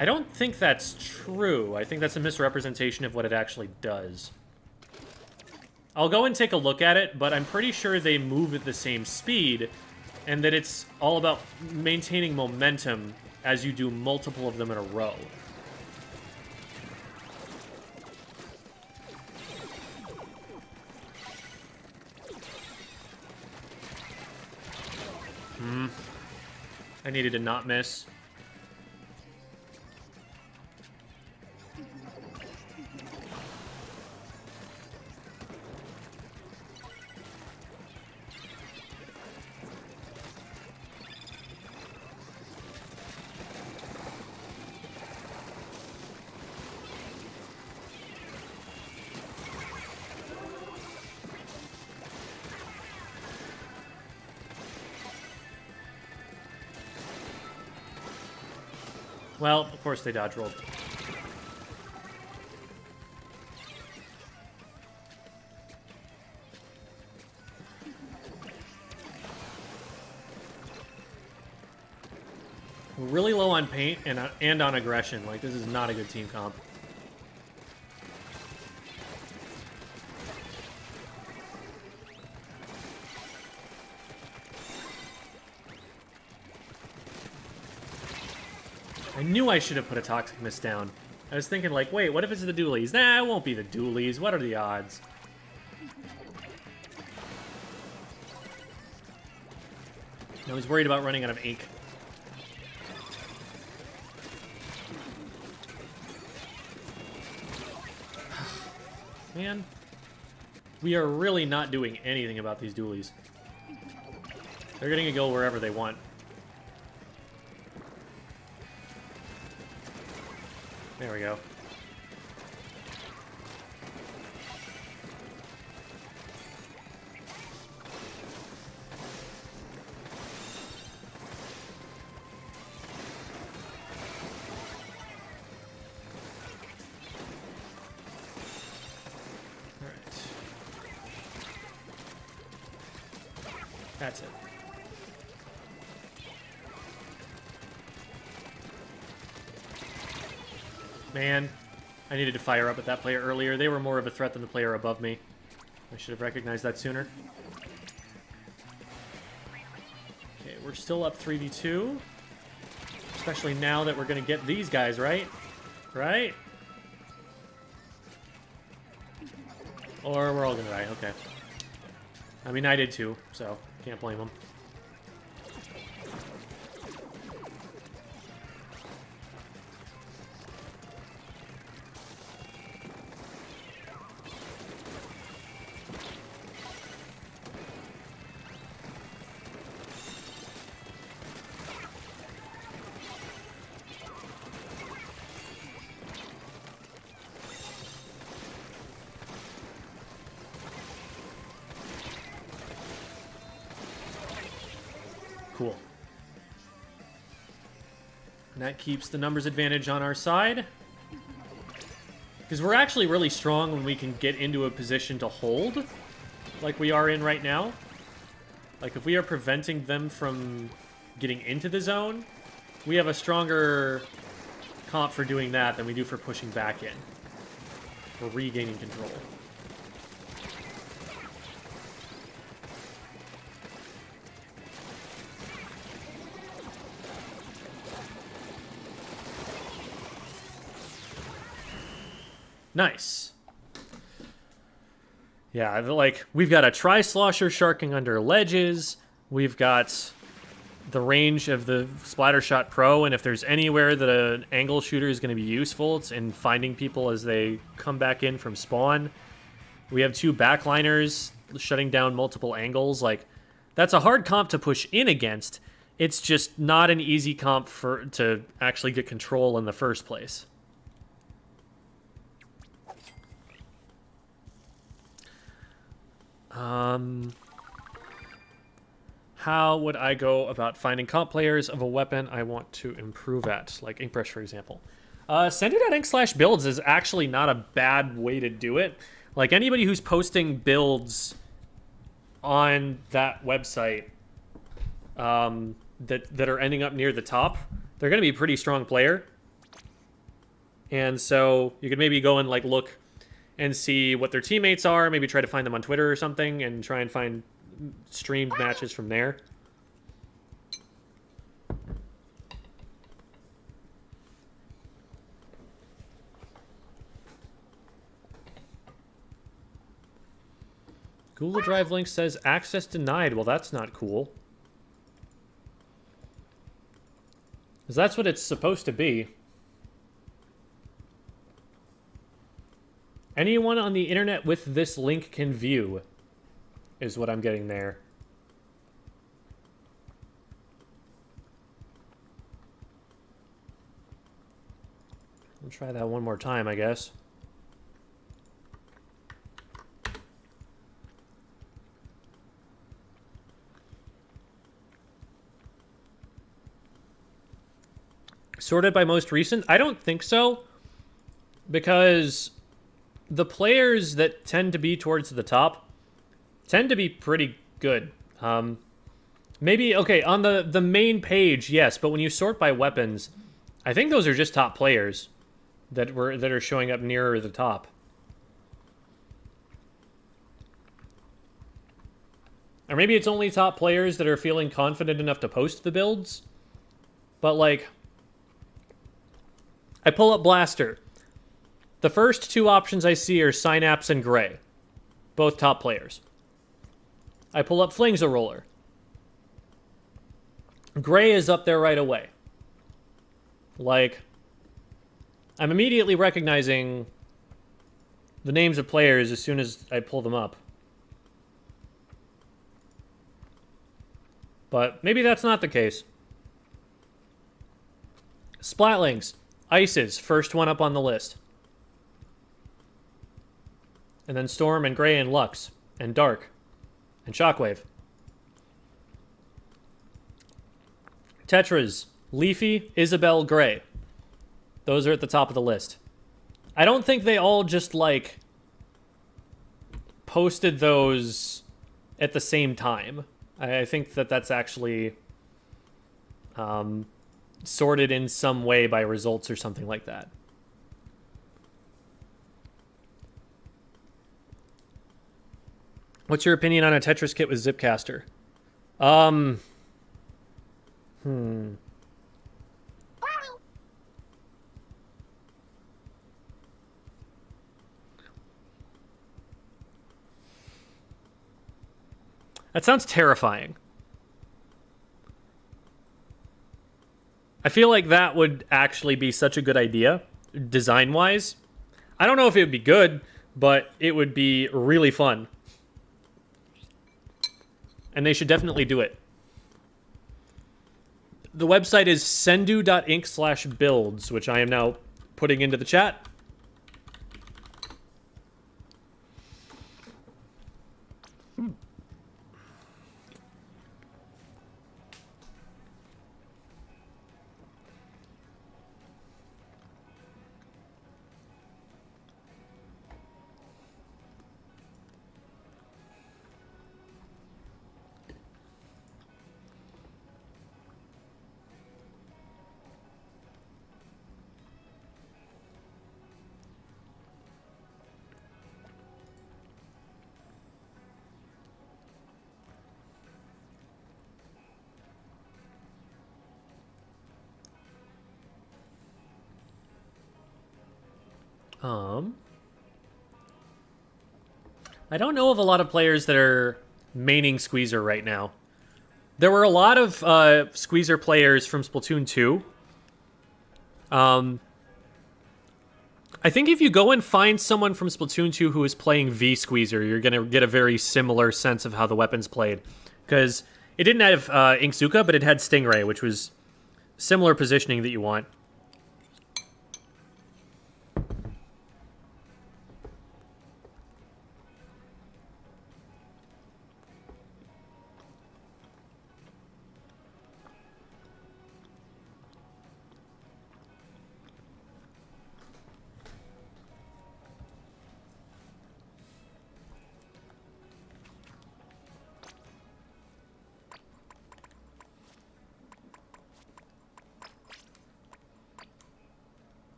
I don't think that's true. I think that's a misrepresentation of what it actually does. I'll go and take a look at it, but I'm pretty sure they move at the same speed, and that it's all about maintaining momentum as you do multiple of them in a row. I needed to not miss. Well, of course they dodge rolled. We're really low on paint and on aggression. Like, this is not a good team comp. I knew I should have put a Toxic Mist down. I was thinking, like, wait, what if it's the dualies? Nah, it won't be the dualies. What are the odds? I was worried about running out of ink. Man, we are really not doing anything about these dualies. They're gonna go wherever they want. There we go. That's it. Man, I needed to fire up at that player earlier. They were more of a threat than the player above me. I should have recognized that sooner. Okay, we're still up 3v2. Especially now that we're going to get these guys, right? Right? Or we're all going to die. Okay. I mean, I did too, so can't blame them. Cool. And that keeps the numbers advantage on our side. Because we're actually really strong when we can get into a position to hold, like we are in right now. Like, if we are preventing them from getting into the zone, we have a stronger comp for doing that than we do for pushing back in. We're regaining control. Nice. Yeah, like, we've got a Tri-slosher sharking under ledges. We've got the range of the Splattershot Pro, and if there's anywhere that an angle shooter is going to be useful, it's in finding people as they come back in from spawn. We have 2 backliners shutting down multiple angles. Like, that's a hard comp to push in against. It's just not an easy comp to actually get control in the first place. How would I go about finding comp players of a weapon I want to improve at, like Inkbrush, for example? Send it at ink/builds is actually not a bad way to do it. Like, anybody who's posting builds on that website that are ending up near the top, they're going to be a pretty strong player. And so you could maybe go and like look and see what their teammates are, maybe try to find them on Twitter or something, and try and find streamed matches from there. Google Drive link says access denied. Well, that's not cool. Because that's what it's supposed to be. Anyone on the internet with this link can view, is what I'm getting there. I'll try that one more time, I guess. Sorted by most recent? I don't think so, because the players that tend to be towards the top tend to be pretty good. Maybe, okay, on the main page, yes, but when you sort by weapons, I think those are just top players that are showing up nearer the top. Or maybe it's only top players that are feeling confident enough to post the builds. But, like, I pull up Blaster. The first 2 options I see are Synapse and Gray. Both top players. I pull up Flingza-Roller. Gray is up there right away. Like, I'm immediately recognizing the names of players as soon as I pull them up. But maybe that's not the case. Splatlings. Ices, first one up on the list. And then Storm and Gray and Lux and Dark and Shockwave. Tetras, Leafy, Isabel, Gray. Those are at the top of the list. I don't think they all just, like, posted those at the same time. I think that that's actually sorted in some way by results or something like that. What's your opinion on a Tetris kit with Zipcaster? That sounds terrifying. I feel like that would actually be such a good idea, design-wise. I don't know if it would be good, but it would be really fun. And they should definitely do it. The website is sendu.inc/builds, which I am now putting into the chat. I don't know of a lot of players that are maining Squeezer right now. There were a lot of Squeezer players from Splatoon 2. I think if you go and find someone from Splatoon 2 who is playing V-Squeezer, you're going to get a very similar sense of how the weapon's played. Because it didn't have Inkzuka, but it had Stingray, which was similar positioning that you want.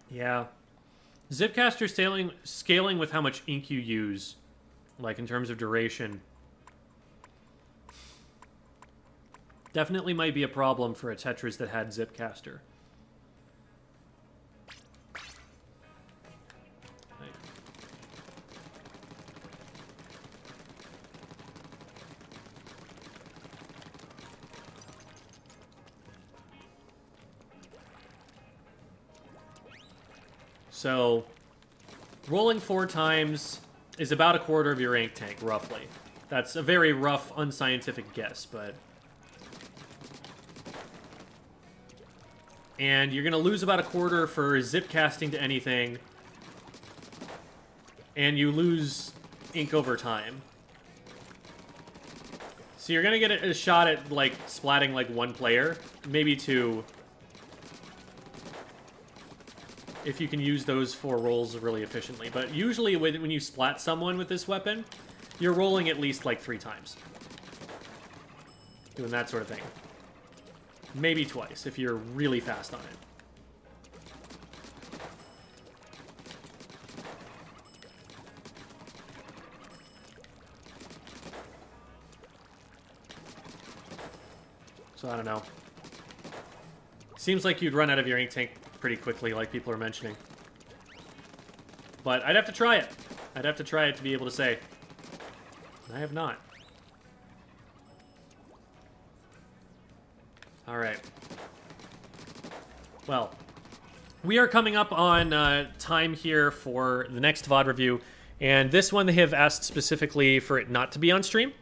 Yeah. Zipcaster scaling with how much ink you use, like in terms of duration, definitely might be a problem for a Tetris that had Zipcaster. So, rolling 4 times is about a quarter of your ink tank, roughly. That's a very rough, unscientific guess, but... And you're going to lose about a quarter for zip casting to anything. And you lose ink over time. So you're going to get a shot at, like, splatting, like, 1 player. Maybe 2. If you can use those 4 rolls really efficiently. But usually when you splat someone with this weapon, you're rolling at least like 3 times. Doing that sort of thing. Maybe twice if you're really fast on it. So I don't know. Seems like you'd run out of your ink tank pretty quickly, like people are mentioning. But I'd have to try it. I'd have to try it to be able to say. I have not. Alright. Well, we are coming up on time here for the next VOD review, and this one they have asked specifically for it not to be on stream.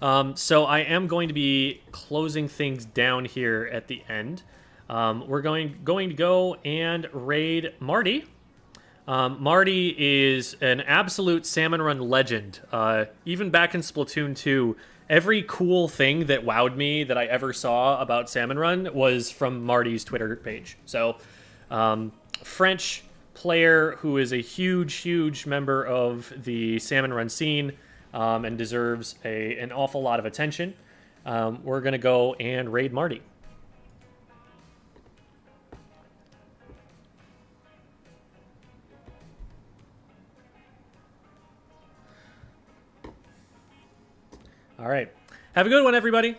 So I am going to be closing things down here at the end. We're going to go and raid Marty. Marty is an absolute Salmon Run legend. Even back in Splatoon 2, every cool thing that wowed me that I ever saw about Salmon Run was from Marty's Twitter page. So, French player who is a huge member of the Salmon Run scene, and deserves an awful lot of attention. we're going to go and raid Marty. All right. Have a good one, everybody.